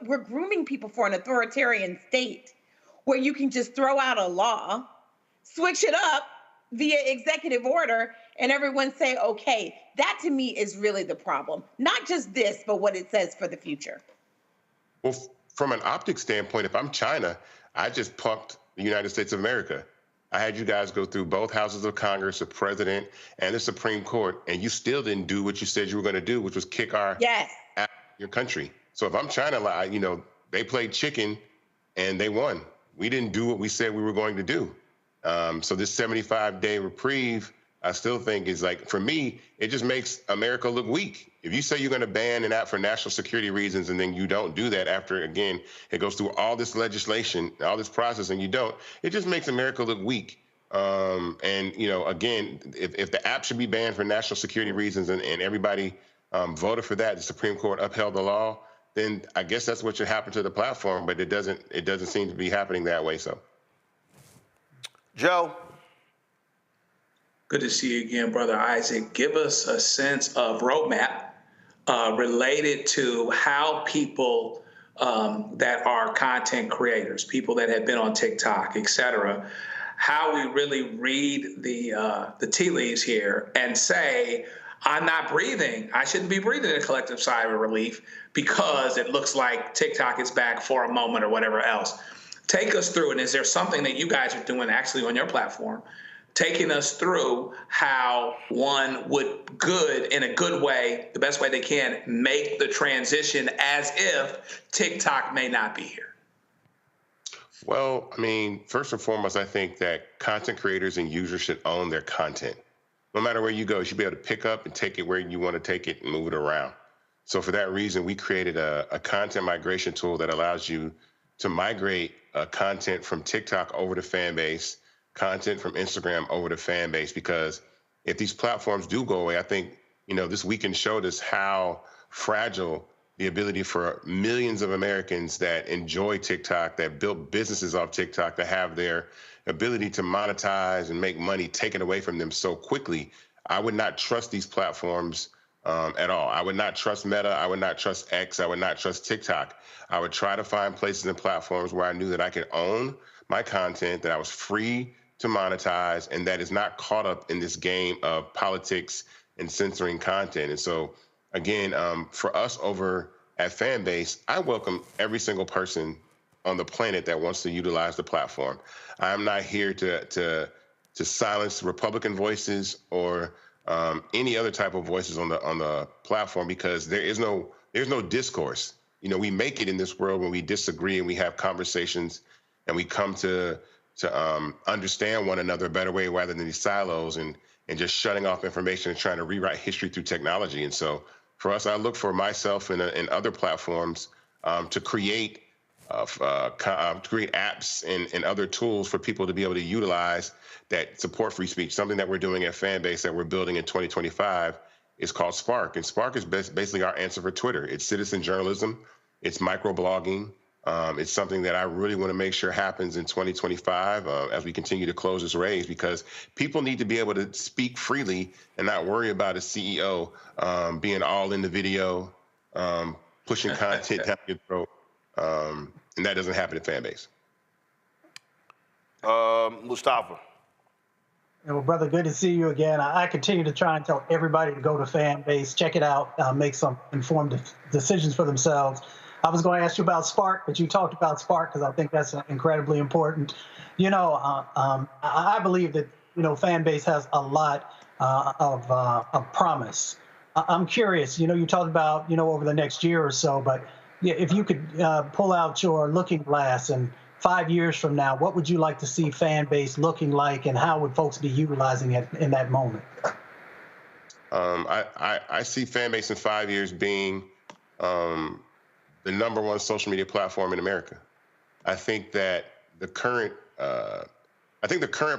we're grooming people for an authoritarian state where you can just throw out a law, switch it up via executive order, and everyone say, okay. That to me is really the problem. Not just this, but what it says for the future. Well, from an optics standpoint, if I'm China, I just punked the United States of America. I had you guys go through both houses of Congress, the president, and the Supreme Court, and you still didn't do what you said you were going to do, which was kick our ass out of your country. So if I'm China, they played chicken and they won. We didn't do what we said we were going to do. So this 75-day reprieve, I still think is for me, it just makes America look weak. If you say you're going to ban an app for national security reasons and then you don't do that after, again, it goes through all this legislation, all this process, and you don't, it just makes America look weak. And, again, if the app should be banned for national security reasons and everybody voted for that, the Supreme Court upheld the law, then I guess that's what should happen to the platform. But it doesn't seem to be happening that way. So, Joe. Good to see you again, Brother Isaac. Give us a sense of roadmap related to how people that are content creators, people that have been on TikTok, et cetera, how we really read the tea leaves here and say, I'm not breathing. I shouldn't be breathing a collective sigh of relief because it looks like TikTok is back for a moment or whatever else. Take us through, and is there something that you guys are doing actually on your platform, taking us through how one would in a good way, the best way they can, make the transition as if TikTok may not be here? Well, I mean, first and foremost, I think that content creators and users should own their content. No matter where you go, you should be able to pick up and take it where you want to take it and move it around. So for that reason, we created a content migration tool that allows you to migrate content from TikTok over to Fanbase, content from Instagram over to Fanbase, because if these platforms do go away, I think, this weekend showed us how fragile the ability for millions of Americans that enjoy TikTok, that built businesses off TikTok, to have their ability to monetize and make money taken away from them so quickly. I would not trust these platforms at all. I would not trust Meta. I would not trust X. I would not trust TikTok. I would try to find places and platforms where I knew that I could own my content, that I was free to monetize, and that is not caught up in this game of politics and censoring content. And so, again, for us over at Fanbase, I welcome every single person on the planet that wants to utilize the platform. I'm not here to silence Republican voices or any other type of voices on the platform, because there's no discourse. We make it in this world when we disagree and we have conversations and we come to understand one another a better way rather than these silos and just shutting off information and trying to rewrite history through technology. And so for us, I look for myself and other platforms to create apps and other tools for people to be able to utilize that support free speech. Something that we're doing at Fanbase that we're building in 2025 is called Spark. And Spark is basically our answer for Twitter. It's citizen journalism. It's microblogging. It's something that I really want to make sure happens in 2025 as we continue to close this race, because people need to be able to speak freely and not worry about a CEO being all in the video, pushing content down your throat. And that doesn't happen at Fanbase. Mustafa. Well, brother, good to see you again. I continue to try and tell everybody to go to Fanbase, check it out, make some informed decisions for themselves. I was going to ask you about Spark, but you talked about Spark because I think that's incredibly important. I believe that, Fanbase has a lot of promise. I'm curious, you talked about, over the next year or so, but if you could pull out your looking glass and 5 years from now, what would you like to see Fanbase looking like, and how would folks be utilizing it in that moment? I see Fanbase in 5 years being the #1 social media platform in America. I think that the current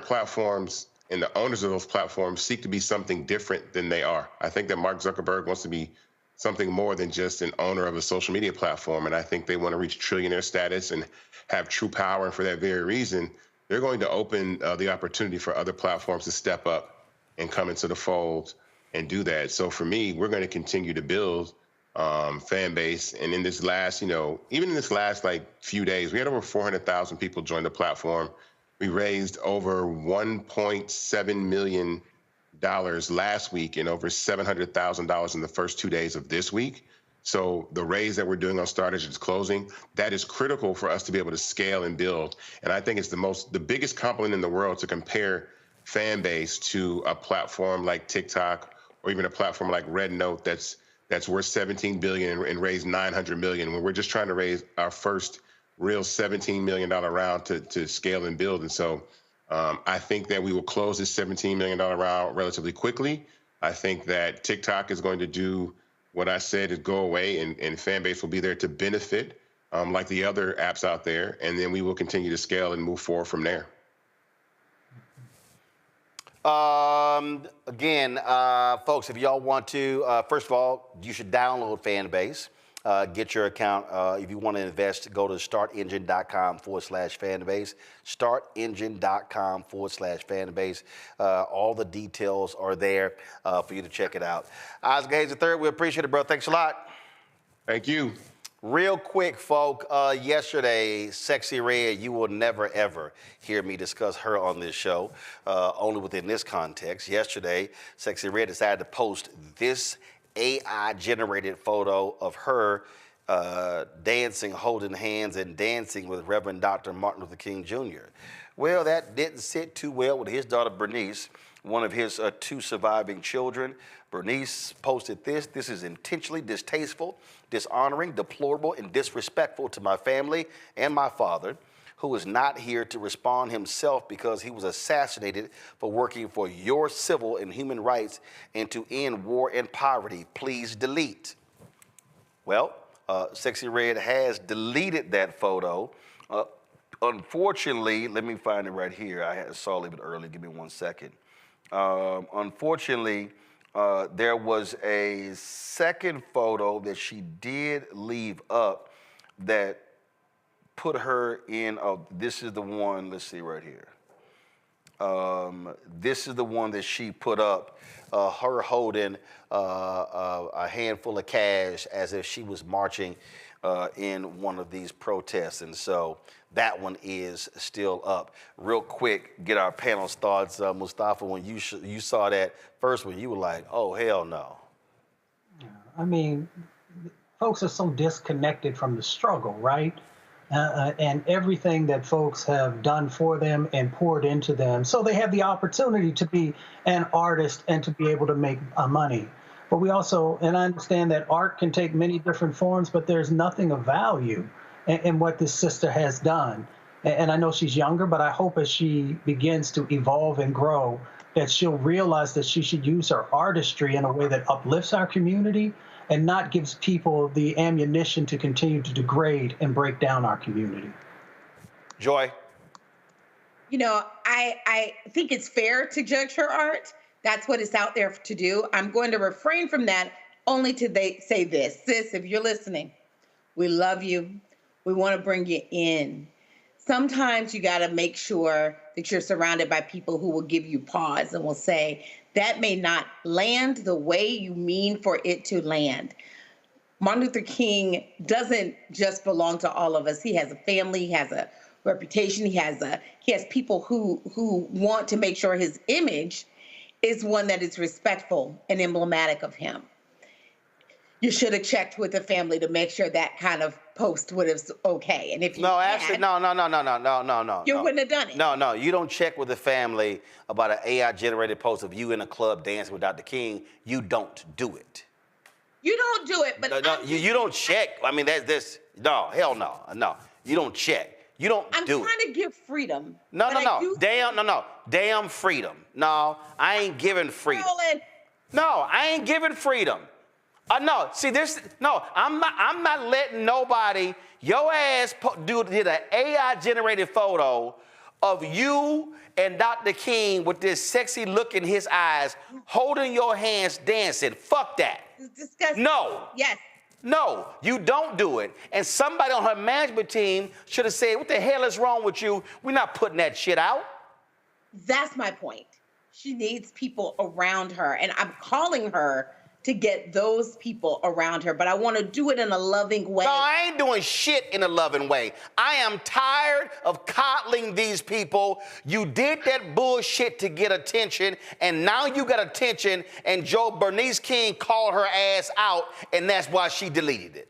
platforms and the owners of those platforms seek to be something different than they are. I think that Mark Zuckerberg wants to be something more than just an owner of a social media platform. And I think they want to reach trillionaire status and have true power. And for that very reason, they're going to open the opportunity for other platforms to step up and come into the fold and do that. So for me, we're going to continue to build Fanbase. And in this last, even in this last few days, we had over 400,000 people join the platform. We raised over $1.7 million last week and over $700,000 in the first 2 days of this week. So the raise that we're doing on Starters is closing. That is critical for us to be able to scale and build. And I think it's the biggest compliment in the world to compare Fanbase to a platform like TikTok or even a platform like Red Note that's worth $17 billion and raised $900 million, when we're just trying to raise our first real $17 million round to scale and build. And so I think that we will close this $17 million round relatively quickly. I think that TikTok is going to do what I said is go away, and Fanbase will be there to benefit like the other apps out there. And then we will continue to scale and move forward from there. Again, folks, if y'all want to, first of all, you should download Fanbase. Get your account. If you want to invest, go to startengine.com/fanbase. Startengine.com/fanbase. All the details are there for you to check it out. Isaac Hayes III, we appreciate it, bro. Thanks a lot. Thank you. Real quick, folk, yesterday, Sexy Red, you will never, ever hear me discuss her on this show, only within this context. Yesterday, Sexy Red decided to post this AI-generated photo of her dancing, holding hands, and dancing with Reverend Dr. Martin Luther King Jr. Well, that didn't sit too well with his daughter, Bernice, one of his 2 surviving children. Bernice posted this. This is intentionally distasteful, dishonoring, deplorable, and disrespectful to my family and my father, who is not here to respond himself because he was assassinated for working for your civil and human rights and to end war and poverty. Please delete. Well, Sexy Red has deleted that photo. Unfortunately, let me find it right here. I saw it a little bit early. Give me 1 second. Unfortunately, there was a second photo that she did leave up that put her in, this is the one, let's see right here. This is the one that she put up, her holding a handful of cash as if she was marching in one of these protests. And so that one is still up. Real quick, get our panel's thoughts. Mustafa, when you saw that first one, you were like, oh, hell no. I mean, folks are so disconnected from the struggle, right? And everything that folks have done for them and poured into them. So they have the opportunity to be an artist and to be able to make money. But we also, and I understand that art can take many different forms, but there's nothing of value in what this sister has done. And I know she's younger, but I hope as she begins to evolve and grow, that she'll realize that she should use her artistry in a way that uplifts our community and not gives people the ammunition to continue to degrade and break down our community. Joy? You know, I think it's fair to judge her art. That's what it's out there to do. I'm going to refrain from that only to say this. Sis, if you're listening, we love you. We want to bring you in. Sometimes you got to make sure that you're surrounded by people who will give you pause and will say, that may not land the way you mean for it to land. Martin Luther King doesn't just belong to all of us. He has a family, he has a reputation, he has people who want to make sure his image is one that is respectful and emblematic of him. You should have checked with the family to make sure that kind of post would have okay. And if you no, had, actually, no. You wouldn't have done it. No, you don't check with the family about an AI-generated post of you in a club dancing with Dr. King. You don't do it. You don't do it, but you don't check. I mean, no, hell no, no. You don't check. You don't do it. I'm trying to give freedom. No. Damn freedom. No, I ain't giving freedom. No, I ain't giving freedom. No, see this. No, I'm not letting nobody. Your ass did an AI-generated photo of you and Dr. King with this sexy look in his eyes, holding your hands, dancing. Fuck that. It's disgusting. No. Yes. No, you don't do it. And somebody on her management team should have said, what the hell is wrong with you? We're not putting that shit out. That's my point. She needs people around her. And I'm calling her to get those people around her. But I want to do it in a loving way. No, I ain't doing shit in a loving way. I am tired of coddling these people. You did that bullshit to get attention, and now you got attention, and Bernice King called her ass out, and that's why she deleted it.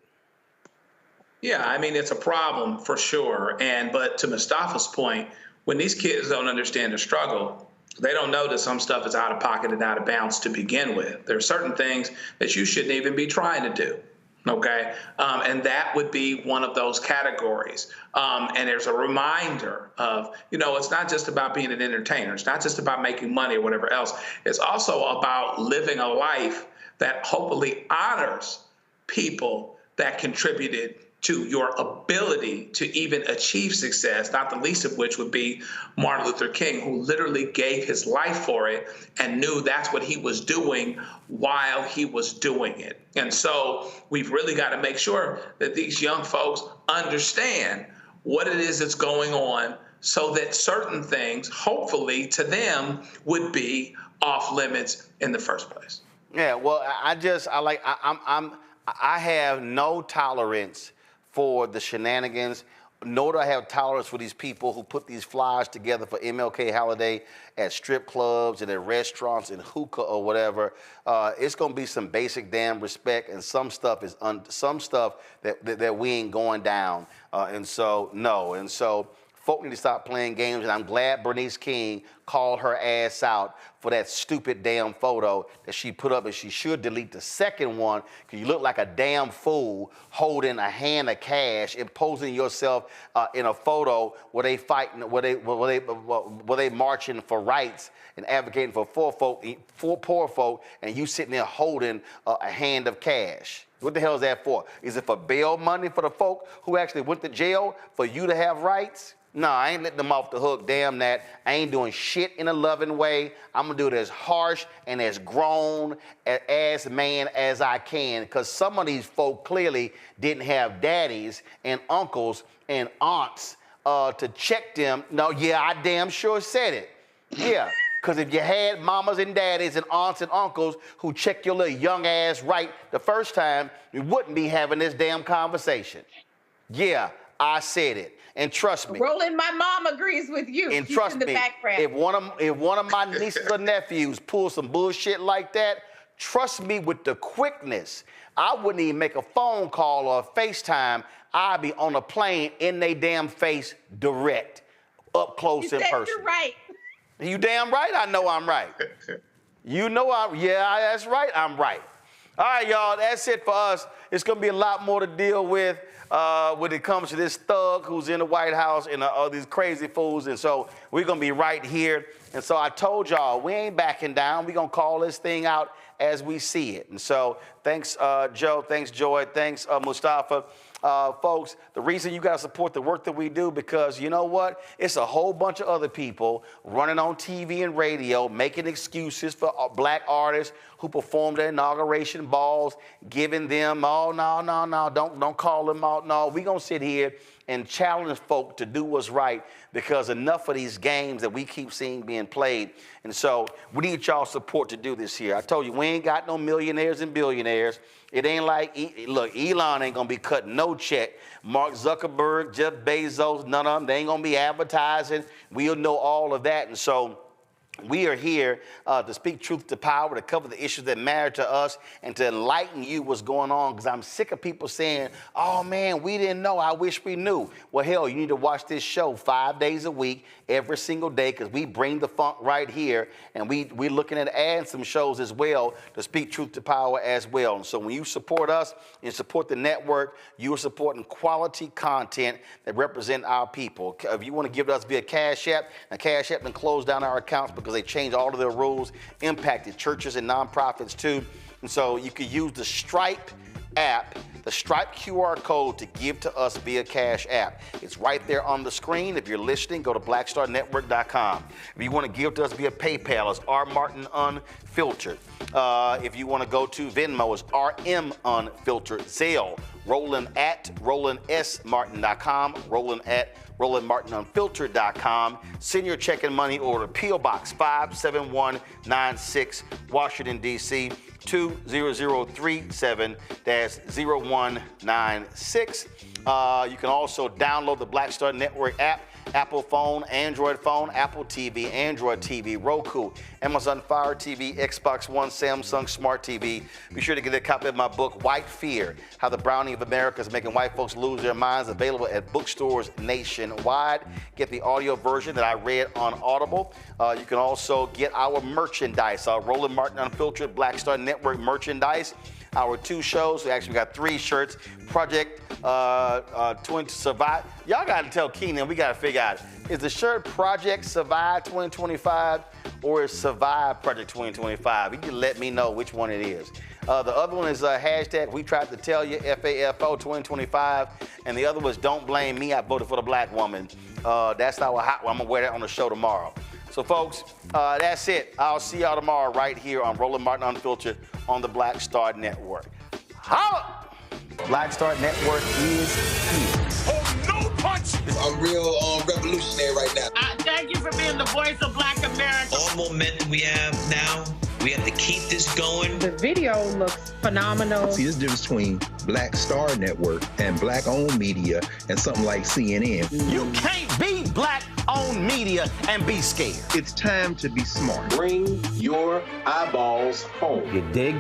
Yeah, I mean, it's a problem for sure. But to Mustafa's point, when these kids don't understand the struggle, they don't know that some stuff is out of pocket and out of bounds to begin with. There are certain things that you shouldn't even be trying to do, okay? And that would be one of those categories. And there's a reminder of, it's not just about being an entertainer. It's not just about making money or whatever else. It's also about living a life that hopefully honors people that contributed to your ability to even achieve success, not the least of which would be Martin Luther King, who literally gave his life for it and knew that's what he was doing while he was doing it. And so we've really got to make sure that these young folks understand what it is that's going on so that certain things, hopefully to them, would be off limits in the first place. Yeah, well, I have no tolerance for the shenanigans, nor do I have tolerance for these people who put these flyers together for MLK Holiday at strip clubs and at restaurants and hookah or whatever. It's gonna be some basic damn respect, and some stuff is that we ain't going down. And so folk need to stop playing games, and I'm glad Bernice King called her ass out for that stupid damn photo that she put up, and she should delete the second one, because you look like a damn fool holding a hand of cash and posing yourself in a photo where they fighting, where they marching for rights and advocating for poor folk, and you sitting there holding a hand of cash. What the hell is that for? Is it for bail money for the folk who actually went to jail for you to have rights? No, I ain't letting them off the hook, damn that. I ain't doing shit in a loving way. I'm gonna do it as harsh and as grown as man as I can, because some of these folk clearly didn't have daddies and uncles and aunts to check them. No, yeah, I damn sure said it. Yeah, because if you had mamas and daddies and aunts and uncles who checked your little young ass right the first time, you wouldn't be having this damn conversation. Yeah, I said it. And trust me. Roland, my mom agrees with you. And She's trust in the me, background. if one of my nieces or nephews pull some bullshit like that, trust me with the quickness, I wouldn't even make a phone call or a FaceTime. I'd be on a plane in they damn face direct, up close in person. You're right. You damn right I know I'm right. You know that's right, I'm right. All right, y'all, that's it for us. It's going to be a lot more to deal with when it comes to this thug who's in the White House and all these crazy fools. And so we're going to be right here. And so I told y'all, we ain't backing down. We're going to call this thing out as we see it. And so thanks, Joe. Thanks, Joy. Thanks, Mustafa. Folks, the reason you got to support the work that we do, because you know what? It's a whole bunch of other people running on TV and radio, making excuses for black artists who performed at inauguration balls, giving them, oh, no, don't call them out. No, we're going to sit here and challenge folk to do what's right, because enough of these games that we keep seeing being played. And so we need y'all support to do this here. I told you, we ain't got no millionaires and billionaires. It ain't like, look, Elon ain't gonna be cutting no check. Mark Zuckerberg, Jeff Bezos, none of them, they ain't gonna be advertising. We'll know all of that. And so we are here to speak truth to power, to cover the issues that matter to us, and to enlighten you what's going on, because I'm sick of people saying, oh man, we didn't know, I wish we knew. Well, hell, you need to watch this show 5 days a week, every single day, because we bring the funk right here, and we're looking at adding some shows as well to speak truth to power as well. And so when you support us and support the network, you are supporting quality content that represent our people. If you want to give it us via Cash App, and Cash App then closed down our accounts because they changed all of their rules, impacted churches and nonprofits too. And so you could use the Stripe app, the Stripe QR code, to give to us via Cash App. It's right there on the screen. If you're listening, go to blackstarnetwork.com. If you want to give to us via PayPal, it's R Martin Unfiltered. If you want to go to Venmo, it's RM Unfiltered. Zelle, Roland at RolandSMartin.com, Roland at RolandMartinUnfiltered.com. Send your check and money order, P.O. Box 57196, Washington, D.C. 20037-0196. You can also download the Black Star Network app, Apple phone, Android phone, Apple TV, Android TV, Roku, Amazon Fire TV, Xbox One, Samsung Smart TV. Be sure to get a copy of my book, White Fear, How the Browning of America is Making White Folks Lose Their Minds, available at bookstores nationwide. Get the audio version that I read on Audible. You can also get our merchandise, our Roland Martin Unfiltered Black Star Network merchandise. Our 2 shows, we actually got 3 shirts. Project Twin Survive. Y'all got to tell Keenan, we got to figure out, is the shirt Project Survive 2025 or is Survive Project 2025? You can let me know which one it is. The other one is hashtag We Tried to Tell You, FAFO 2025. And the other was Don't Blame Me, I Voted for the Black Woman. That's our hot one. I'm going to wear that on the show tomorrow. So, folks, that's it. I'll see y'all tomorrow right here on Roland Martin Unfiltered on the Black Star Network. Holla! Black Star Network is here. Oh, no punch! I'm real revolutionary right now. Thank you for being the voice of Black America. All momentum we have now, we have to keep this going. The video looks phenomenal. See, there's a difference between Black Star Network and Black-owned media and something like CNN. You can't be Black-owned media and be scared. It's time to be smart. Bring your eyeballs home. You dig?